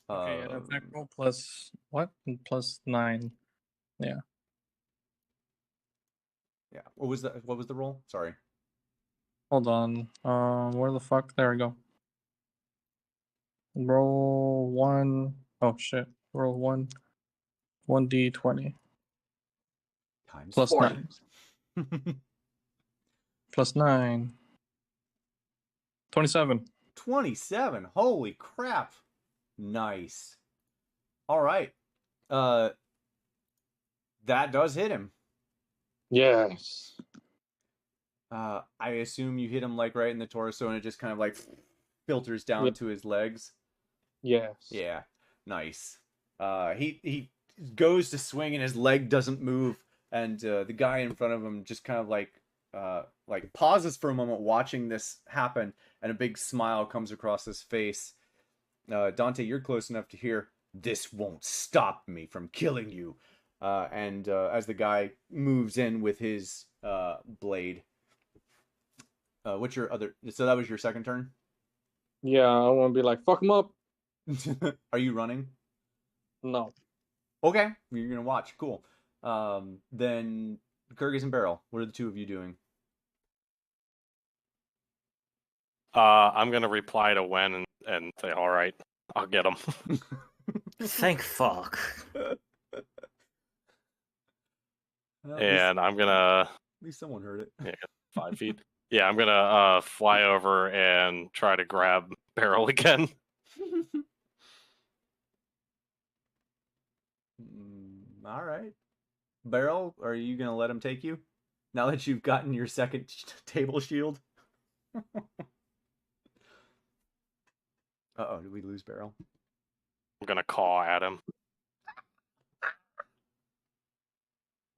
Okay, an attack roll plus what? Plus 9. Yeah. Yeah. What was the roll? Sorry. Hold on. Where the fuck? There we go. Roll 1. Oh shit. Roll 1. 1d20. Times Plus 4. 9. Plus 9. 27. 27. Holy crap. Nice. All right. That does hit him. Yes. I assume you hit him right in the torso and it just kind of filters down to his legs. Yes. Yeah. Nice. He goes to swing and his leg doesn't move, and the guy in front of him just kind of pauses for a moment watching this happen, and a big smile comes across his face. Dante, you're close enough to hear, "This won't stop me from killing you." And as the guy moves in with his blade. What's your other... So that was your second turn? Yeah, I want to be like, fuck him up. Are you running? No. Okay, you're gonna watch. Cool. Then Kurgis and Beryl, what are the two of you doing? I'm gonna reply to Wen and say, "All right, I'll get him." Thank fuck. And I'm gonna. At least someone heard it. Yeah, 5 feet. Yeah, I'm gonna fly over and try to grab Beryl again. All right. Beryl, are you gonna let him take you now that you've gotten your second table shield? Uh-oh, did we lose Beryl? I'm gonna caw at him.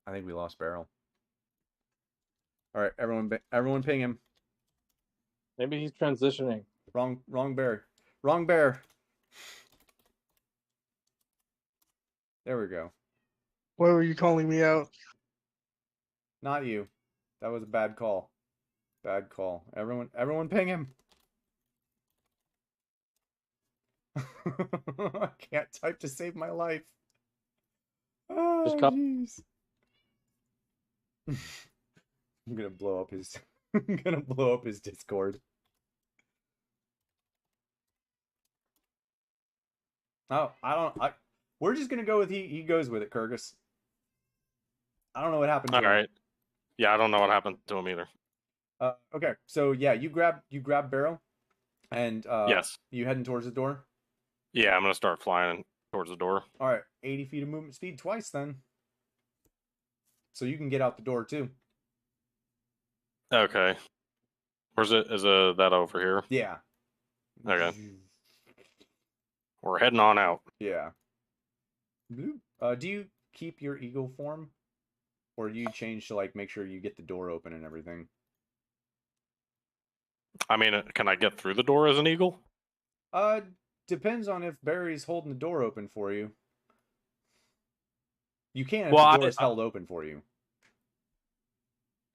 I think we lost Beryl. All right, everyone ping him. Maybe he's transitioning. Wrong bear. Wrong bear. There we go. Why were you calling me out? Not you. That was a bad call. Bad call. Everyone ping him. I can't type to save my life. Oh, Just cut. jeez. I'm gonna blow up his I'm gonna blow up his Discord. Oh, we're just gonna go with he goes with it, Kurgis. I don't know what happened to All him. right. Yeah, I don't know what happened to him either. Okay, so yeah, you grab Beryl, and Yes. you heading towards the door. Yeah, I'm gonna start flying towards the door. All right, 80 feet of movement speed twice then, so you can get out the door too. Okay. Where's it? Is that over here? Yeah. Okay. We're heading on out. Yeah. Bloop. Do you keep your eagle form, or do you change to like make sure you get the door open and everything? I mean, can I get through the door as an eagle? Depends on if Barry's holding the door open for you. You can if Well, the door is held open for you.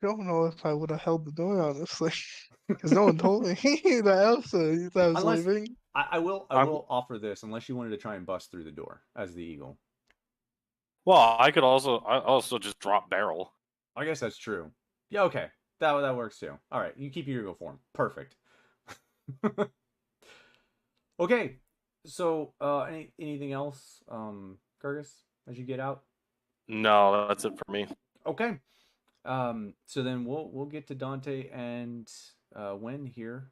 I don't know if I would have held the door, honestly. Because no one told me that Elsa that I was Unless leaving. I will offer this unless you wanted to try and bust through the door as the eagle. Well, I also just drop barrel. I guess that's true. Yeah, okay. That works too. All right, you keep your eagle form. Perfect. Okay. So, anything else, Kurgus, as you get out? No, that's it for me. Okay. So then we'll get to Dante and Wen here.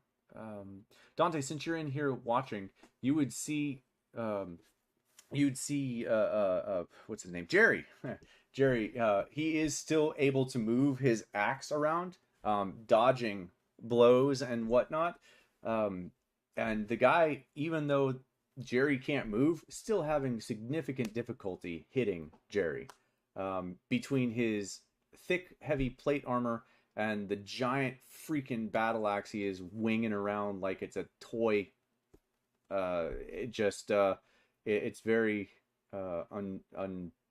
Dante, since you're in here watching, you would see what's his name? Jerry. Jerry, he is still able to move his axe around, dodging blows and whatnot. And the guy, even though Jerry can't move, still having significant difficulty hitting Jerry. Between his thick, heavy plate armor and the giant freaking battle axe he is winging around like it's a toy. It's very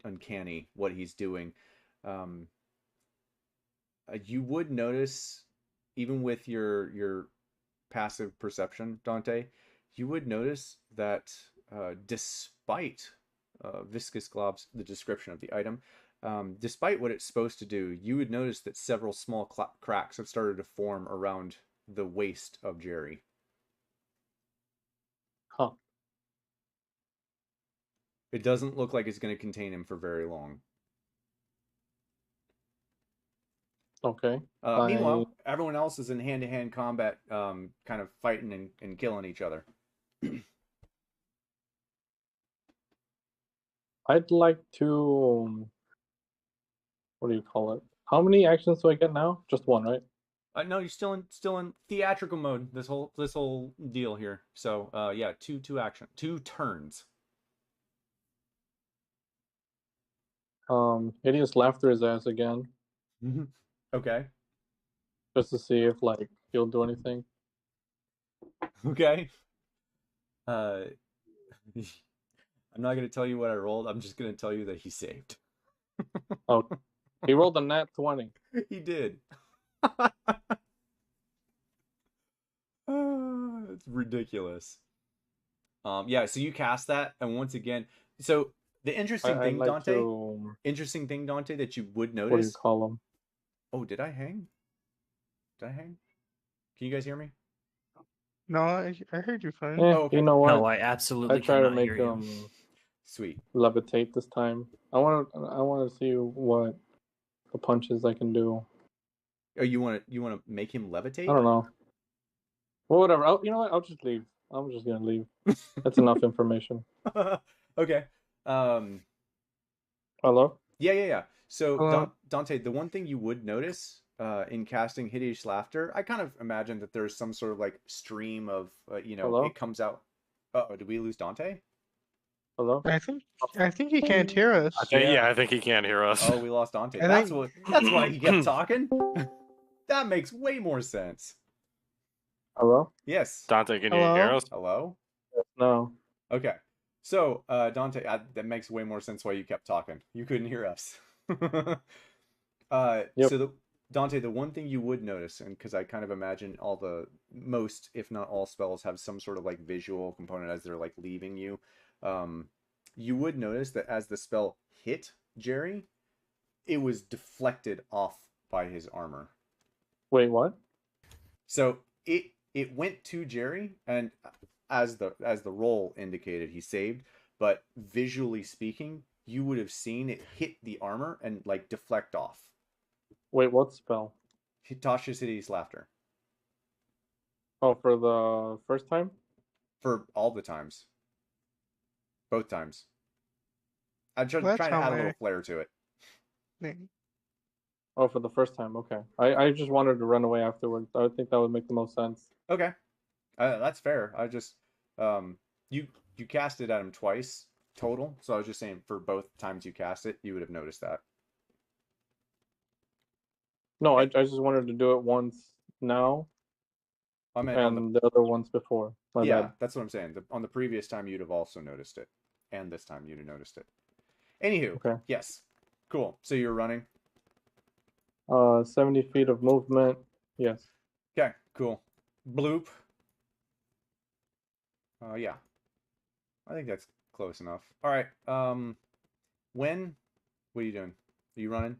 uncanny what he's doing. You would notice, even with your passive perception, Dante, you would notice that despite viscous globs, the description of the item, despite what it's supposed to do, you would notice that several small cracks have started to form around the waist of Jerry. Huh. It doesn't look like it's going to contain him for very long. Okay. Meanwhile, everyone else is in hand-to-hand combat, kind of fighting and killing each other. I'd like to. What do you call it? How many actions do I get now? Just one, right? No, you're still in theatrical mode. This whole deal here. So, yeah, two turns. Hideous laughter his ass again. Okay. Just to see if like he'll do anything. Okay. I'm not gonna tell you what I rolled. I'm just gonna tell you that he saved. Oh, he rolled a nat 20. He did. It's ridiculous. Yeah, so you cast that, and once again, so the interesting thing, like Dante, to... that you would notice. What do you call him? Oh, did I hang? Can you guys hear me? No, I heard you fine. Eh, Oh, okay. You know what? No, I absolutely I try to cannot make hear you. him Sweet. levitate this time. I want to see what the punches I can do. Oh, you want to make him levitate? I don't know. Well, whatever. You know what? I'll just leave. I'm just gonna leave. That's enough information. Okay. Hello? Yeah. So, Hello? Dante, the one thing you would notice in casting Hideous Laughter, I kind of imagine that there's some sort of like stream of, Hello? it comes out. Uh-oh, did we lose Dante? Hello? I think he can't hear us. I think he can't hear us. Oh, we lost Dante. I That's think- why he kept talking. That makes way more sense. Hello? Yes. Dante, can you Hello? hear us? Hello? No. Okay. So, Dante, that makes way more sense why you kept talking. You couldn't hear us. Yep. So, Dante, the one thing you would notice, and because I kind of imagine most, if not all spells have some sort of like visual component as they're like leaving you, you would notice that as the spell hit Jerry, it was deflected off by his armor. Wait, what? So it went to Jerry, and as the roll indicated, he saved. But visually speaking, you would have seen it hit the armor and like deflect off. Wait, what spell? Tasha's Hideous Laughter. Oh, for the first time? For all the times. Both times. I'm trying That's to add a how little I- flair to it. Oh, for the first time. Okay. I just wanted to run away afterwards. I would think that would make the most sense. Okay. That's fair. I just you cast it at him twice total. So I was just saying for both times you cast it, you would have noticed that. No, I just wanted to do it once now, I meant on and the other once before. My yeah, bad. that's what I'm saying. On the previous time, you'd have also noticed it, and this time you'd have noticed it. Anywho, Okay. yes, cool. So you're running. 70 feet of movement. Yes. Okay, cool. Bloop. Yeah, I think that's close enough. All right. When? What are you doing? Are you running?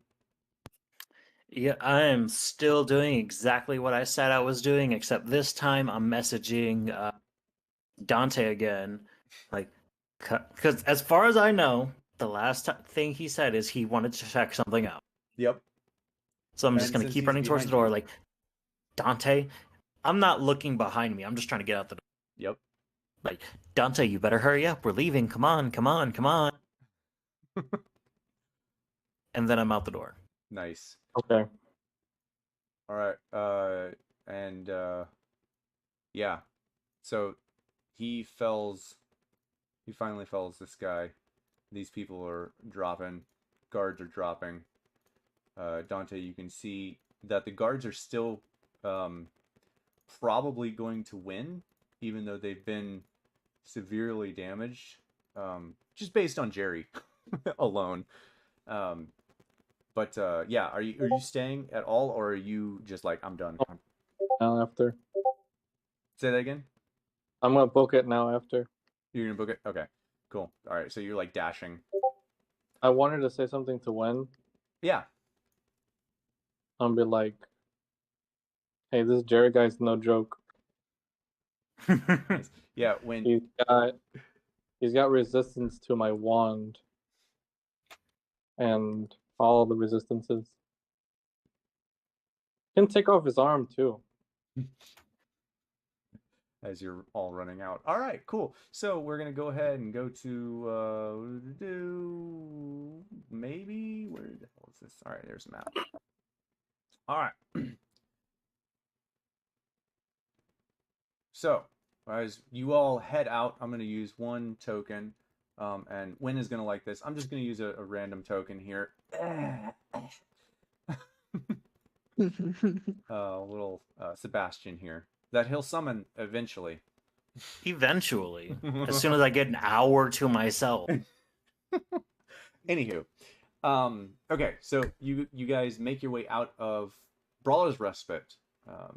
Yeah, I am still doing exactly what I said I was doing, except this time I'm messaging Dante again. Like, because as far as I know, the last thing he said is he wanted to check something out. Yep. So I'm just And going to since keep he's running towards the behind door, you- like, Dante, I'm not looking behind me. I'm just trying to get out the door. Yep. Like, Dante, you better hurry up. We're leaving. Come on, come on, come on. And then I'm out the door. Nice. Okay. All right. And yeah. So he finally fells this guy. These people are dropping. Guards are dropping. Dante, you can see that the guards are still probably going to win, even though they've been severely damaged, just based on Jerry alone. But yeah, are you staying at all, or are you just like, I'm done? Now after. Say that again. I'm gonna book it now after. You're gonna book it? Okay, cool. All right, so you're like dashing. I wanted to say something to Wen. Yeah. I'll be like, hey, this Jerry guy's no joke. Yeah, when he's got resistance to my wand and all the resistances. Can take off his arm too. As you're all running out. All right, cool. So we're gonna go ahead and go to maybe where the hell is this? All right, there's a map. All right. So as you all head out, I'm gonna use one token, and Win is gonna like this. I'm just gonna use a random token here. Little Sebastian here that he'll summon eventually. Eventually, as soon as I get an hour to myself. Anywho, okay, so you guys make your way out of Brawler's Respite,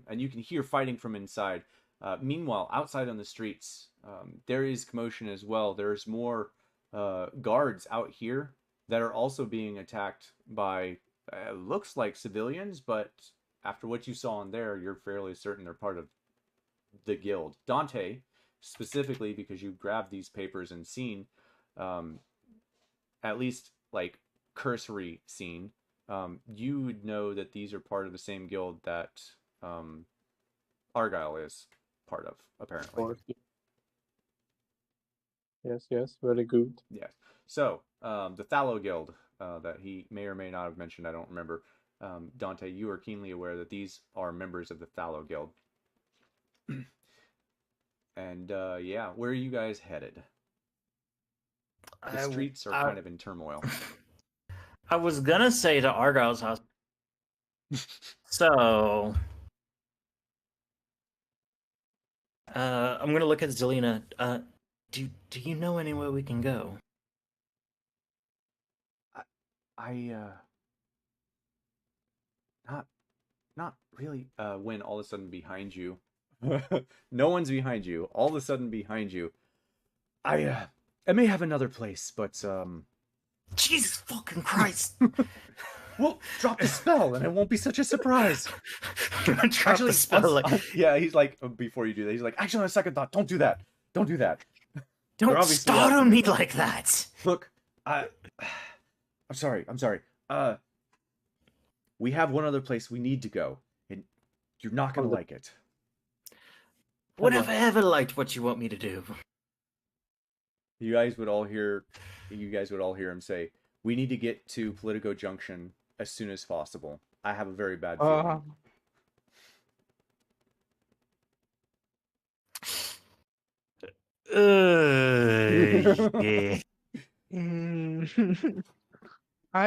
and you can hear fighting from inside. Meanwhile, outside on the streets, there is commotion as well. There's more guards out here that are also being attacked by looks like civilians, but after what you saw in there, you're fairly certain they're part of the guild. Dante, specifically because you grabbed these papers and seen, at least like cursory seen, you would know that these are part of the same guild that Argyle is part of, apparently. Yes, very good. Yes. So, the Thallow Guild that he may or may not have mentioned, I don't remember. Dante, you are keenly aware that these are members of the Thallow Guild. And yeah, where are you guys headed? The streets are kind of in turmoil. I was gonna say to Argyle's house. So, I'm gonna look at Zelina. Do you know anywhere we can go? Not really. When all of a sudden behind you, no one's behind you. All of a sudden behind you, I may have another place, but Jesus fucking Christ! Well, drop the spell, and it won't be such a surprise. Drop the spell, yeah, he's like, before you do that, he's like, actually, on a second thought, don't do that. Don't do that. Don't startle me like that. Look, I'm sorry. We have one other place we need to go, and you're not gonna like it. Would have ever liked what you want me to do. You guys would all hear him say, "We need to get to Politico Junction as soon as possible. I have a very bad feeling." Yeah. I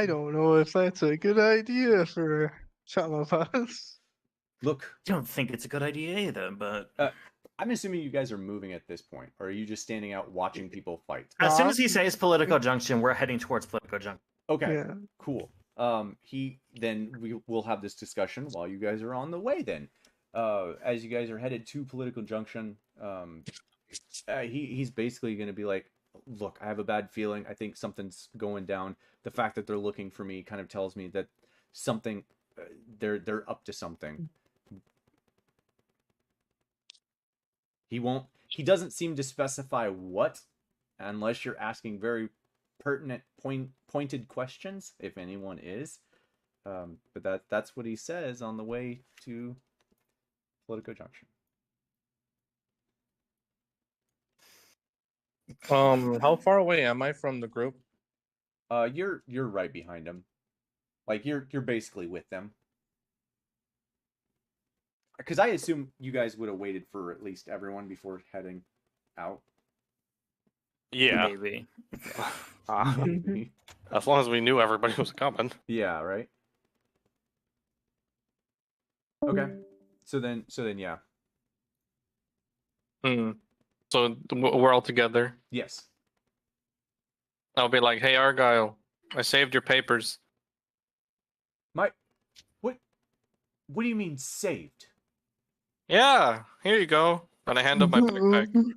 don't know if that's a good idea for some of us. Look, I don't think it's a good idea either, but I'm assuming you guys are moving at this point, or are you just standing out watching people fight? as soon as he says political junction, we're heading towards political junction. Okay, Yeah. cool. We will have this discussion while you guys are on the way. Then, as you guys are headed to political junction, he's basically going to be like, "Look, I have a bad feeling. I think something's going down. The fact that they're looking for me kind of tells me that something, they're up to something." He doesn't seem to specify what, unless you're asking very pertinent pointed questions, if anyone is. But that's what he says on the way to Politico Junction. How far away am I from the group? You're right behind him. Like you're basically with them. Because I assume you guys would have waited for at least everyone before heading out. Yeah. Maybe. As long as we knew everybody was coming. Yeah, right? Okay. So then yeah. So we're all together. Yes. I'll be like, "Hey, Argyle, I saved your papers." What do you mean saved? Yeah, here you go. And I hand him my backpack.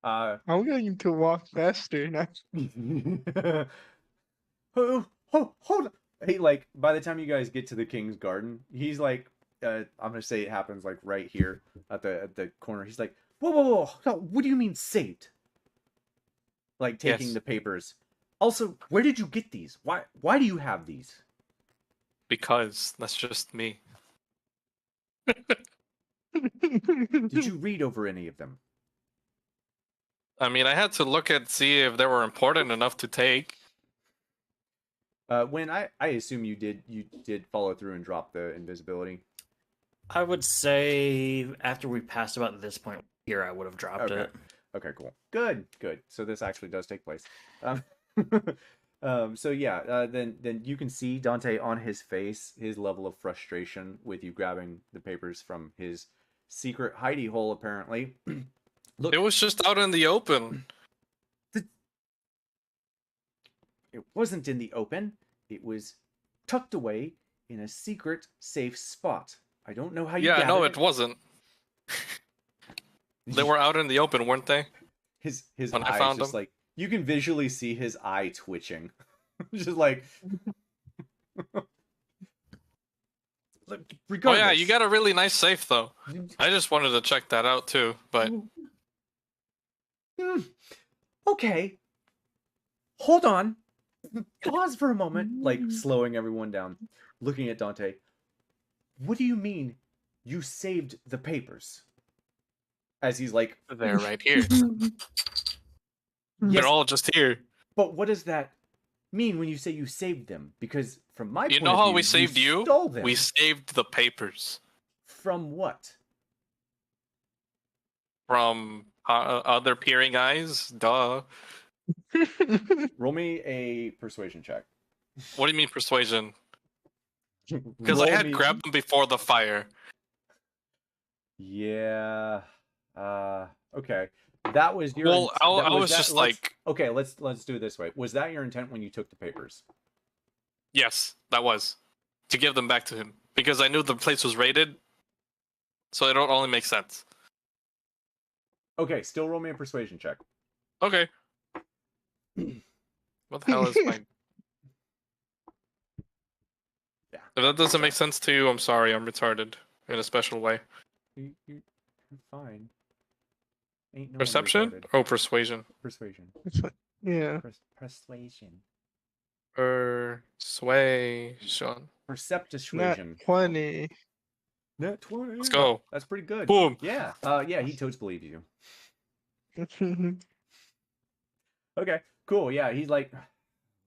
I'm going to walk faster now. Hold on. Hey, like, by the time you guys get to the King's Garden, he's like, I'm gonna say it happens like right here at the corner. He's like, whoa, no, what do you mean saved? Like taking the papers. Also, where did you get these? Why do you have these? Because that's just me. Did you read over any of them? I mean, I had to look at see if they were important enough to take. When I assume you did follow through and drop the invisibility. I would say after we passed about this point here, I would have dropped it. Okay, cool. Good. So this actually does take place. So yeah, then you can see Dante on his face, his level of frustration with you grabbing the papers from his secret hidey hole, apparently. Look, it was just out in the open. It wasn't in the open. It was tucked away in a secret, safe spot. I don't know how you got it. Yeah, no, it wasn't. They were out in the open, weren't they? His when eyes I found just them. like, you can visually see his eye twitching. Just like, look, Oh regardless. yeah, you got a really nice safe though. I just wanted to check that out too, but Okay. Hold on. Pause for a moment, like slowing everyone down, looking at Dante. What do you mean you saved the papers? As he's like, they're right here. Yes, They're all just here. but what does that mean when you say you saved them? Because from my You point know of how view, we saved you? stole them. We saved the papers From what? from other peering eyes. Duh. Roll me a persuasion check. What do you mean persuasion? Because I Roll had me- grabbed them before the fire. Yeah. Okay. That was your. Well, I was just like, Okay, let's do it this way. Was that your intent when you took the papers? yes, that was to give them back to him because I knew the place was raided, so it only makes sense. Okay, still roll me a persuasion check. Okay. What the hell is my? Yeah. If that doesn't make sense to you, I'm sorry. I'm retarded in a special way. You're fine. Ain't no one Perception retarded. or persuasion? Persuasion. Yeah. Persuasion. Persuasion. Perceptuasion. Not 20. Net 20. Let's go. That's pretty good. Boom. Yeah. Yeah, he totes believes you. Okay, cool. Yeah, he's like,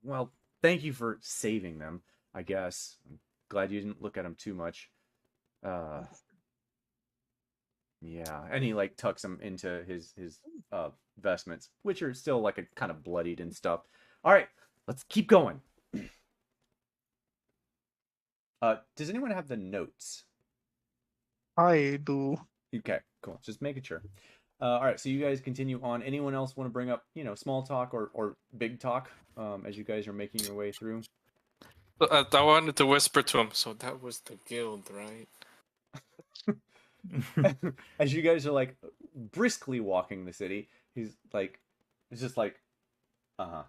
well, thank you for saving them, I guess. I'm glad you didn't look at them too much. Yeah, and he like tucks them into his vestments, which are still like a kind of bloodied and stuff. All right, let's keep going. Does anyone have the notes? I do. Okay, cool. Just making sure. All right, so you guys continue on. Anyone else want to bring up, small talk or big talk as you guys are making your way through? I wanted to whisper to him. So that was the guild, right? As you guys are like briskly walking the city, he's like, it's just like, uh-huh.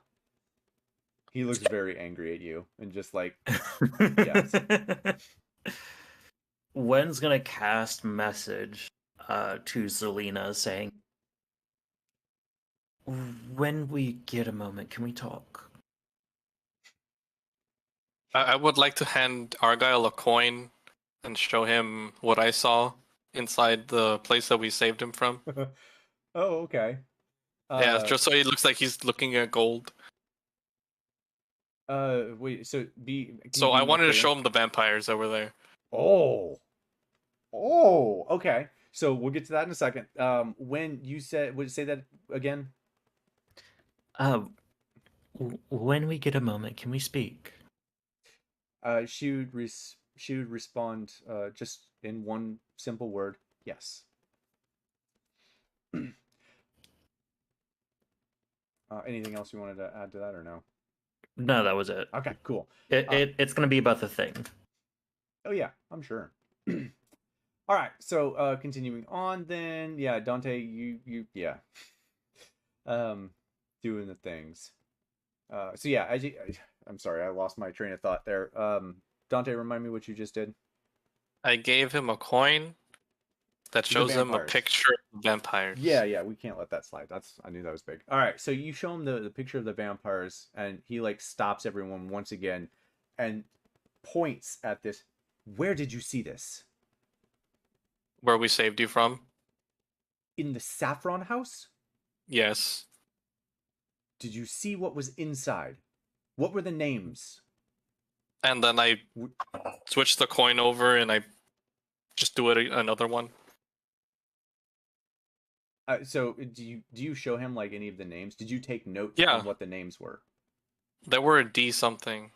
He looks very angry at you and just like, yes. Wen's gonna cast message to Zelina saying, when we get a moment, can we talk? I would like to hand Argyle a coin and show him what I saw inside the place that we saved him from. Oh, okay. Yeah, just so he looks like he's looking at gold. Wait, so So I wanted to show him the vampires over there. Oh, okay. So we'll get to that in a second. When you said, would you say that again? When we get a moment, can we speak? She would respond just in one simple word, yes. Anything else you wanted to add to that or no? No, that was it. Okay, cool. It's gonna be about the thing. Oh yeah, I'm sure. All right, so continuing on then, yeah, Dante, you yeah, doing the things. So yeah, I'm sorry, I lost my train of thought there. Dante, remind me what you just did. I gave him a coin that shows him a picture of vampires. Yeah, we can't let that slide. I knew that was big. All right, so you show him the picture of the vampires, and he like stops everyone once again, and points at this. Where did you see this? Where we saved you from? In the Saffron House? Yes. Did you see what was inside? What were the names? And then I switch the coin over and I just do it another one. So do you show him like any of the names? Did you take notes Yeah. on what the names were? There were a D something.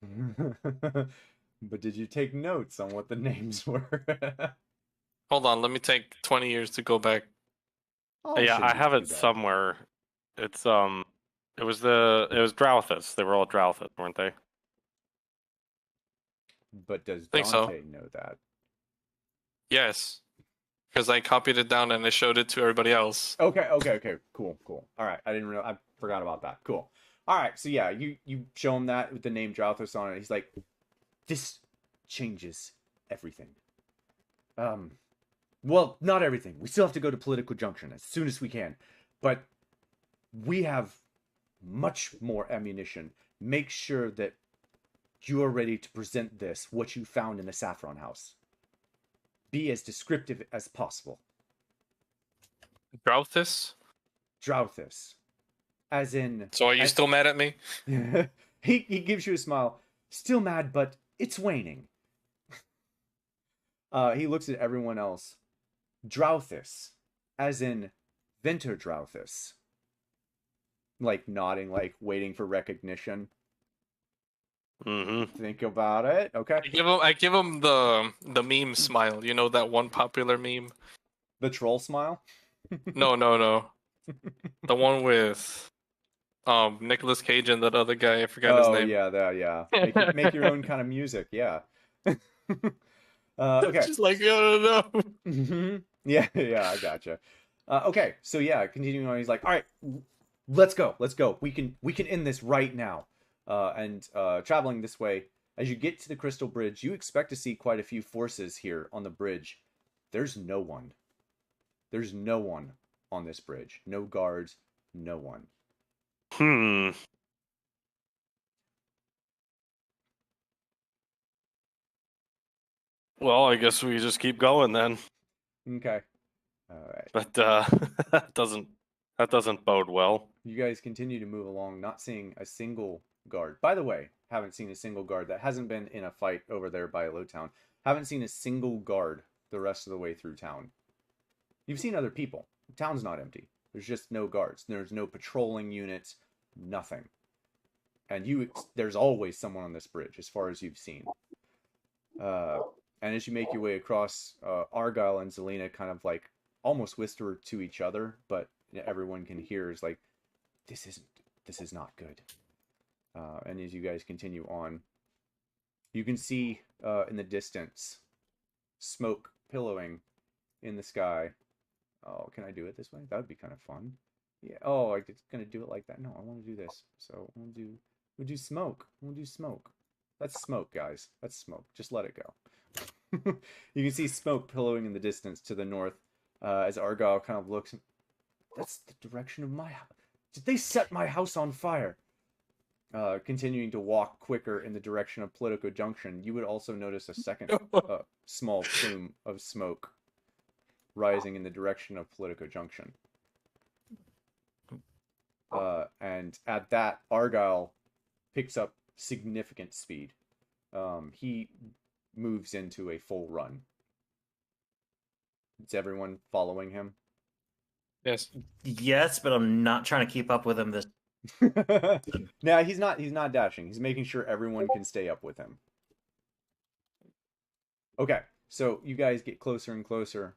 But did you take notes on what the names were? Hold on, let me take 20 years to go back. Yeah, I have it somewhere. It's it was Drouthus. They were all Drouthus, weren't they? But does Think Dante so. know that? Yes. Because I copied it down and I showed it to everybody else. Okay. Cool. All right. I forgot about that. Cool. All right. So yeah, you show him that with the name Drouthus on it. He's like, this changes everything. Well, not everything. We still have to go to Political Junction as soon as we can. But we have much more ammunition. Make sure that you are ready to present what you found in the Saffron House. Be as descriptive as possible. Drouthus? Drouthus. As in... So are you still mad at me? he gives you a smile. Still mad, but it's waning. He looks at everyone else. Drouthus. As in Venter Drouthus. Like nodding, like waiting for recognition. Mm-hmm. Think about it. Okay. I give him the meme smile. You know that one popular meme? The troll smile? No. The one with Nicolas Cage and that other guy. I forgot his name. Yeah. Make your own kind of music. Yeah. Okay. Just like I don't know. Mm-hmm. Yeah, I gotcha. Okay, so yeah, continuing on, he's like, all right, let's go. We can end this right now. And traveling this way, as you get to the Crystal Bridge, you expect to see quite a few forces here on the bridge. There's no one. There's no one on this bridge. No guards, no one. Well, I guess we just keep going then. Okay. All right. But that doesn't bode well. You guys continue to move along, not seeing a single guard. By the way, haven't seen a single guard. That hasn't been in a fight over there by Lowtown. Haven't seen a single guard the rest of the way through town. You've seen other people. Town's not empty. There's just no guards. There's no patrolling units, nothing. And there's always someone on this bridge, as far as you've seen. And as you make your way across, Argyle and Zelina kind of like almost whisper to each other, but everyone can hear is like, this is not good. And as you guys continue on, you can see in the distance smoke pillowing in the sky. Oh, can I do it this way? That would be kind of fun. Yeah. Oh, I'm gonna do it like that. No, I want to do this. So we'll do smoke. We'll do smoke. That's smoke, guys. That's smoke. Just let it go. You can see smoke pillowing in the distance to the north as Argyle kind of looks. That's the direction of my house. Did they set my house on fire? Continuing to walk quicker in the direction of Politico Junction, you would also notice a second small plume of smoke rising in the direction of Politico Junction. And at that, Argyle picks up significant speed. He moves into a full run. Is everyone following him? Yes. Yes, but I'm not trying to keep up with him this. No, he's not dashing. He's making sure everyone can stay up with him. Okay, so you guys get closer and closer,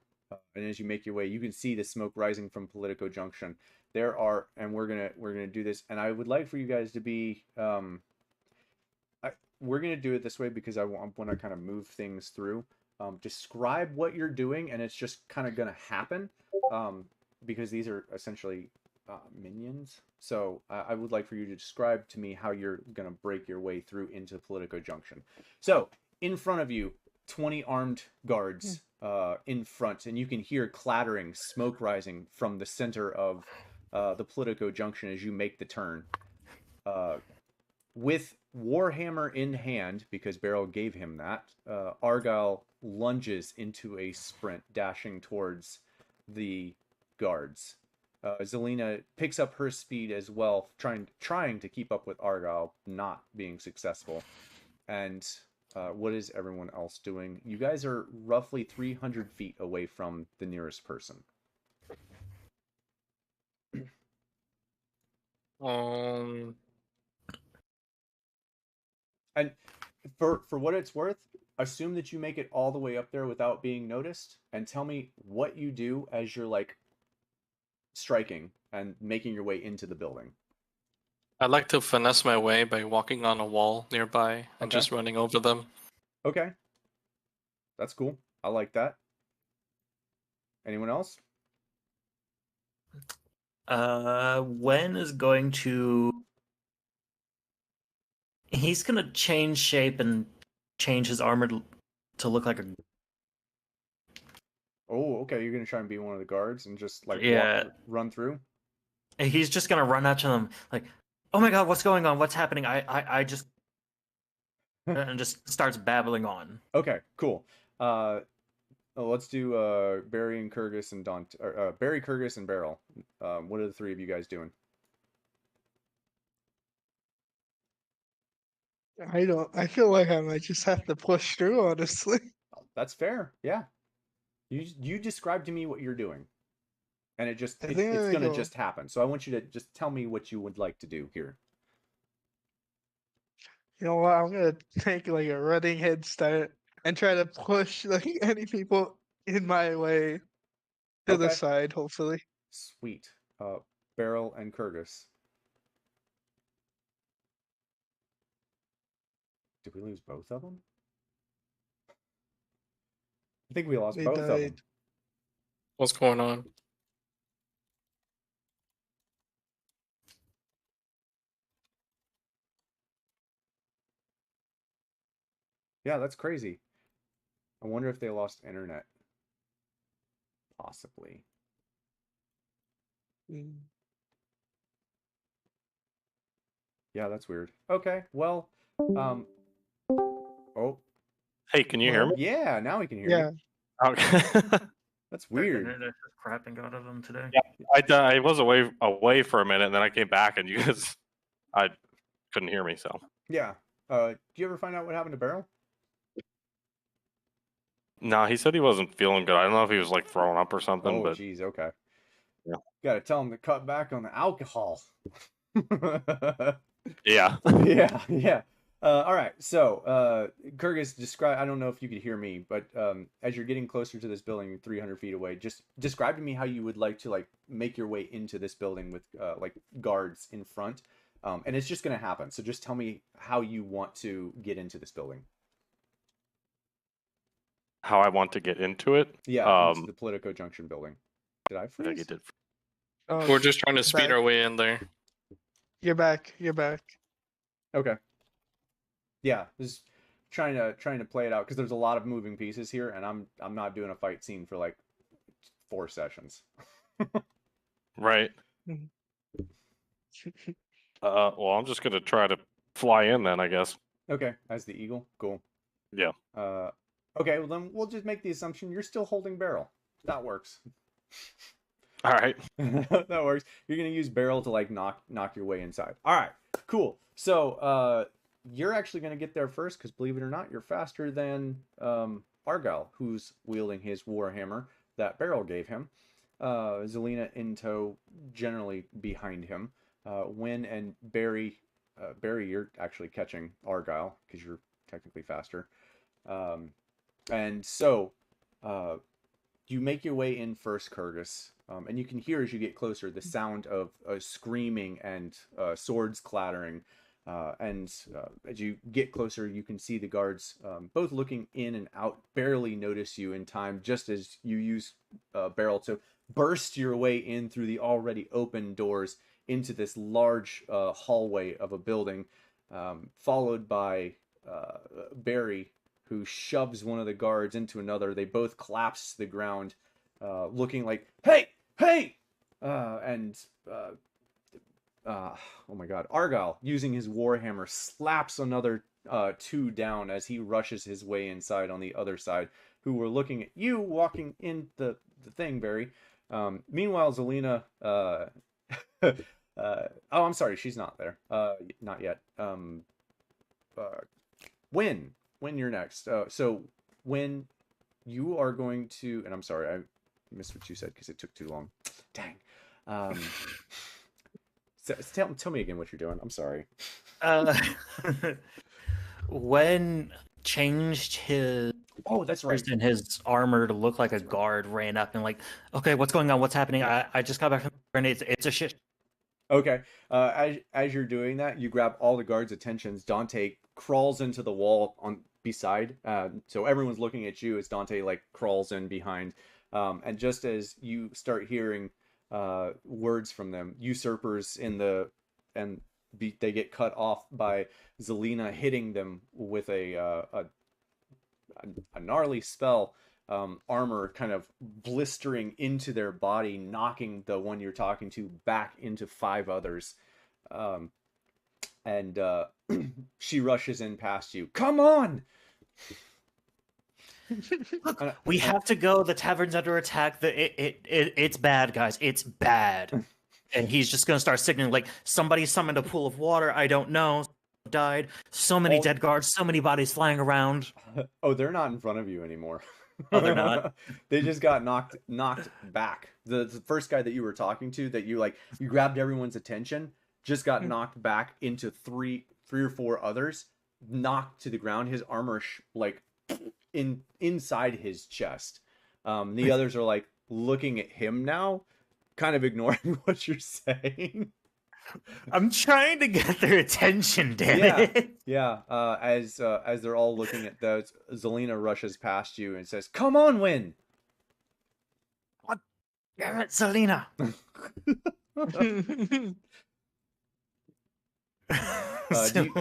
and as you make your way, you can see the smoke rising from Politico Junction. There are, and we're gonna do this, and I would like for you guys to be. We're gonna do it this way because I want to kind of move things through. Describe what you're doing, and it's just kind of gonna happen. Because these are essentially minions. So I would like for you to describe to me how you're going to break your way through into Politico Junction. So in front of you, 20 armed guards in front, and you can hear clattering, smoke rising from the center of the Politico Junction as you make the turn. With Warhammer in hand, because Beryl gave him that, Argyle lunges into a sprint, dashing towards the guards. Zelina picks up her speed as well, trying to keep up with Argyle, not being successful. And what is everyone else doing? You guys are roughly 300 feet away from the nearest person. And for what it's worth, assume that you make it all the way up there without being noticed, and tell me what you do as you're like striking and making your way into the building. I'd like to finesse my way by walking on a wall nearby and just running over them. Okay. That's cool. I like that. Anyone else? Wen is going to... He's going to change shape and change his armor to look like a... Oh, okay. You're going to try and be one of the guards and just like run through? He's just going to run out to them like, oh my god, what's going on? What's happening? I just... and just starts babbling on. Okay, cool. Let's do Barry and Kurgus and Barry, Kurgus, and Beryl. What are the three of you guys doing? I feel like I might just have to push through, honestly. That's fair. Yeah. You describe to me what you're doing. And it's gonna just happen. So I want you to just tell me what you would like to do here. You know what? I'm gonna take like a running head start and try to push like any people in my way to the side, hopefully. Sweet. Beryl and Kurgus. Did we lose both of them? I think we lost both of them. What's going on? Yeah, that's crazy. I wonder if they lost internet. Possibly. Yeah, that's weird. Okay, well, oh. Hey, can you hear me? Yeah, now we can hear you. Okay. That's weird. Internet just crapping out of them today. Yeah, I was away for a minute, and then I came back, and you guys, I couldn't hear me. So yeah. Do you ever find out what happened to Beryl? No, he said he wasn't feeling good. I don't know if he was like throwing up or something. Oh, but jeez. Okay. Gotta tell him to cut back on the alcohol. Yeah. Yeah. All right. So, Kurgis, describe. I don't know if you could hear me, but as you're getting closer to this building, 300 feet away, just describe to me how you would like to like make your way into this building with like guards in front. And it's just gonna happen. So just tell me how you want to get into this building. How I want to get into it? Yeah, into the Politico Junction building. Did I I freeze? think it did. Oh, We're just trying to speed back. our way in there. You're back. You're back. Okay. Yeah, just trying to play it out because there's a lot of moving pieces here, and I'm not doing a fight scene for like 4 sessions. Right. Well, I'm just gonna try to fly in then, I guess. Okay, as the eagle, cool. Yeah. Okay, well then we'll just make the assumption you're still holding barrel. That works. All right. That works. You're gonna use barrel to like knock your way inside. All right, cool. So you're actually gonna get there first because believe it or not, you're faster than Argyle, who's wielding his warhammer that Barrel gave him. Zelina in tow, generally behind him. Wynn and Barry, you're actually catching Argyle because you're technically faster. And so you make your way in first, Kurgis, and you can hear as you get closer the sound of screaming and swords clattering. And as you get closer, you can see the guards both looking in and out, barely notice you in time, just as you use Barrel to burst your way in through the already open doors into this large hallway of a building, followed by Barry, who shoves one of the guards into another. They both collapse to the ground, looking like, hey! Oh my god, Argyle, using his warhammer, slaps another 2 down as he rushes his way inside on the other side, who were looking at you walking in the thing, Barry. Meanwhile, Zelina... oh, I'm sorry, she's not there. Not yet. Wynn, you're next. So, Wynn, you are going to... And I'm sorry, I missed what you said because it took too long. Dang. So, tell me again what you're doing. I'm sorry. When changed his that's right. in his armor to look like a guard, ran up and like, okay, what's going on? What's happening? I just got back from and it's a shit. Okay. As you're doing that, you grab all the guards' attentions. Dante crawls into the wall on beside. So everyone's looking at you as Dante like crawls in behind. And just as you start hearing words from them, usurpers they get cut off by Zelina hitting them with a gnarly spell, armor kind of blistering into their body, knocking the one you're talking to back into 5 others. And she rushes in past you. Come on! Look, we have to go. The tavern's under attack. It's bad, guys. It's bad. And he's just gonna start signaling like somebody summoned a pool of water. I don't know. Died. So many dead guards. So many bodies flying around. Oh, they're not in front of you anymore. Oh, they're not. They just got knocked back. The first guy that you were talking to, that you grabbed everyone's attention, just got knocked back into three or four others, knocked to the ground. His armor inside his chest. The others are like looking at him now, kind of ignoring what you're saying. I'm trying to get their attention, damn it. Yeah. As they're all looking at those, Zelina rushes past you and says, "Come on, Wynn." What? Damn it, Zelina.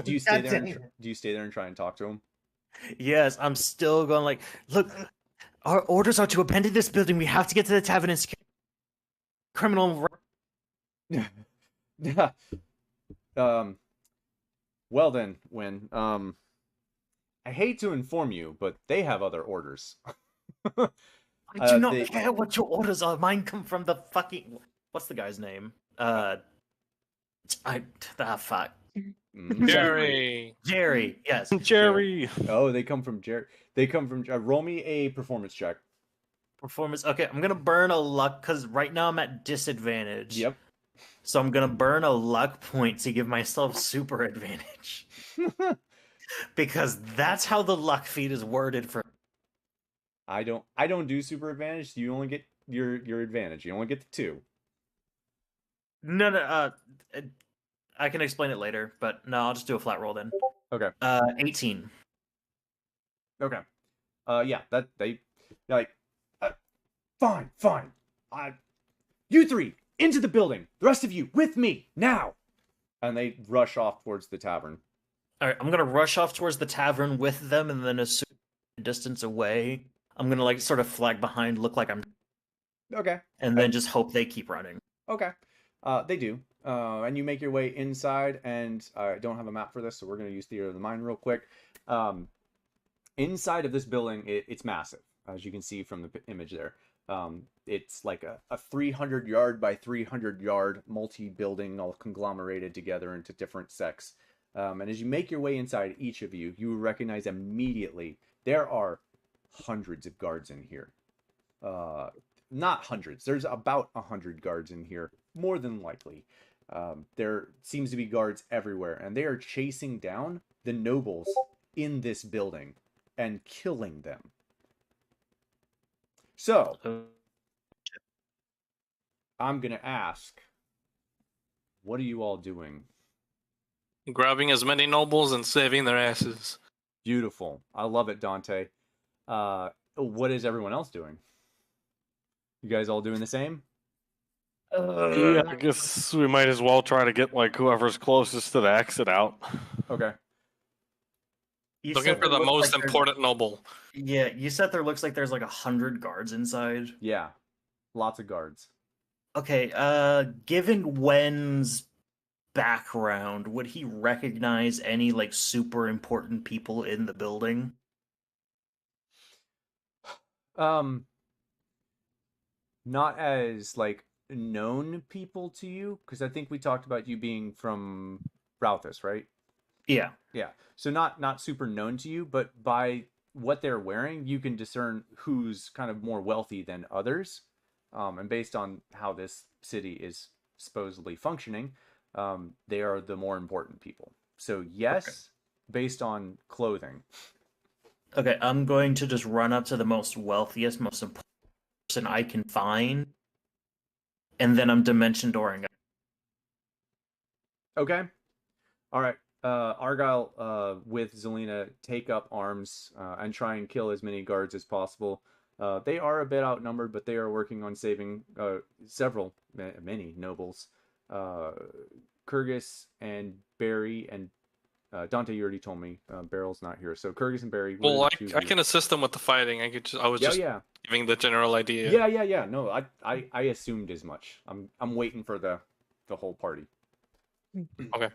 Do you stay there? Do you stay there and try and talk to him? Yes, I'm still going like, look, our orders are to abandon this building. We have to get to the tavern and secure criminal. Yeah. Well then, Wynn. I hate to inform you, but they have other orders. I do not care what your orders are. Mine come from the fucking... What's the guy's name? Fuck. Jerry. Jerry, yes. Jerry. Oh, they come from Jerry. They come from... roll me a performance check. Performance. Okay, I'm gonna burn a luck because right now I'm at disadvantage. Yep. So I'm gonna burn a luck point to give myself super advantage. Because that's how the luck feat is worded for. I don't do super advantage. You only get your advantage. You only get the 2. No, I can explain it later, but no, I'll just do a flat roll then. Okay. 18. Okay. Yeah, that they like. Fine. You 3 into the building. The rest of you with me now. And they rush off towards the tavern. All right, I'm gonna rush off towards the tavern with them, and then as soon as distance away, I'm gonna like sort of flag behind, look like I'm. Okay. And then just hope they keep running. Okay. They do. And you make your way inside, and I don't have a map for this, so we're going to use Theater of the Mind real quick. Inside of this building, it's massive, as you can see from the image there. It's like a 300-yard by 300-yard multi-building all conglomerated together into different sects. And as you make your way inside, each of you, you recognize immediately there are hundreds of guards in here. Not hundreds. There's about 100 guards in here, more than likely. There seems to be guards everywhere, and they are chasing down the nobles in this building and killing them. So, I'm going to ask, what are you all doing? Grabbing as many nobles and saving their asses. Beautiful. I love it, Dante. What is everyone else doing? You guys all doing the same? Yeah, I guess we might as well try to get like whoever's closest to the exit out. Okay. Looking for the most important noble. Yeah, you said there looks like there's like 100 guards inside. Yeah, lots of guards. Okay, given Wen's background, would he recognize any like super important people in the building? Not as like known people to you, because I think we talked about you being from Rauthus, right? Yeah. Yeah. So not super known to you, but by what they're wearing, you can discern who's kind of more wealthy than others. And based on how this city is supposedly functioning, they are the more important people. So yes, okay. Based on clothing. Okay, I'm going to just run up to the most wealthiest, most important person I can find, and then I'm dimension dooring. Okay. All right. Argyle, with Zelina, take up arms and try and kill as many guards as possible. They are a bit outnumbered, but they are working on saving many nobles. Kyrgyz and Barry and Dante, you already told me Barrel's not here, so Kyrgyz and Barry. Well, I can assist them with the fighting. I was just giving the general idea. Yeah. No, I assumed as much. I'm waiting for the whole party. Okay.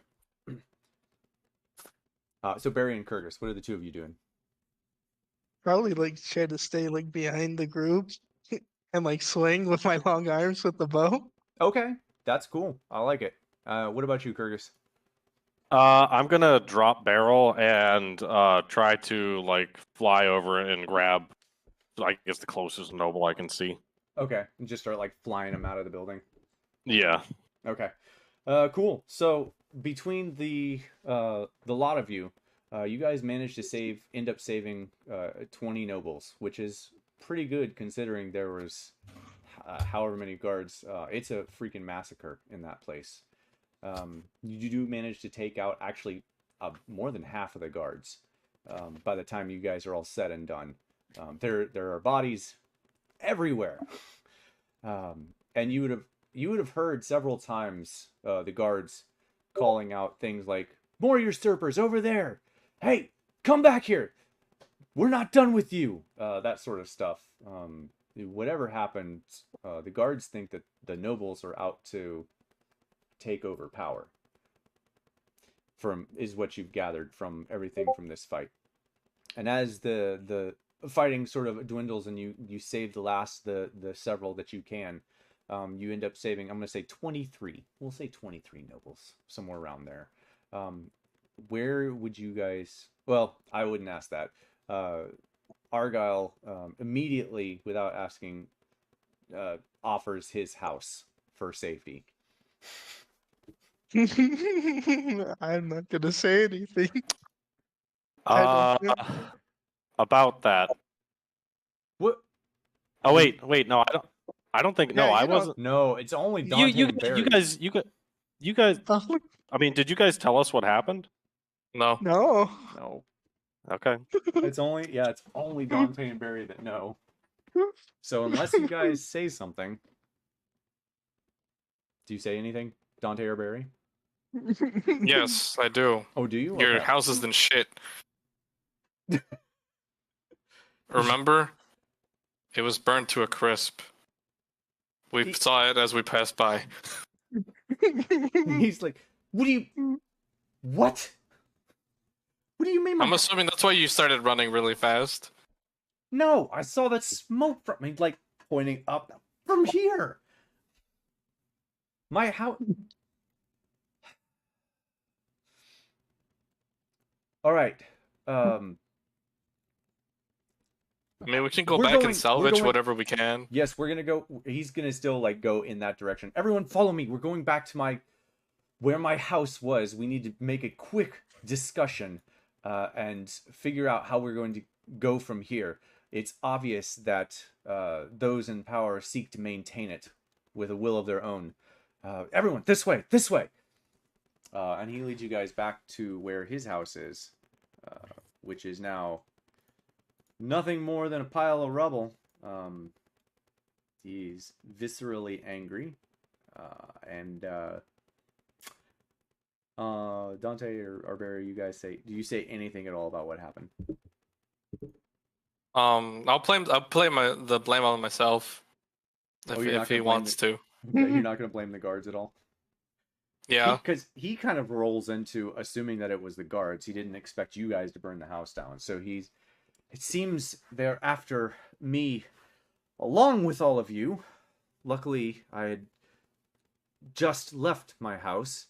So Barry and Kyrgyz, what are the two of you doing? Probably like try to stay like behind the group and like swing with my long arms with the bow. Okay, that's cool. I like it. What about you, Kyrgyz? I'm gonna drop barrel and try to like fly over and grab, I guess, the closest noble I can see. Okay, and just start like flying them out of the building. Yeah. Okay. Cool. So between the lot of you, you guys managed to end up saving 20 nobles, which is pretty good considering there was however many guards. It's a freaking massacre in that place. You do manage to take out actually more than half of the guards by the time you guys are all said and done. There are bodies everywhere, and you would have heard several times the guards calling out things like, "More usurpers over there! Hey, come back here! We're not done with you!" That sort of stuff. Whatever happened, the guards think that the nobles are out to take over power. Is what you've gathered from everything from this fight. And as the fighting sort of dwindles and you save the several that you can, you end up saving, I'm going to say 23. We'll say 23 nobles, somewhere around there. Where would you guys... Well, I wouldn't ask that. Argyle immediately, without asking, offers his house for safety. I'm not gonna say anything. I don't know. About that. What? Oh wait, no, I don't think. Yeah, No, I you don't- wasn't. No, it's only Dante You and Barry. guys. I mean, did you guys tell us what happened? No. No. No, Okay. it's only Dante and Barry that know. So unless you guys say something, do you say anything, Dante or Barry? Yes, I do. Oh, do you? Your Okay. house is in shit. Remember? It was burnt to a crisp. We saw it as we passed by. He's like, what do you? What? What do you mean? I'm assuming that's why you started running really fast. No, I saw that smoke from me, like pointing up from here. My house. All right. I mean, we can go We're back going- and we're salvage going- whatever we can. Yes, we're gonna go. He's gonna still like go in that direction. Everyone, follow me. We're going back to where my house was. We need to make a quick discussion and figure out how we're going to go from here. It's obvious that those in power seek to maintain it with a will of their own. Everyone, this way, this way. And he leads you guys back to where his house is, which is now nothing more than a pile of rubble. He's viscerally angry. Dante or Barry, you guys do you say anything at all about what happened? I'll play the blame on myself if he wants to. Okay, you're not going to blame the guards at all? Yeah. Because he kind of rolls into assuming that it was the guards. He didn't expect you guys to burn the house down. So it seems they're after me along with all of you. Luckily, I had just left my house.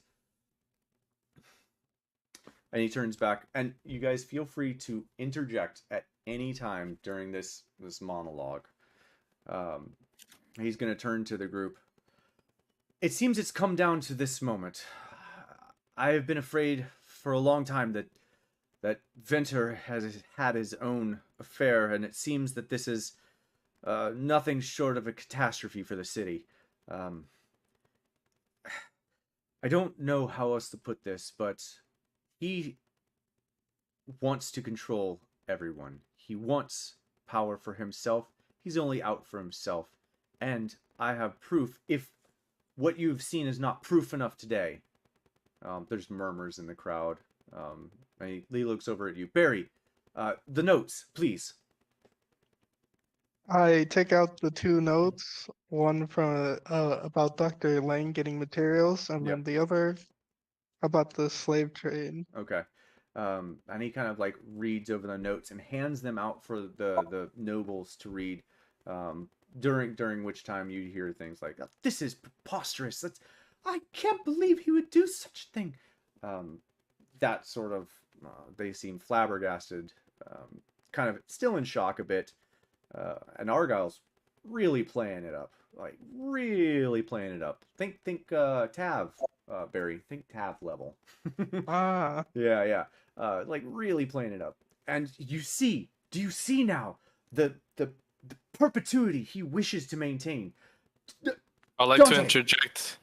And he turns back, and you guys feel free to interject at any time during this monologue. He's going to turn to the group. It seems it's come down to this moment. I have been afraid for a long time that Venter has had his own affair, and it seems that this is nothing short of a catastrophe for the city. I don't know how else to put this, but he wants to control everyone. He wants power for himself. He's only out for himself. And I have proof. If what you've seen is not proof enough today, there's murmurs in the crowd. And he looks over at you. Barry, the notes, please. I take out the two notes, one from about Dr. Lang getting materials, and then the other about the slave trade. Okay. And he kind of like reads over the notes and hands them out for the nobles to read. During which time you hear things like, "This is preposterous. I can't believe he would do such a thing." That sort of, they seem flabbergasted, kind of still in shock a bit. And Argyle's really playing it up, like really playing it up. Think Tav, Barry. Think Tav level. Yeah. Like really playing it up. And do you see now the perpetuity he wishes to maintain? I'd like to interject.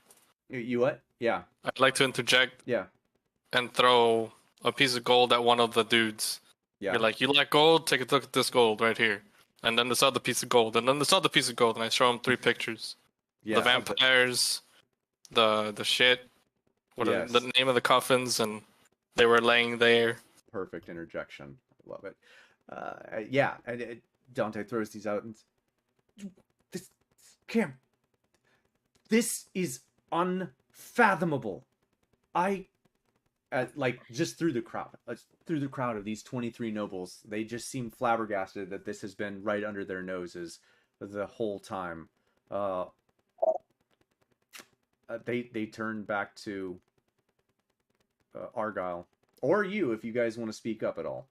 You what? Yeah. I'd like to interject. Yeah. And throw a piece of gold at one of the dudes. Yeah. You're like, you like gold? Take a look at this gold right here. And then this other piece of gold. And then this other piece of gold. And I show him 3 pictures. Yeah, the vampires, the shit, the name of the coffins, and they were laying there. Perfect interjection. I love it. Yeah, and Dante throws these out, and this is unfathomable. Like just through the crowd of these 23 nobles, they just seem flabbergasted that this has been right under their noses the whole time. They turn back to Argyle, or you if you guys want to speak up at all.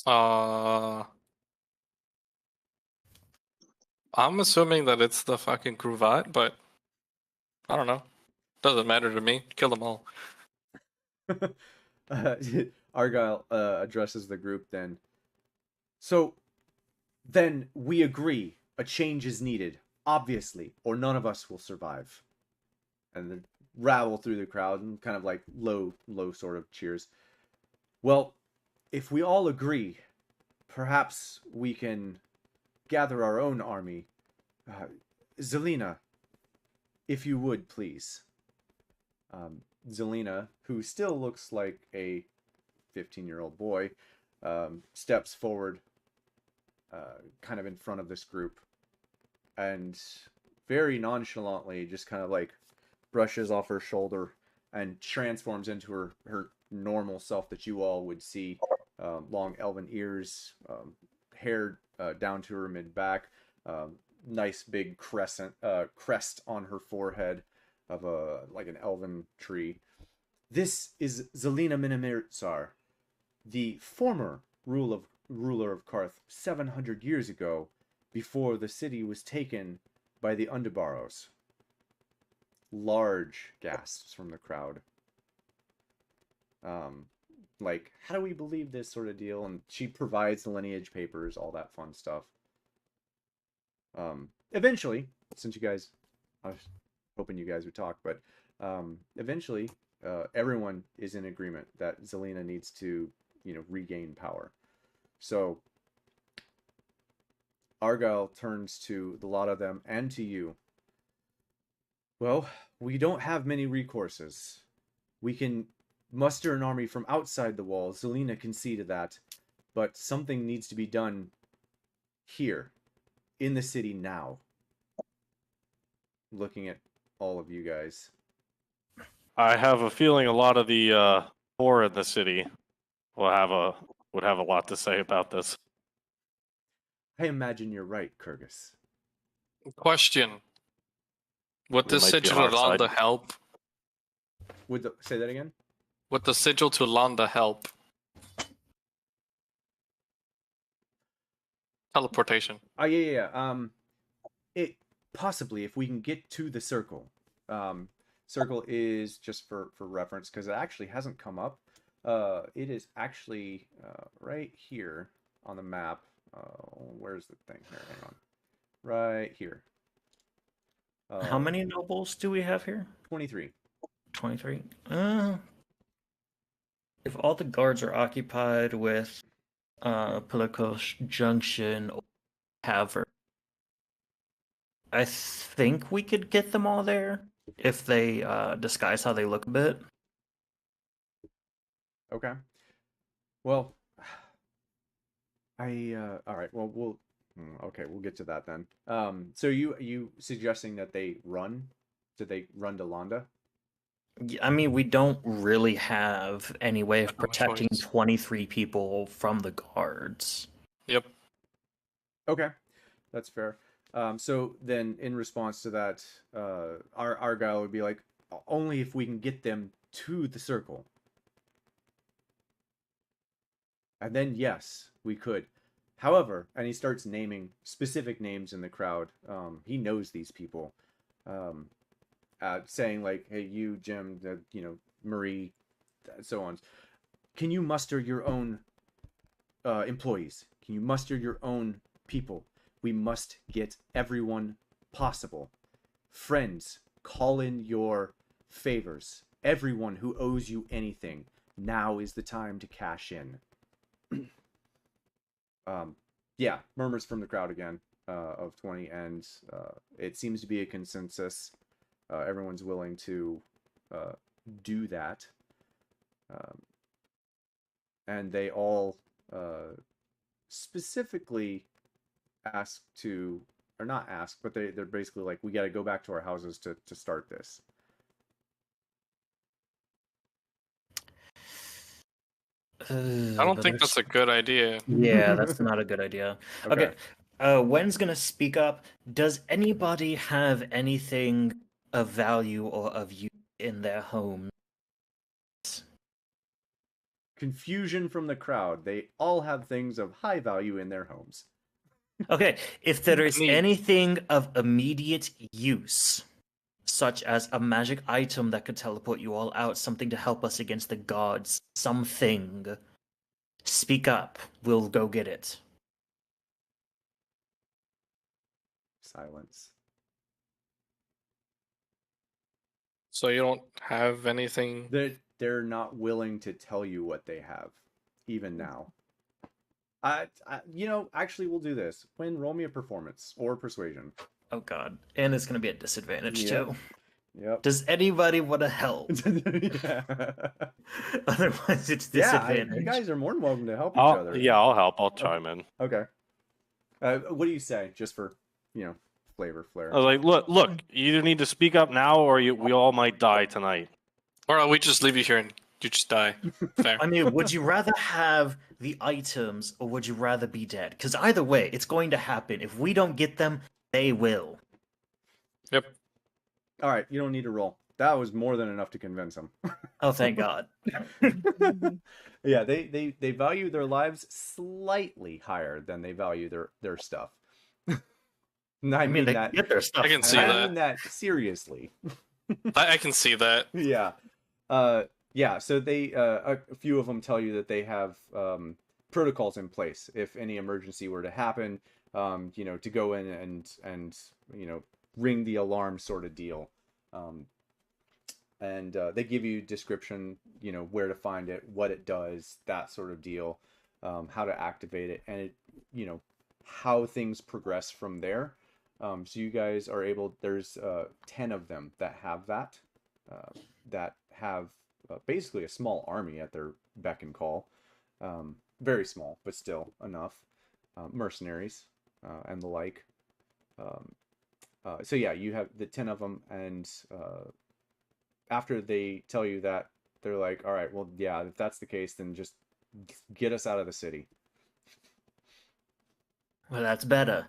I'm assuming that it's the fucking cravat, but I don't know. Doesn't matter to me. Kill them all. Argyle addresses the group then. So, then we agree a change is needed, obviously, or none of us will survive. And they rattle through the crowd and kind of like low sort of cheers. Well, if we all agree, perhaps we can gather our own army. Zelina, if you would, please. Zelina, who still looks like a 15-year-old boy, steps forward, kind of in front of this group, and very nonchalantly just kind of like brushes off her shoulder and transforms into her normal self that you all would see. Long elven ears, hair down to her mid-back, nice big crest on her forehead of like an elven tree. This is Zelina Minimirzar, the former ruler of Karth 700 years ago, before the city was taken by the Underbarrows. Large gasps from the crowd. Like, how do we believe this sort of deal? And she provides the lineage papers, all that fun stuff. Eventually, since you guys, I was hoping you guys would talk, but eventually, everyone is in agreement that Zelina needs to, regain power. So, Argyle turns to the lot of them and to you. Well, we don't have many recourses. We can muster an army from outside the walls. Zelina conceded that. But something needs to be done here, in the city now. Looking at all of you guys. I have a feeling a lot of the poor in the city would have a lot to say about this. I imagine you're right, Kyrgyz. Question. Would the It might be sigil on our Landa side. help? Say that again? Would the sigil to Landa help? Teleportation. Oh, yeah. It possibly, if we can get to the circle. Circle is just for reference, because it actually hasn't come up. It is actually right here on the map. Where's the thing here? Hang on. Right here. How many nobles do we have here? 23. 23. If all the guards are occupied with Pilikos Junction or Tavern, I think we could get them all there if they disguise how they look a bit. Okay. Well, all right. Well, we'll get to that then. So you suggesting that they run? Did they run to Landa? I mean, we don't really have any way of No protecting choice. 23 people from the guards. Yep. Okay, that's fair. So then, in response to that, Argyle would be like, only if we can get them to the circle. And then, yes, we could. However, and he starts naming specific names in the crowd. He knows these people. Saying like, hey, you, Jim, Marie, so on. Can you muster your own employees? Can you muster your own people? We must get everyone possible. Friends, call in your favors. Everyone who owes you anything. Now is the time to cash in. Yeah, murmurs from the crowd again of 20, and it seems to be a consensus. Everyone's willing to do that. And they all specifically ask to, or not ask, but they're basically like, we got to go back to our houses to start this. I don't think that's a good idea. Yeah, that's not a good idea. Okay. Wen's gonna speak up. Does anybody have anything of value or of use in their home? confusion from the crowd. They all have things of high value in their homes. Okay, if there is Neat. anything of immediate use, such as a magic item that could teleport you all out, something to help us against the gods, something, speak up. We'll go get it. Silence. So you don't have anything. They're not willing to tell you what they have, even now. Actually, we'll do this. Quinn, roll me a performance or persuasion. Oh god. And it's gonna be a disadvantage too. Yep. Does anybody want to help? Yeah. Otherwise it's Yeah, disadvantage. you guys are more than welcome to help each other. Yeah, I'll help. I'll chime in. Okay. What do you say, just for flavor flair? I was like, look, you either need to speak up now, or we all might die tonight. Or we just leave you here and you just die. Fair. I mean, would you rather have the items or would you rather be dead? Because either way, it's going to happen. If we don't get them, they will. Yep. All right, you don't need to roll. That was more than enough to convince him. Oh, thank God. Yeah, they value their lives slightly higher than they value their stuff. I mean they that. get their stuff. I can see I that. mean that seriously. I can see that. Yeah. Yeah, so they a few of them tell you that they have protocols in place if any emergency were to happen, to go in and ring the alarm sort of deal. And they give you description, where to find it, what it does, that sort of deal, how to activate it, and how things progress from there. So you guys are able, there's 10 of them that have that have basically a small army at their beck and call. Very small, but still enough. Mercenaries and the like. So yeah, you have the 10 of them, and after they tell you that, they're like, all right, well, yeah, if that's the case, then just get us out of the city. Well, that's better.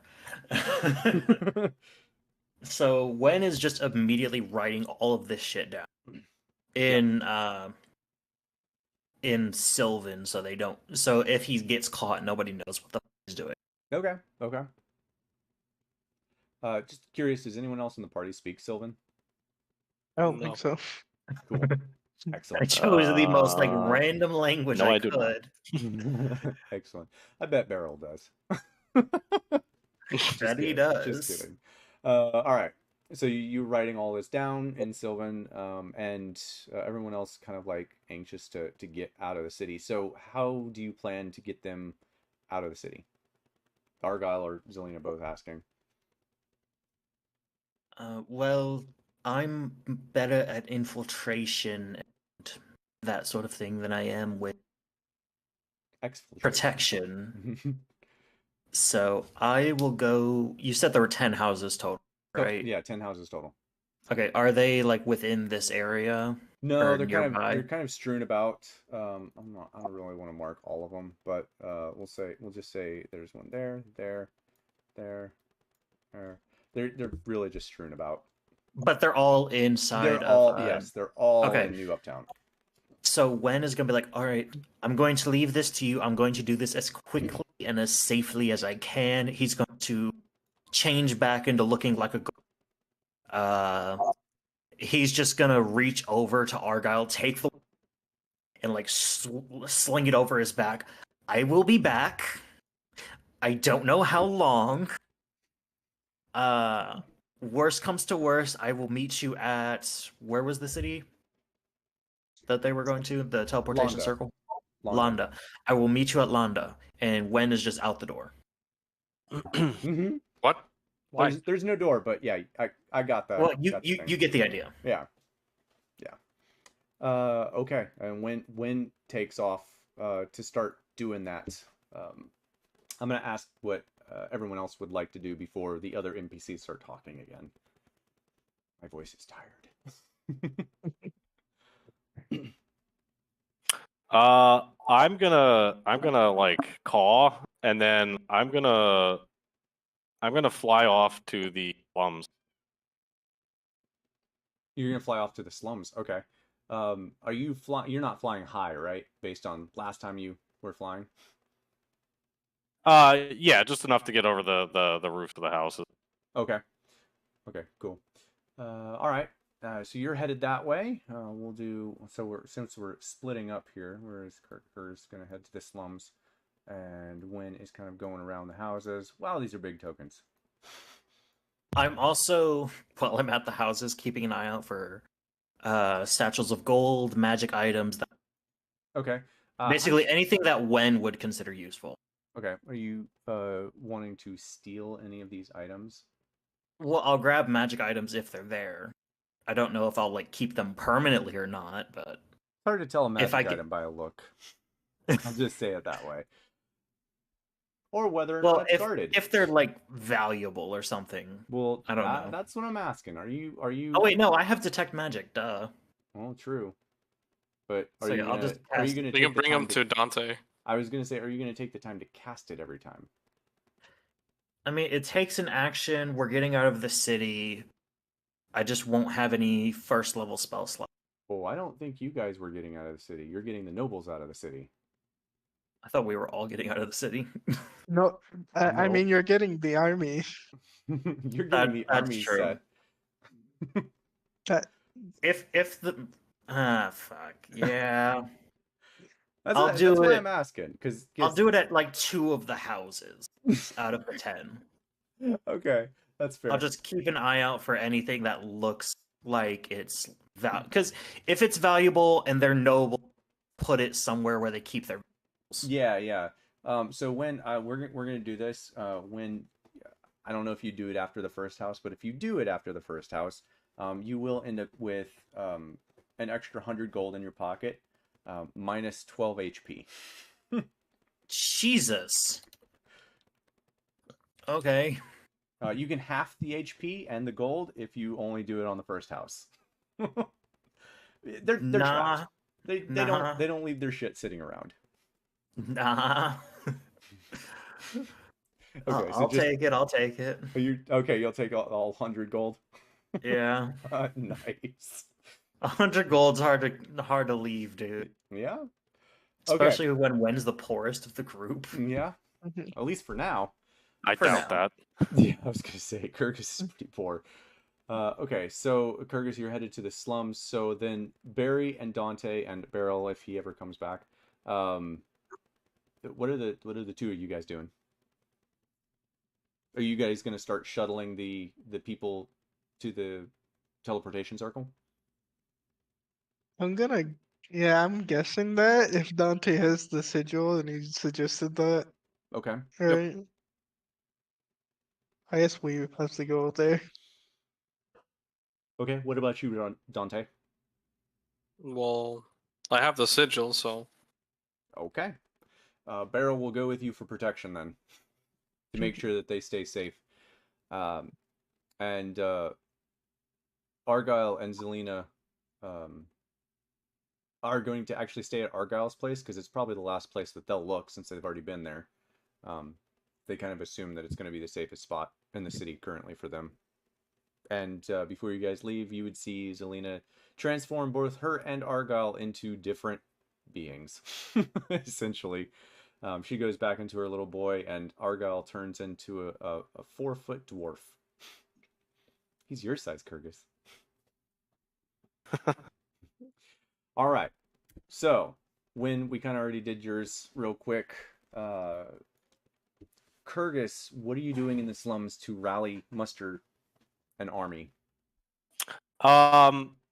So Wen is just immediately writing all of this shit down in Sylvan, so they don't. So if he gets caught, nobody knows what the fuck he's doing. Okay. Just curious, does anyone else in the party speak Sylvan? I don't No. think so. Cool. I Excellent. chose the most Uh, random language no, I I do not. could. Excellent. I bet Beryl does. That he kidding. does. Just kidding. All right. So you're writing all this down in Sylvan, and everyone else kind of like anxious to get out of the city. So how do you plan to get them out of the city? Argyle or Zelina both asking. Well, I'm better at infiltration and that sort of thing than I am with Exfiltration. protection. So I will go. You said there were 10 houses total, right? Yeah, 10 houses total. Okay, are they like within this area? No, Or they're nearby? kind of strewn about. I don't really want to mark all of them, but we'll just say there's one there. They're really just strewn about. But they're all inside They're all of. yes, they're all okay. in New Uptown. So Wen is gonna be like, all right, I'm going to leave this to you. I'm going to do this as quickly and as safely as I can. He's going to change back into looking like a. He's just gonna reach over to Argyle, take the and like sling it over his back. I will be back. I don't know how long. Worst comes to worst, I will meet you at where was the city that they were going to? The teleportation Londa. circle? Londa. I will meet you at Londa, and Wen is just out the door. Mm-hmm. What? Why? There's no door, but yeah, I got that. Well, got the you thing. get the idea. Yeah. Okay, and when takes off to start doing that, I'm gonna ask what everyone else would like to do before the other NPCs start talking again. My voice is tired. I'm gonna like caw, and then I'm gonna fly off to the slums. You're gonna fly off to the slums. Okay. Are you flying? You're not flying high, right? Based on last time you were flying. Yeah, just enough to get over the roof of the houses. Okay. Okay. Cool. All right. So you're headed that way. We'll do. So since we're splitting up here, whereas Kirker's gonna head to the slums, and Wynn is kind of going around the houses. Wow, these are big tokens. I'm also, while I'm at the houses, keeping an eye out for satchels of gold, magic items, Okay. basically anything that Wen would consider useful. Okay. Are you wanting to steal any of these items? Well, I'll grab magic items if they're there. I don't know if I'll like keep them permanently or not, but Hard to tell a magic if I item by a look. I'll just say it that way. Or whether or well, not it's guarded. if they're like valuable or something. Well, I don't know. That's what I'm asking. Are you? Oh wait, no, I have detect magic. Duh. Well, true. But are So, you yeah, I'll gonna? just Are you cast- gonna? You take can the bring time them to Dante. I was gonna say, are you gonna take the time to cast it every time? I mean, it takes an action. We're getting out of the city. I just won't have any first level spell slots. Oh, I don't think you guys were getting out of the city. You're getting the nobles out of the city. I thought we were all getting out of the city. No, I No. mean you're getting the army. You're getting the That's army true. set. That If the fuck yeah, That's I'll do why it. I'm asking. Because I'll do it at like 2 of the houses out of the 10. Okay, that's fair. I'll just keep an eye out for anything that looks like it's because if it's valuable and they're noble, put it somewhere where they keep their valuables. Yeah. So when we're gonna do this, when I don't know if you do it after the first house, but if you do it after the first house, you will end up with an extra 100 gold in your pocket, minus 12 HP. Jesus. Okay. You can half the HP and the gold if you only do it on the first house. they're Nah. trapped. They Nah. don't leave their shit sitting around. Nah. Okay, I'll take it. I'll take it. You'll take all 100 gold. Yeah. Nice. 100 gold's hard to leave, dude. Yeah. Especially when Wen's the poorest of the group. Yeah. At least for now. I For doubt now. that. Yeah, I was gonna say Kirkus is pretty poor. Okay, so Kirkus, you're headed to the slums. So then Barry and Dante and Beryl, if he ever comes back, what are the two of you guys doing? Are you guys gonna start shuttling the people to the teleportation circle? I'm guessing that if Dante has the sigil and he suggested that, Okay. right? I guess we have to go there. Okay. What about you, Dante? Well, I have the sigil, so Okay. Beryl will go with you for protection then, to make sure that they stay safe. And Argyle and Zelina are going to actually stay at Argyle's place because it's probably the last place that they'll look since they've already been there. They kind of assume that it's going to be the safest spot in the city currently for them. And before you guys leave, you would see Zelina transform both her and Argyle into different beings, essentially. She goes back into her little boy, and Argyle turns into a 4-foot dwarf. He's your size, Kirgus. All right. So, when we kind of already did yours real quick, Kirgus, what are you doing in the slums to rally, muster an army?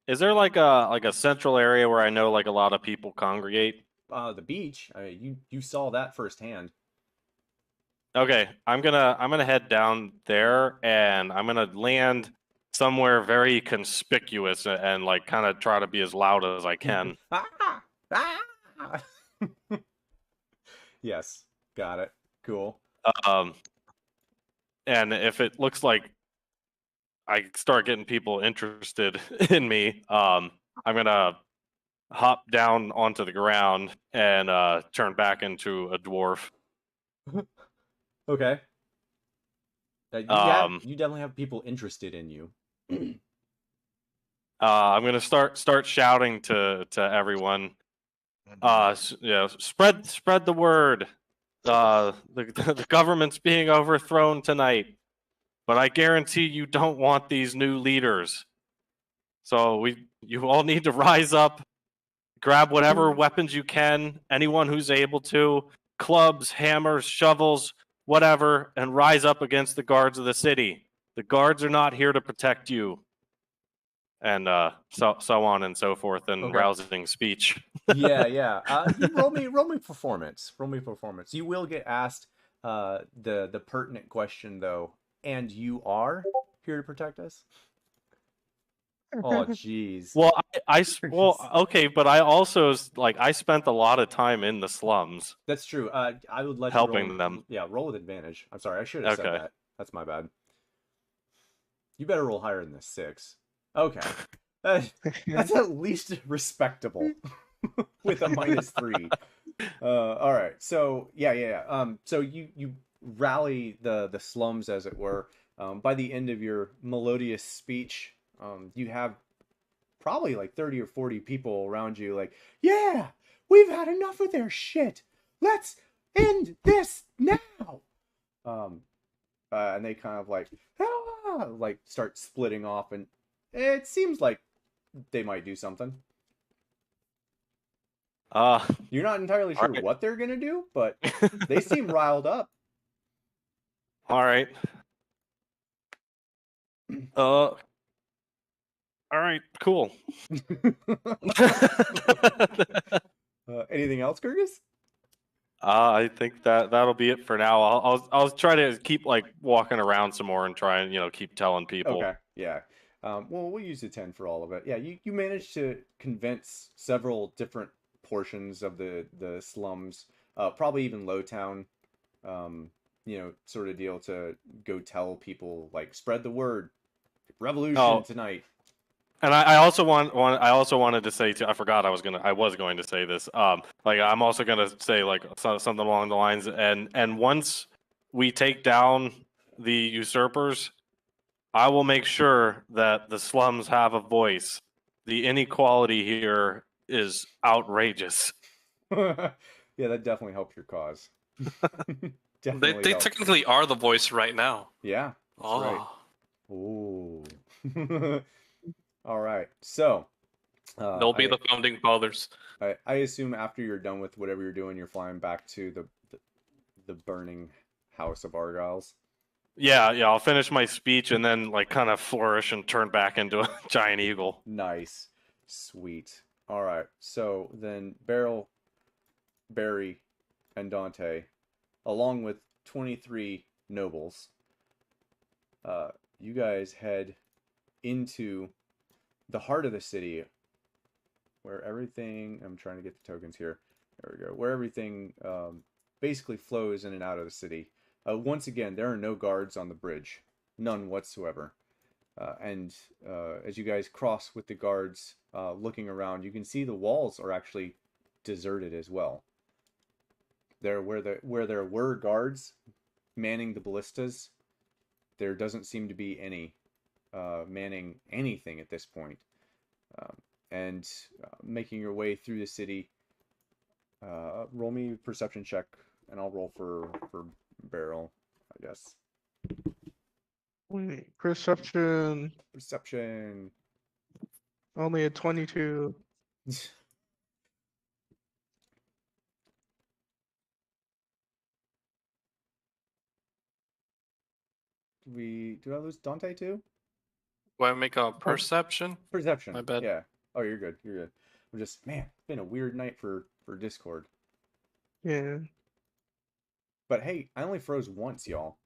Is there like a central area where I know like a lot of people congregate? The beach. You saw that firsthand. Okay, I'm gonna head down there and I'm gonna land somewhere very conspicuous and like kind of try to be as loud as I can. Yes, got it. Cool. And if it looks like I start getting people interested in me, I'm gonna hop down onto the ground and turn back into a dwarf. Okay. You definitely have people interested in you. I'm gonna start shouting to everyone. Spread the word. The government's being overthrown tonight, but I guarantee you don't want these new leaders. So you all need to rise up, grab whatever weapons you can, anyone who's able to, clubs, hammers, shovels, whatever, and rise up against the guards of the city. The guards are not here to protect you. And so on and so forth, and rousing speech. Yeah. Roll me performance. Roll me performance. You will get asked the pertinent question though. And you are here to protect us? Oh, jeez. Well, okay, but I also I spent a lot of time in the slums. That's true. I would let helping you roll, them. Yeah, roll with advantage. I'm sorry, I should have said that. That's my bad. You better roll higher than the 6. Okay. That's at least respectable with a -3. All right. So yeah. So you rally the slums, as it were. By the end of your melodious speech, you have probably like 30 or 40 people around you. Like, yeah, we've had enough of their shit. Let's end this now. And they kind of like start splitting off, and it seems like they might do something. You're not entirely sure what they're gonna do, but they seem riled up. All right. All right, cool. Anything else, Kurgus? I think that'll be it for now. I'll try to keep walking around some more and try and keep telling people. Okay, yeah. Well, we'll use the 10 for all of it. Yeah, you managed to convince several different portions of the slums, probably even Lowtown, sort of deal, to go tell people, spread the word, revolution tonight. And I also wanted to say too, I forgot I was going to say this. I'm also gonna say something along the lines, and once we take down the usurpers, I will make sure that the slums have a voice. The inequality here is outrageous. Yeah, that definitely helped your cause. They technically are the voice right now. Yeah, that's right. Ooh. All right, so they'll be the founding fathers. I assume after you're done with whatever you're doing, you're flying back to the burning house of Argyles. Yeah, I'll finish my speech and then kind of flourish and turn back into a giant eagle. Nice, sweet. All right, so then Beryl, Barry, and Dante, along with 23 nobles, you guys head into the heart of the city, where everything, I'm trying to get the tokens here, there we go, where everything basically flows in and out of the city. Once again, there are no guards on the bridge, none whatsoever. And as you guys cross with the guards, looking around, you can see the walls are actually deserted as well. Where there were guards manning the ballistas, there doesn't seem to be any manning anything at this point. And making your way through the city, roll me a perception check, and I'll roll for Beryl, I guess. Wait, perception. Perception. Only a 22. Do I lose Dante too? Do I make a perception? Perception. My bad. Yeah. Oh, you're good. You're good. I'm just, man, it's been a weird night for Discord. Yeah. But hey, I only froze once, y'all.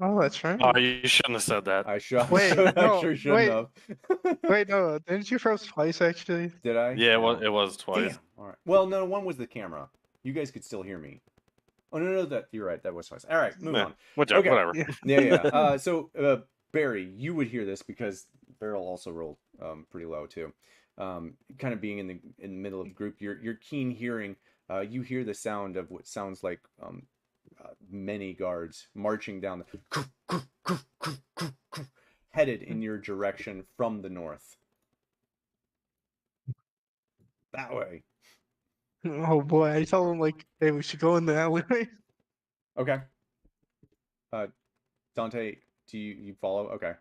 Oh, that's right. Oh, you shouldn't have said that. I should. Wait, I no, sure shouldn't wait. have. Wait, no, didn't you froze twice actually? Did I? Yeah, it was twice. Damn. All right. Well, no, one was the camera. You guys could still hear me. Oh no, that you're right. That was twice. All right, moving on. Whatever. Yeah. So Barry, you would hear this because Beryl also rolled pretty low too. Kind of being in the middle of the group, your keen hearing, you hear the sound of what sounds like many guards marching down headed in your direction from the north. That way. Oh boy, I tell him like, hey, we should go in the alleyway. Okay. Dante, do you follow? Okay.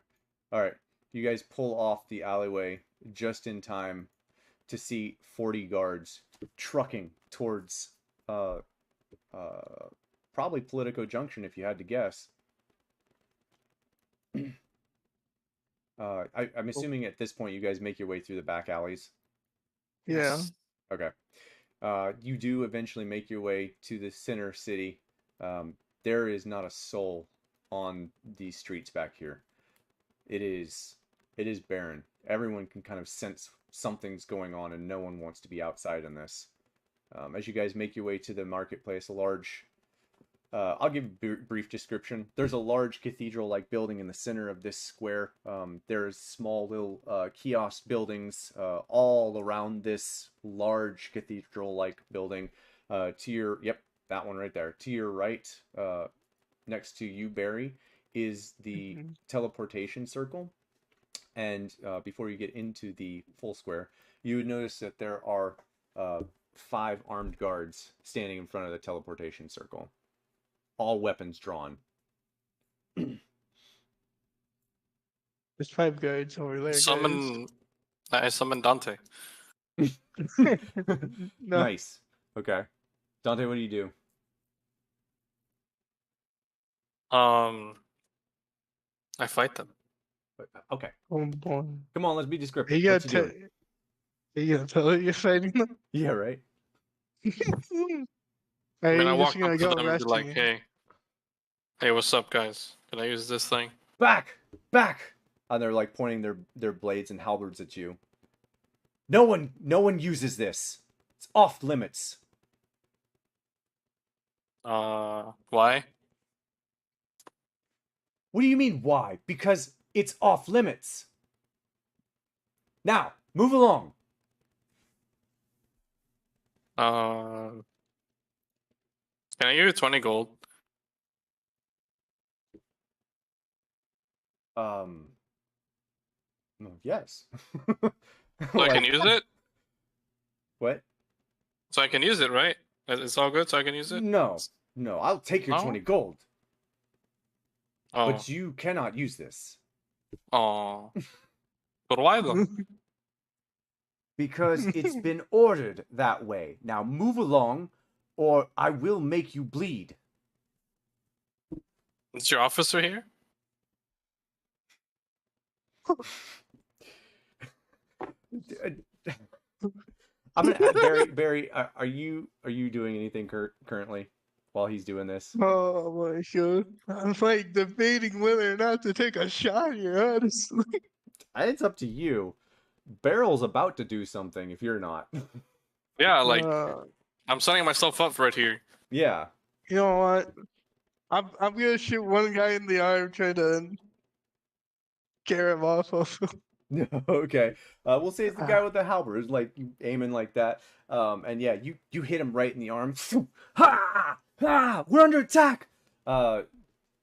All right. You guys pull off the alleyway just in time to see 40 guards trucking towards probably Politico Junction if you had to guess. I'm assuming at this point you guys make your way through the back alleys. Yeah. Okay. You do eventually make your way to the center city. There is not a soul on these streets back here. It is barren. Everyone can kind of sense something's going on, and no one wants to be outside in this. As you guys make your way to the marketplace, a large I'll give a brief description. There's a large cathedral-like building in the center of this square. There's small little kiosk buildings all around this large cathedral-like building. Yep, that one right there. To your right, next to you, Barry, is the teleportation circle. And before you get into the full square, you would notice that there are 5 armed guards standing in front of the teleportation circle. All weapons drawn. There's 5 guards over there. I summon Dante. No. Nice. Okay. Dante, what do you do? I fight them. Okay. Oh boy. Come on, let's be descriptive. You What gotta, you gotta tell her you're fighting them. Yeah, right. I mean, I walk gonna up to go them and be arrest like, me. hey, what's up, guys? Can I use this thing? Back! And they're like pointing their blades and halberds at you. No one uses this. It's off limits. Why? What do you mean why? Because it's off limits. Now, move along. Can I give you 20 gold? Yes. So I can use it? What? So I can use it, right? It's all good, so I can use it? No, I'll take your Oh? 20 gold. Oh. But you cannot use this. Oh. But why though? Because it's been ordered that way. Now move along, or I will make you bleed. Is your officer here? I'm gonna Barry. Are you doing anything currently while he's doing this? Oh my god. I'm like debating whether or not to take a shot here, honestly. It's up to you. Barrel's about to do something if you're not. Yeah, like I'm setting myself up right here. Yeah. You know what? I'm gonna shoot one guy in the arm, try to scare him off of him. Okay. We'll say it's the guy with the halberd, like you aiming like that. And yeah, you hit him right in the arm. Ha! Ha! We're under attack.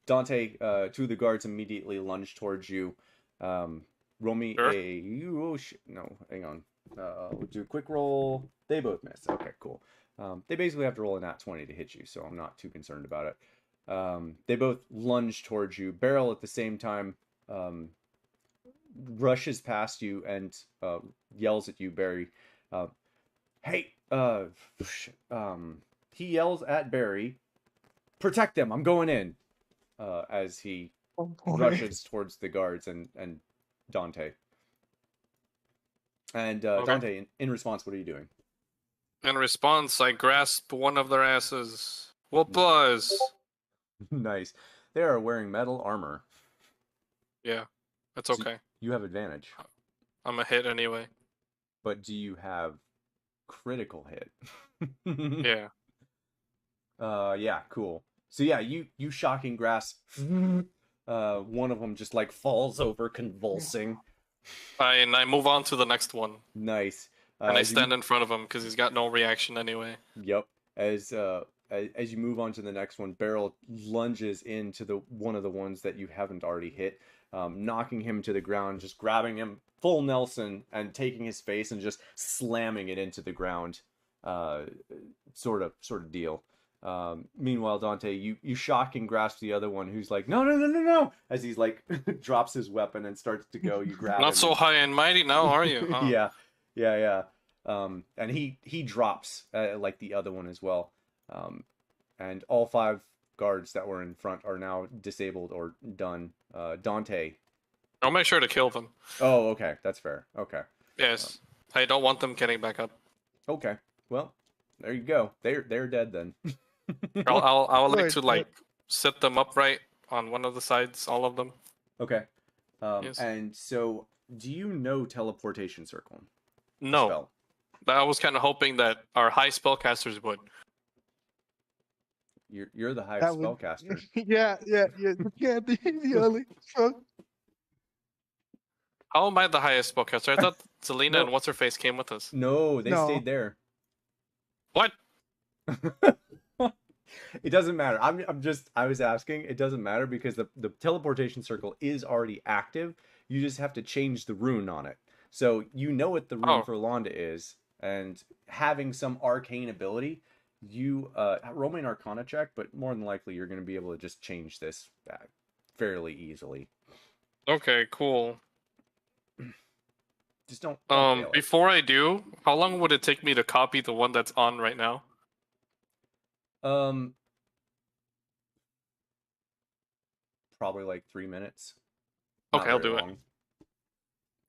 Dante, 2 of the guards immediately lunge towards you. Roll me oh shit. No, hang on. We'll do a quick roll. They both miss. Okay, cool. They basically have to roll a nat 20 to hit you, so I'm not too concerned about it. They both lunge towards you. Barrel at the same time rushes past you and yells at you, Barry. Hey, he yells at Barry, protect them, I'm going in, as he rushes towards the guards and Dante. And Okay. Dante, in response, what are you doing? In response, I grasp one of their asses. What buzz? Nice. They are wearing metal armor. Yeah, that's So okay. You have advantage. I'm a hit anyway. But do you have critical hit? Yeah. Yeah, cool. So yeah, you shocking grasp. One of them just like falls over convulsing. And I move on to the next one. Nice. And I stand in front of him because he's got no reaction anyway. Yep. As you move on to the next one, Barrel lunges into one of the ones that you haven't already hit, knocking him to the ground, just grabbing him full Nelson and taking his face and just slamming it into the ground, sort of deal. Meanwhile, Dante, you shock and grasp the other one, who's like, no, no, no, no, no, as he's like drops his weapon and starts to go. You grab him. Not so high and mighty now, are you? Huh? Yeah. And he drops like the other one as well. And all 5 guards that were in front are now disabled or done. Dante. I'll make sure to kill them. Oh, okay, that's fair. Okay. Yes, I don't want them getting back up. Okay. Well, there you go. They're dead then. I'll like to set them upright on one of the sides, all of them. Okay. Yes. And so, do you know teleportation circle? No. Spell? I was kind of hoping that our high spellcasters would. You're the highest That would- spellcaster. Yeah. The only spell. How am I the highest spellcaster? I thought Selena No. and what's her face came with us. No, they No. stayed there. What? It doesn't matter. I was asking. It doesn't matter because the teleportation circle is already active. You just have to change the rune on it. So you know what the rune for Londa is, and having some arcane ability, you roll me an Arcana check, but more than likely you're going to be able to just change this fairly easily. Okay, cool. Just don't fail it. Before I do, how long would it take me to copy the one that's on right now? Probably like 3 minutes. Okay, Not I'll very do it. long.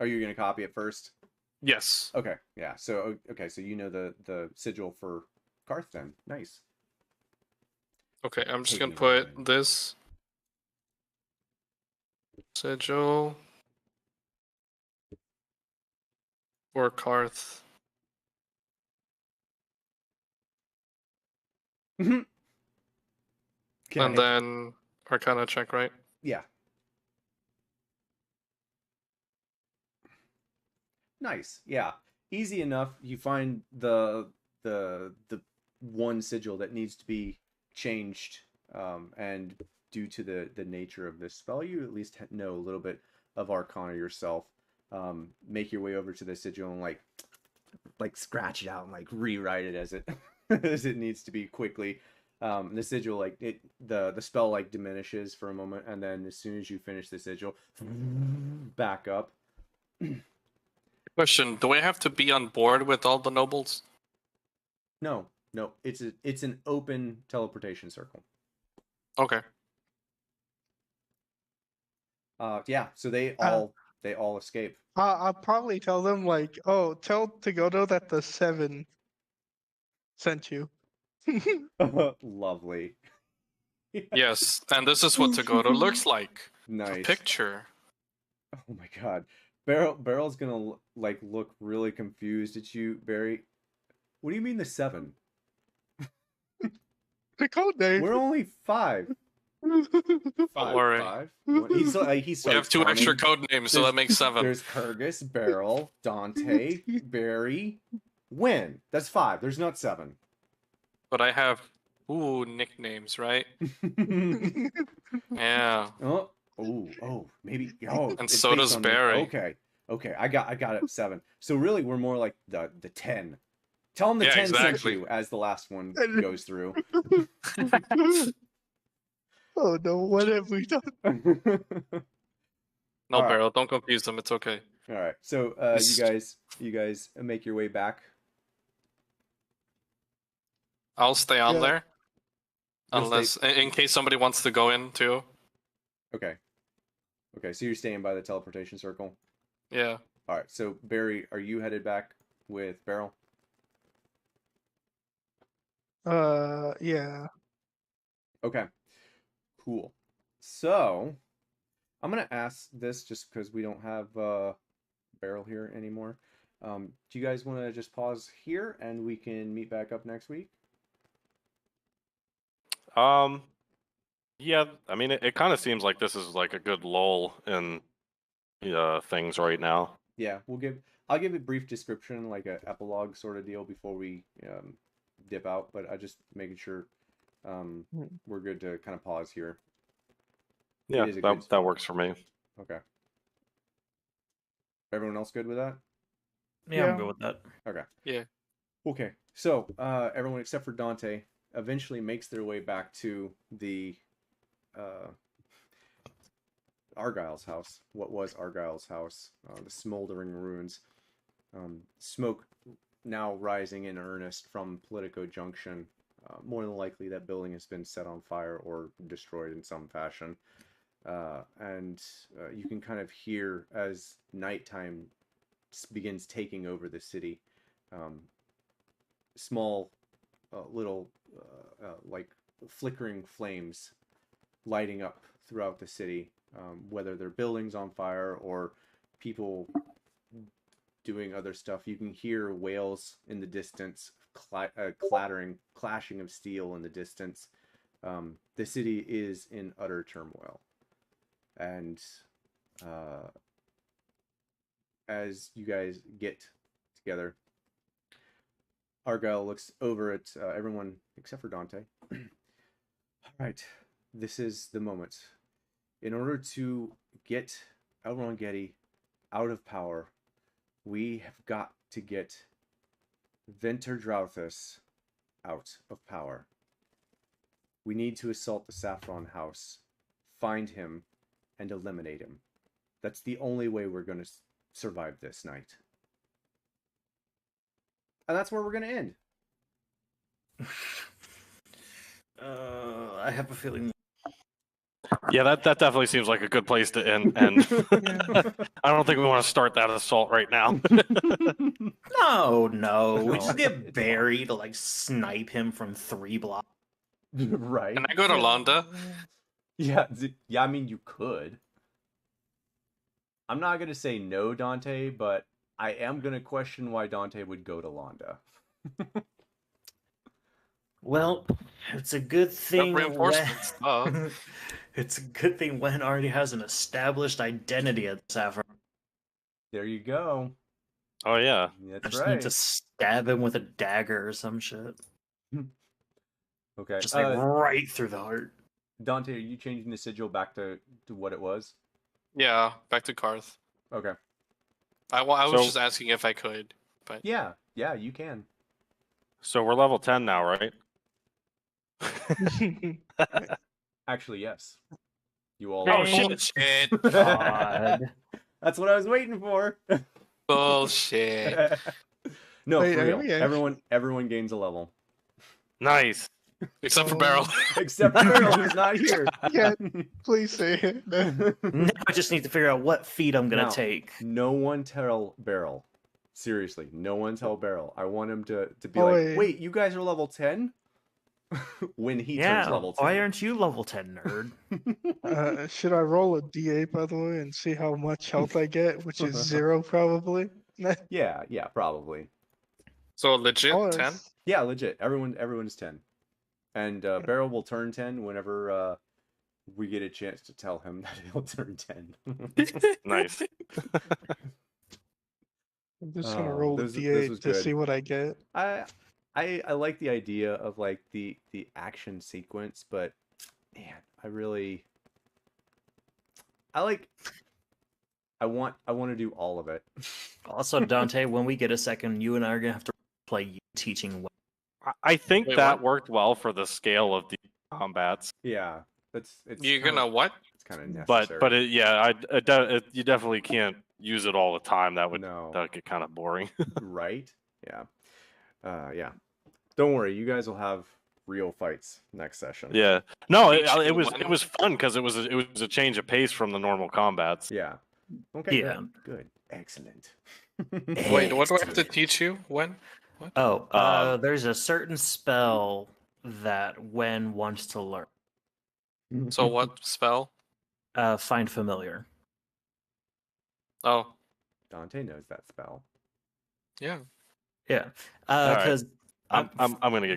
Are you going to copy it first? Yes. Okay, yeah. So you know the sigil for Karth then. Nice. Okay, I'm just Take gonna me put away. this sigil for Karth. Okay. And then Arcana check, right? Yeah. Nice. Yeah. Easy enough. You find the one sigil that needs to be changed, and due to the nature of this spell, you at least know a little bit of Arcana yourself. Make your way over to the sigil and like scratch it out and like rewrite it as it as it needs to be quickly. The sigil the spell like diminishes for a moment, and then as soon as you finish the sigil, back up. Question: do I have to be on board with all the nobles? No, it's an open teleportation circle. Okay. Yeah, so they all escape. I'll probably tell them like, oh, tell Tagoto that the 7 sent you. Lovely. Yes, and this is what Tagoto looks like. Nice. A picture. Oh my god. Barrel's gonna look really confused at you, Barry. What do you mean the 7? The code name. We're only 5. Don't worry. 5. He We have 2 extra code names, so that makes 7. There's Kurgus, Barrel, Dante, Barry, Win. That's 5. There's not 7. But I have nicknames, right? Yeah. Maybe. And it's so based does on Barry. Okay. I got it 7. So really, we're more like the 10. Tell him the 10 sent exactly. you as the last one goes through. Oh no! What have we done? No, All right. Barrel, don't confuse them. It's okay. All right. So you guys make your way back. I'll stay on Yeah. there. You'll Unless, in case somebody wants to go in too. Okay. Okay. So you're staying by the teleportation circle. Yeah. All right. So Barry, are you headed back with Barrel? Yeah. Okay. Cool. So I'm gonna ask this just because we don't have Barrel here anymore. Do you guys want to just pause here and we can meet back up next week? Yeah, I mean, it kind of seems like this is like a good lull in things right now. Yeah, I'll give a brief description, like a epilogue sort of deal before we dip out, but I just making sure we're good to kind of pause here. Yeah, It is a good that works for me. Okay. Everyone else good with that? Yeah, Yeah. I'm good with that. Okay. Yeah. Okay. So everyone except for Dante eventually makes their way back to the Argyle's house. What was Argyle's house? The smoldering ruins. Smoke now rising in earnest from Politico Junction. More than likely, that building has been set on fire or destroyed in some fashion. And you can kind of hear as nighttime begins taking over the city. Small, little, like flickering flames lighting up throughout the city, whether they're buildings on fire or people doing other stuff. You can hear wails in the distance, clattering, clashing of steel in the distance. The city is in utter turmoil. And as you guys get together, Argyle looks over at everyone except for Dante. All right, this is the moment. In order to get Elrond out of power, we have got to get Venter Drauthus out of power. We need to assault the Saffron House, find him, and eliminate him. That's the only way we're going to survive this night. And that's where we're going to end. I have a feeling. Yeah, that definitely seems like a good place to end. And I don't think we want to start that assault right now. No. We just get Barry to like snipe him from 3 blocks. Right. Can I go to Londa? Yeah, I mean, you could. I'm not going to say no, Dante, but I am going to question why Dante would go to Londa. Well, it's a good thing. Reinforcements. It's a good thing Wen already has an established identity at Saffron. There you go. Oh, yeah. I That's just right. need to stab him with a dagger or some shit. Okay. Just like right through the heart. Dante, are you changing the sigil back to what it was? Yeah, back to Karth. Okay. I was So- just asking if I could, but Yeah, you can. So we're level 10 now, right? Actually, yes. You all oh are. shit! God. That's what I was waiting for. Bullshit. No, Wait, for are real. we actually- Everyone gains a level. Nice. Except for Oh. Beryl. Except Beryl, who's not here. Yeah, please say it. Now I just need to figure out what feat I'm gonna Now, take. No one tell Beryl. Seriously, no one tell Beryl. I want him to be Oh, like, wait, you guys are level 10? When he turns Yeah, level 10. why aren't you level 10, nerd? Should I roll a d8, by the way, and see how much health I get, which is 0 probably? Yeah, probably. So legit Oh, 10. Yeah, legit. Everyone's 10. And Beryl will turn 10 whenever we get a chance to tell him that he'll turn 10. Nice. I'm just gonna Oh, roll a this was d8 to good. see what I get. I like the idea of like the action sequence, but man, I want to do all of it. Also, Dante, when we get a second, you and I are gonna have to play you teaching. I think Wait, that what? worked well for the scale of the combats. Yeah, it's You're kinda, gonna what? It's kind of necessary. You definitely can't use it all the time. That would get kind of boring. Right? Yeah. Yeah. Don't worry, you guys will have real fights next session. Yeah. No, Teaching it was one. fun because it was a change of pace from the normal combats. Yeah. Okay. Yeah. Good. Excellent. Wait, what do I have to teach you? When? What? Oh, there's a certain spell that Wen wants to learn. So what spell? Find familiar. Oh, Dante knows that spell. yeah. Yeah, right. because I'm gonna get